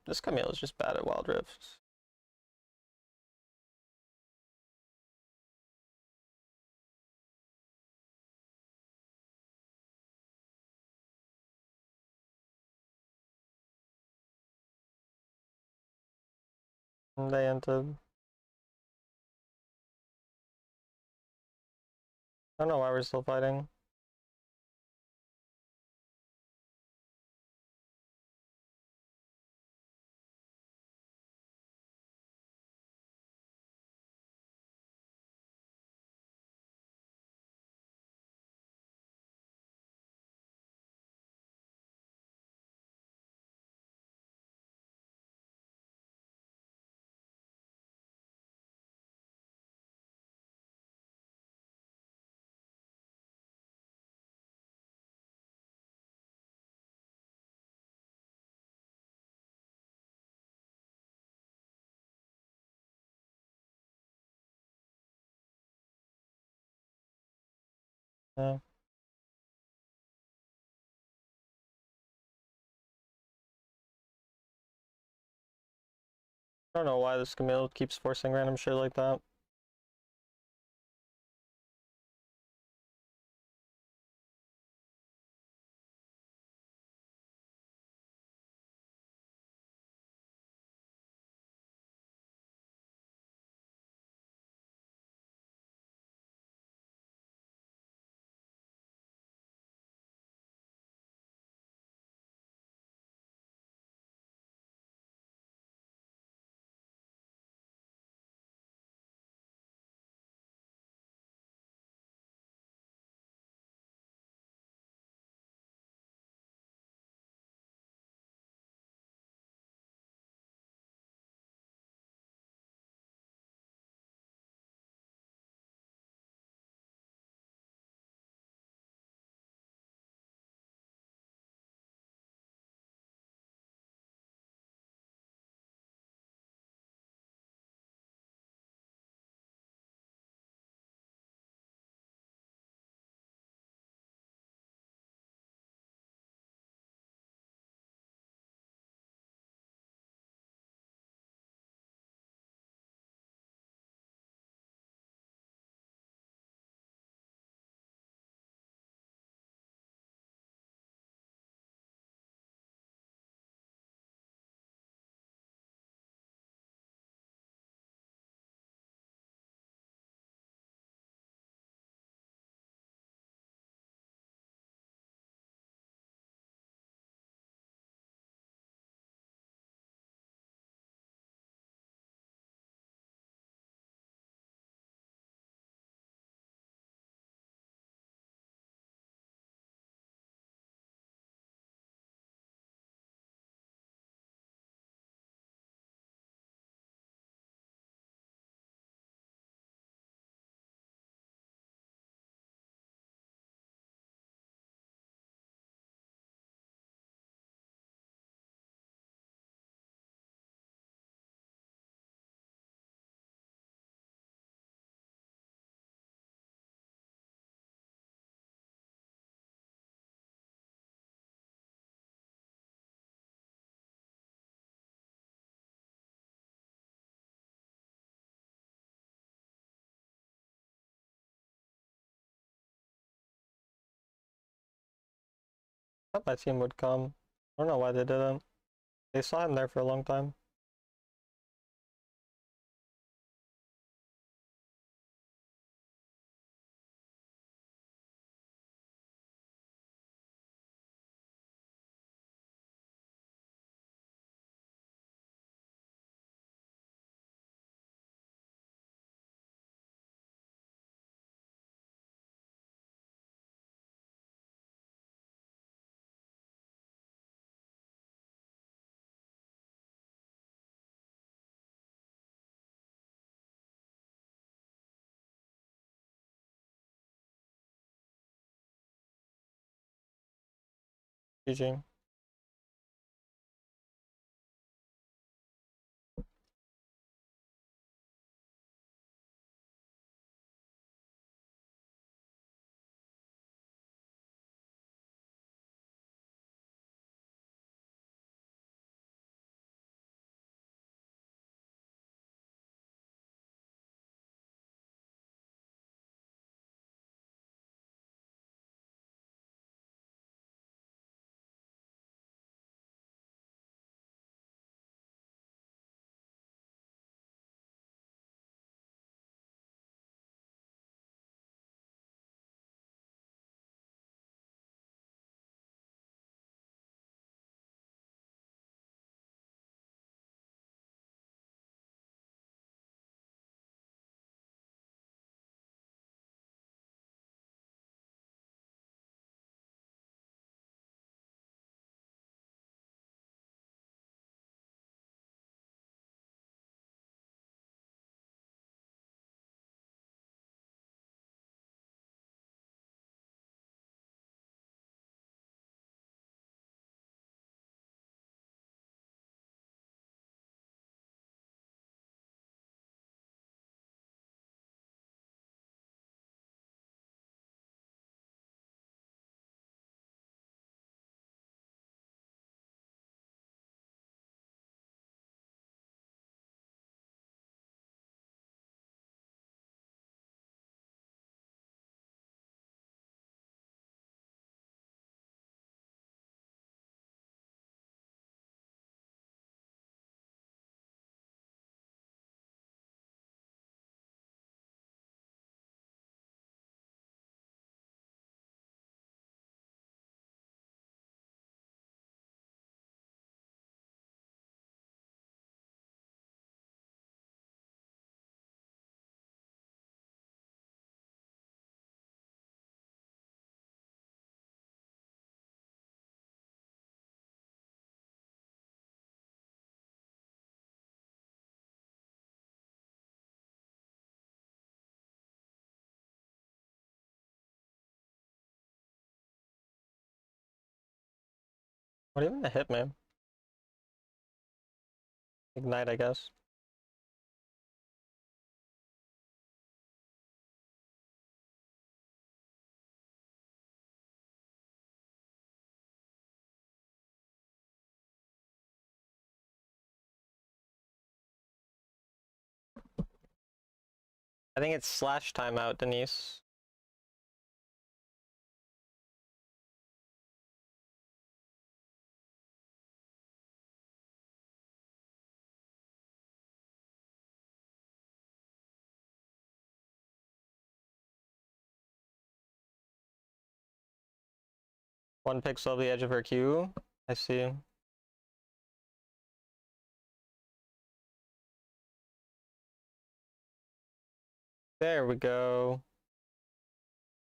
This Camille is just bad at Wild Rifts. And they entered. I don't know why we're still fighting. Yeah. I don't know why this Camille keeps forcing random shit like that. thought my team would come. I don't know why they didn't. They saw him there for a long time. GG. What even hit me? Ignite, I guess. I think it's slash timeout, Denise. One pixel of the edge of her Q. I see. There we go.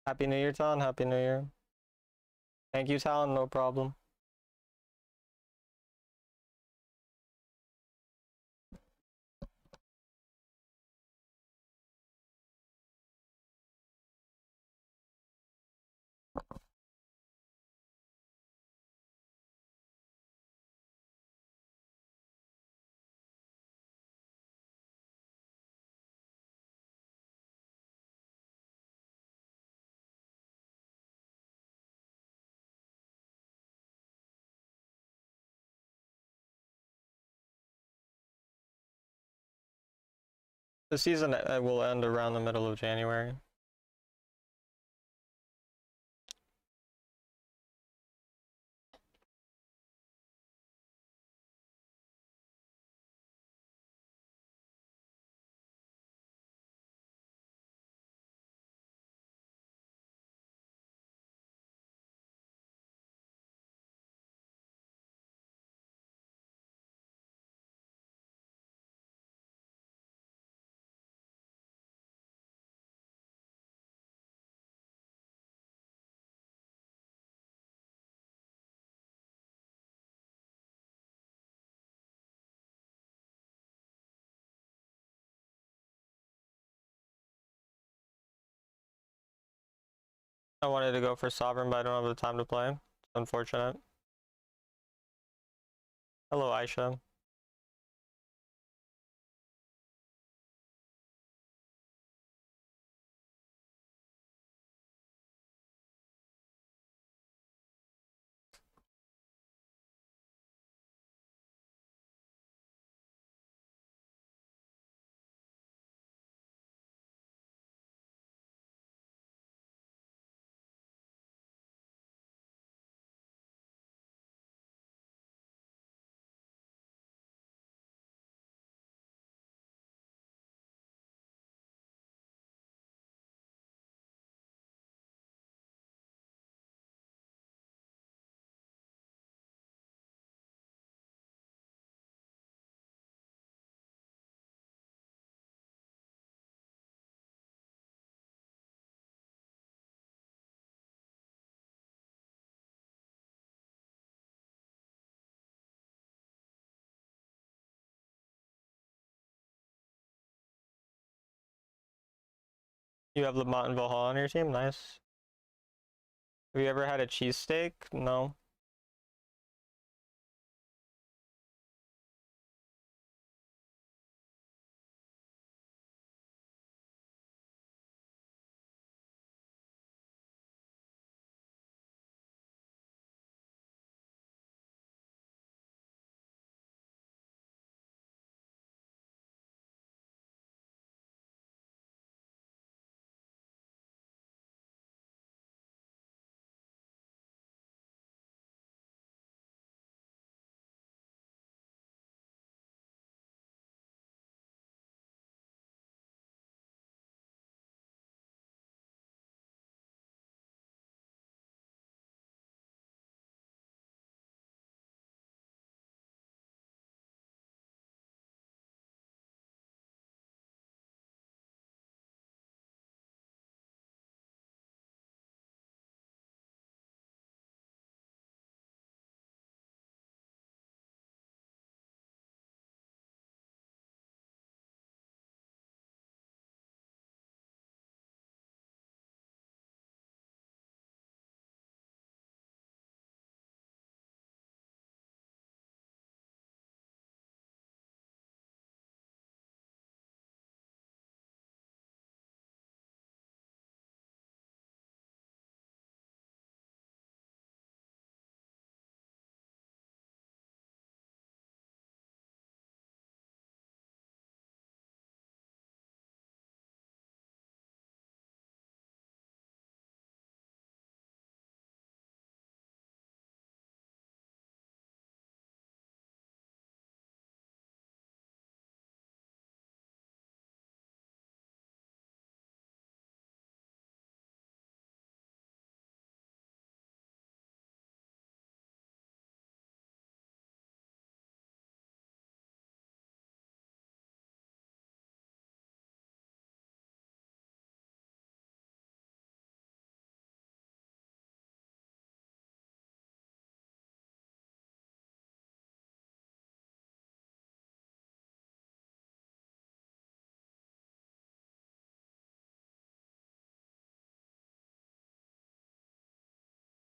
Happy New Year, Talon. Happy New Year. Thank you, Talon. No problem. The season will end around the middle of January. I wanted to go for Sovereign, but I don't have the time to play. It's unfortunate. Hello, Aisha. You have Lamont and Valhalla on your team? Nice. Have you ever had a cheesesteak? No.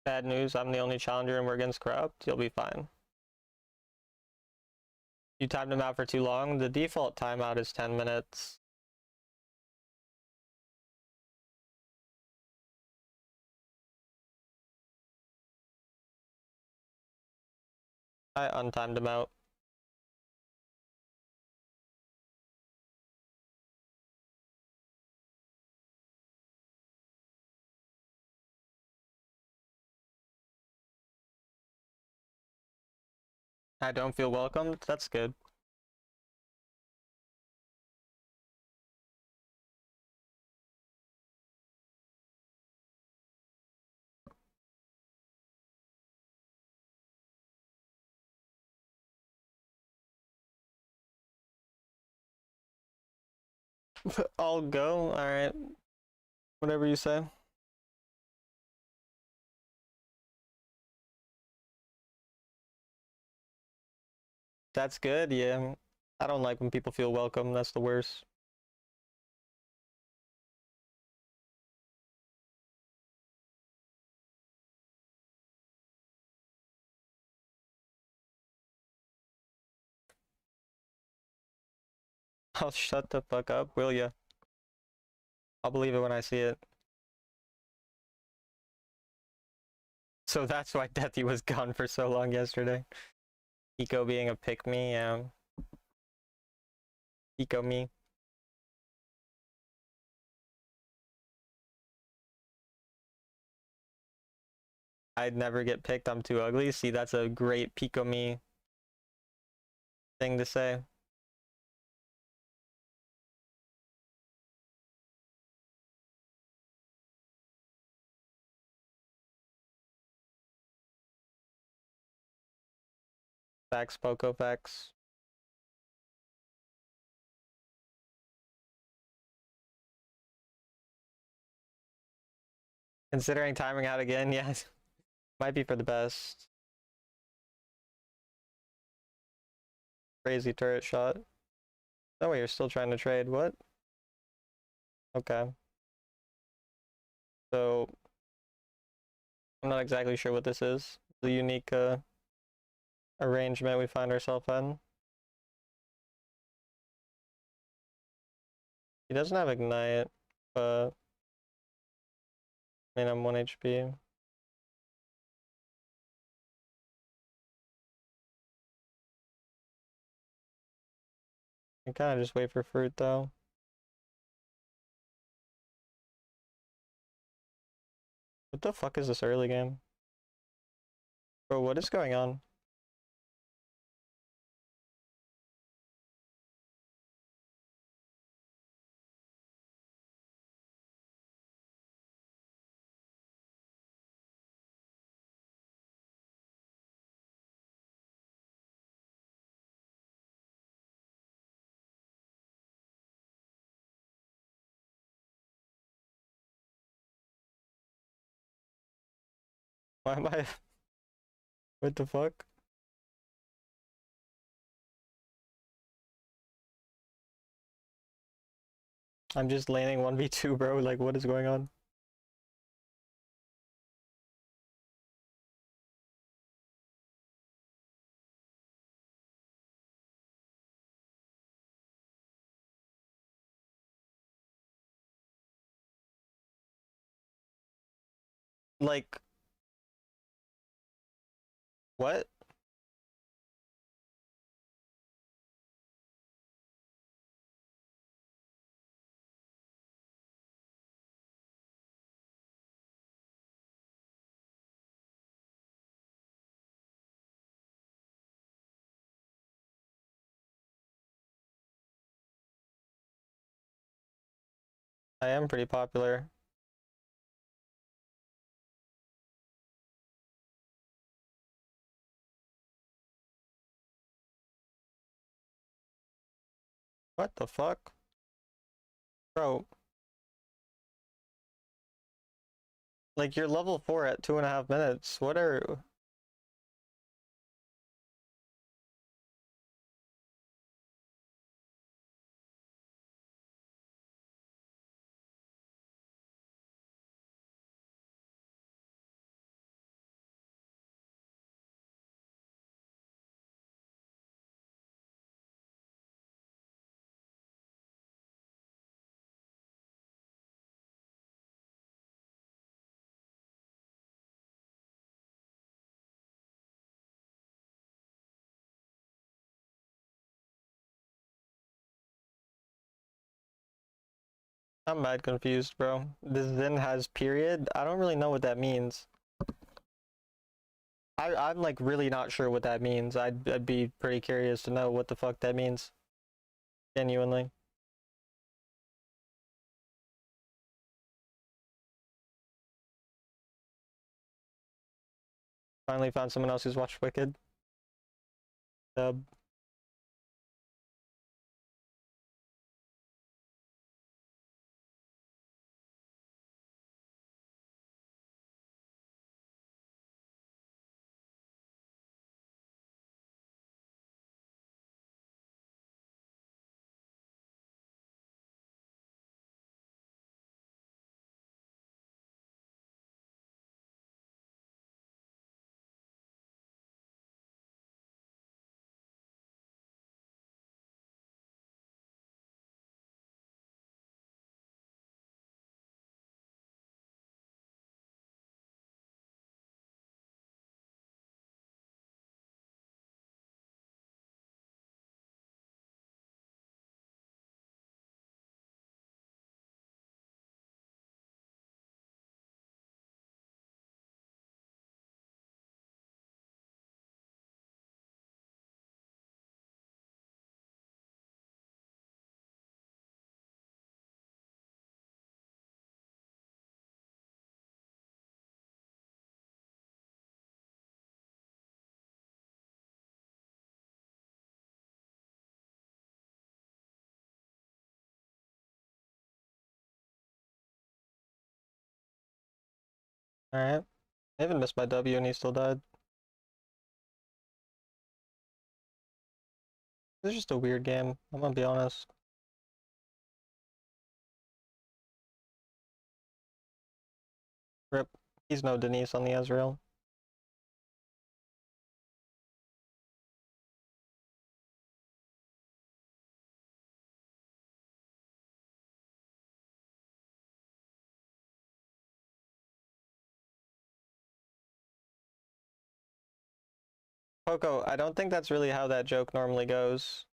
Bad news, I'm the only challenger and we're against Corrupt. You'll be fine. You timed him out for too long. The default timeout is 10 minutes. I untimed him out. I don't feel welcomed. That's good. I'll go. Alright. Whatever you say. That's good, yeah. I don't like when people feel welcome. That's the worst. I'll shut the fuck up, will ya? I'll believe it when I see it. So that's why Deathy was gone for so long yesterday. Eco being a pick me, Eco me. I'd never get picked, I'm too ugly. See, that's a great Pico me thing to say. Facts, Poco facts. Considering timing out again, yes. Might be for the best. Crazy turret shot. Oh wait, you're still trying to trade, what? Okay. So, I'm not exactly sure what this is. The unique arrangement we find ourselves in. He doesn't have Ignite, but I mean, I'm 1 HP. I kind of just wait for fruit though. What the fuck is this early game? Bro, what is going on? Why am I... What the fuck? I'm just laning 1v2, bro. Like, what is going on? Like... What? I am pretty popular. What the fuck? Bro. Like, you're level 4 at 2.5 minutes. What are... I'm mad confused, bro. This Zen has period? I don't really know what that means. I'm like really not sure what that means. I'd be pretty curious to know what the fuck that means. Genuinely. Finally found someone else who's watched Wicked. Dub. Alright. I even missed my W and he still died. This is just a weird game, I'm gonna be honest. Rip. He's no Denise on the Ezreal. Poco, I don't think that's really how that joke normally goes.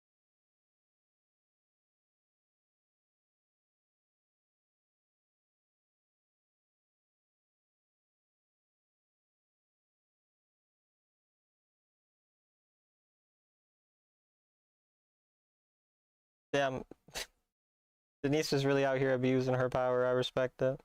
Damn. Denise is really out here abusing her power, I respect it.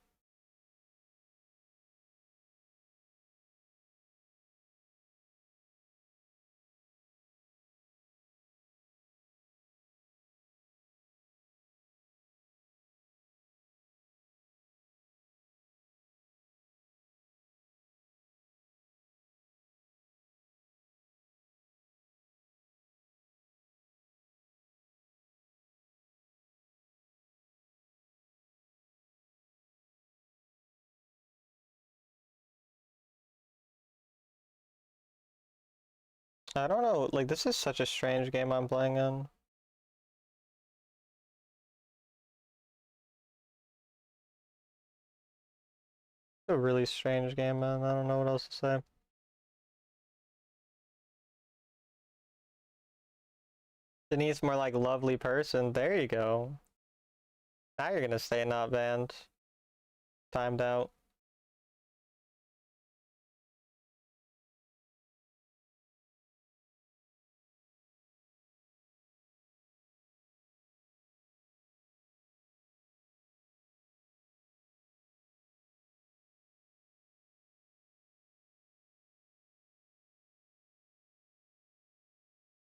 I don't know, like this is such a strange game I'm playing in. It's a really strange game, man. I don't know what else to say. Denise more like lovely person. There you go. Now you're gonna stay not banned. Timed out.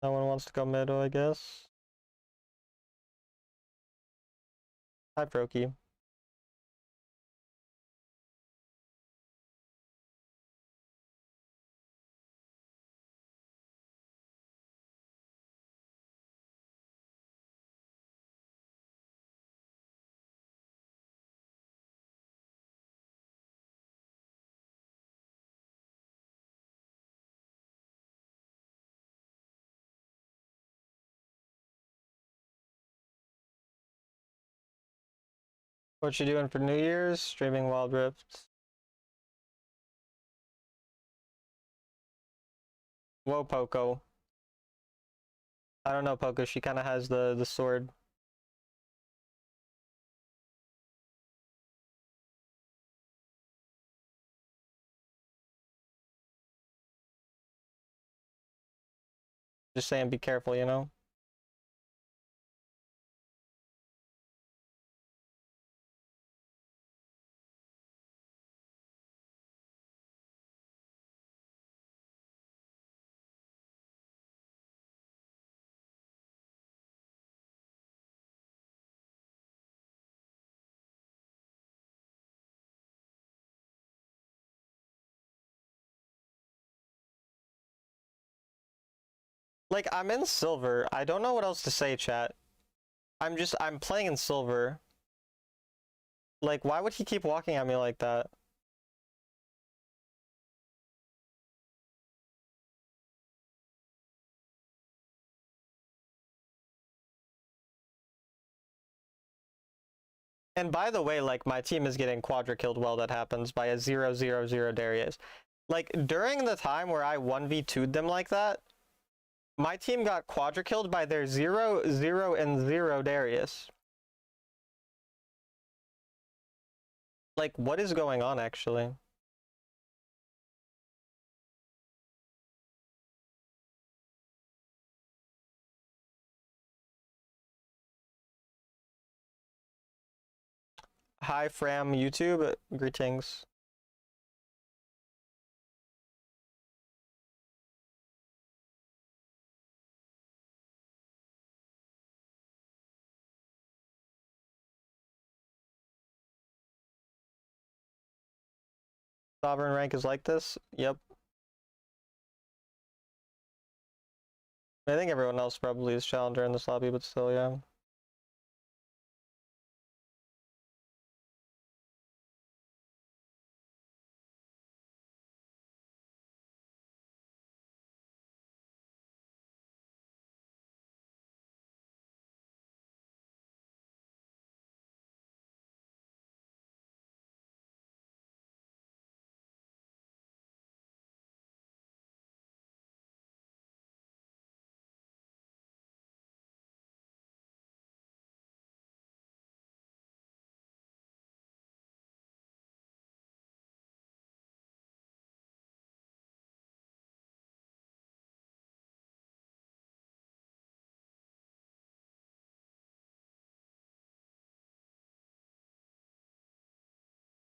No one wants to go middle, I guess. Hi, Proki. What you doing for New Year's? Streaming Wild Rift. Whoa, Poco. I don't know, Poco. She kind of has the sword. Just saying, be careful, you know? Like, I'm in silver. I don't know what else to say, chat. I'm playing in silver. Like, why would he keep walking at me like that? And by the way, like, my team is getting quadra killed while that happens by a 0-0-0 Darius. Like, during the time where I 1v2'd them like that, my team got quadra killed by their 0-0-0 Darius. Like, what is going on, actually? Hi, Fram YouTube. Greetings. Sovereign rank is like this? Yep. I think everyone else probably is challenger in this lobby, but still, yeah.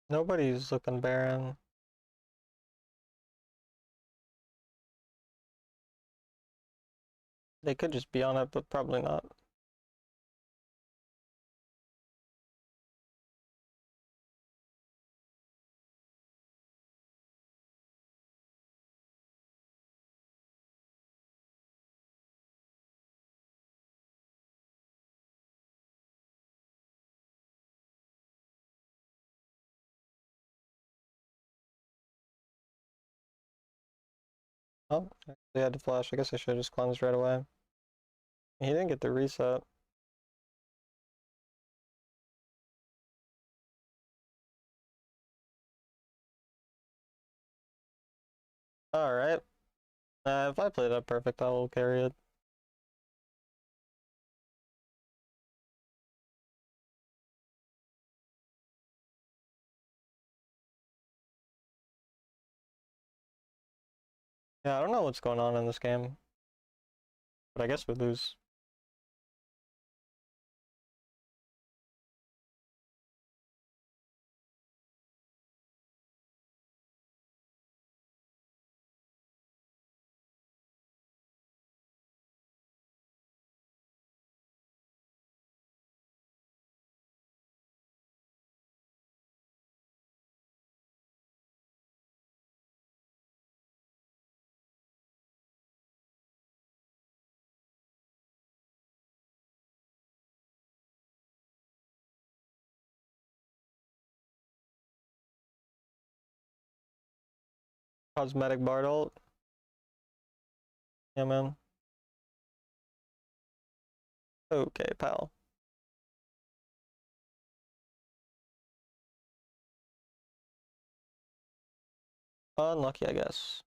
Nobody's looking Baron. They could just be on it, but probably not. Oh, they had to flash. I guess I should have just cleansed right away. He didn't get the reset. Alright. If I played that perfect, I will carry it. Yeah, I don't know what's going on in this game. But I guess we lose. Cosmetic Bard ult. Yeah, man. Okay, pal. Unlucky, I guess.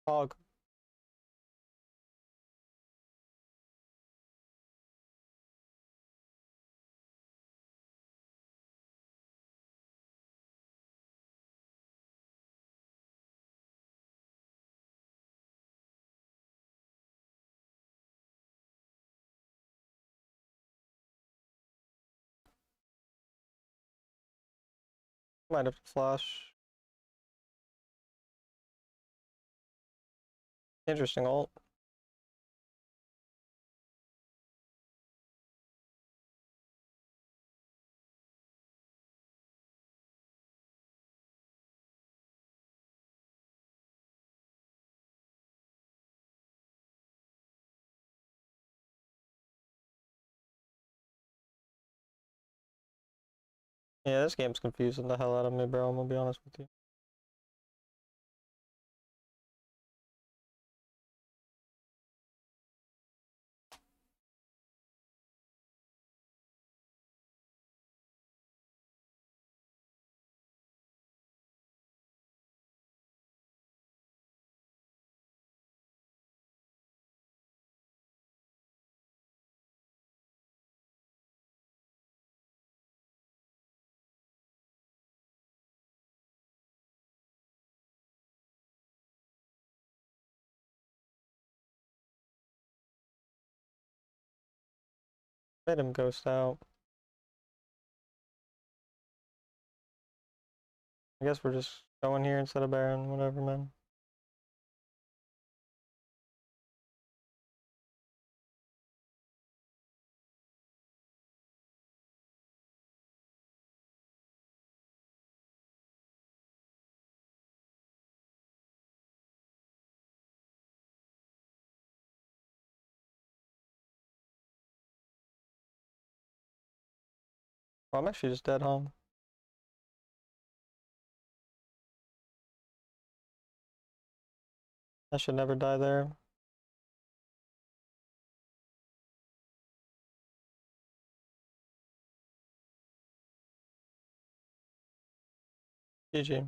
Hog. Might have to flash. Interesting ult. Yeah, this game's confusing the hell out of me, bro. I'm gonna be honest with you. Made him ghost out. I guess we're just going here instead of Baron, whatever, man. Oh, I'm actually just dead, huh? I should never die there. GG.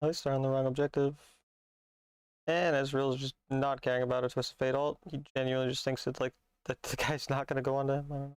At least they're on the wrong objective. And Ezreal's just not caring about a Twisted Fate ult. He genuinely just thinks that, like, that the guy's not gonna go on to him. I don't know.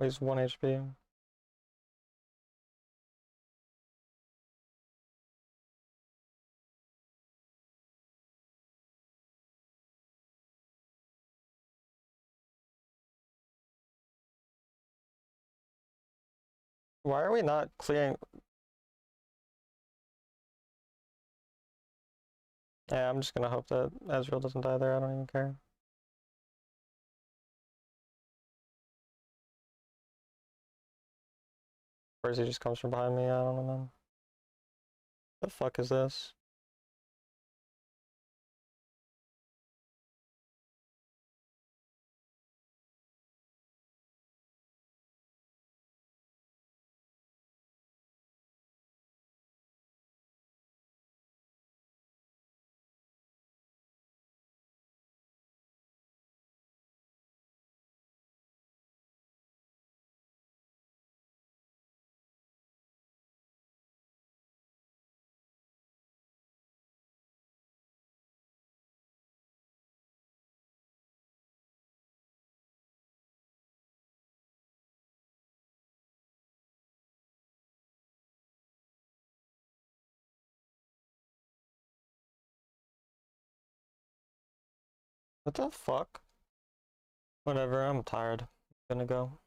He's 1 HP. Why are we not clearing? Yeah, I'm just gonna hope that Ezreal doesn't die there. I don't even care. Or is he just comes from behind me? I don't know, man. The fuck is this? What the fuck? Whatever, I'm tired. I'm gonna go.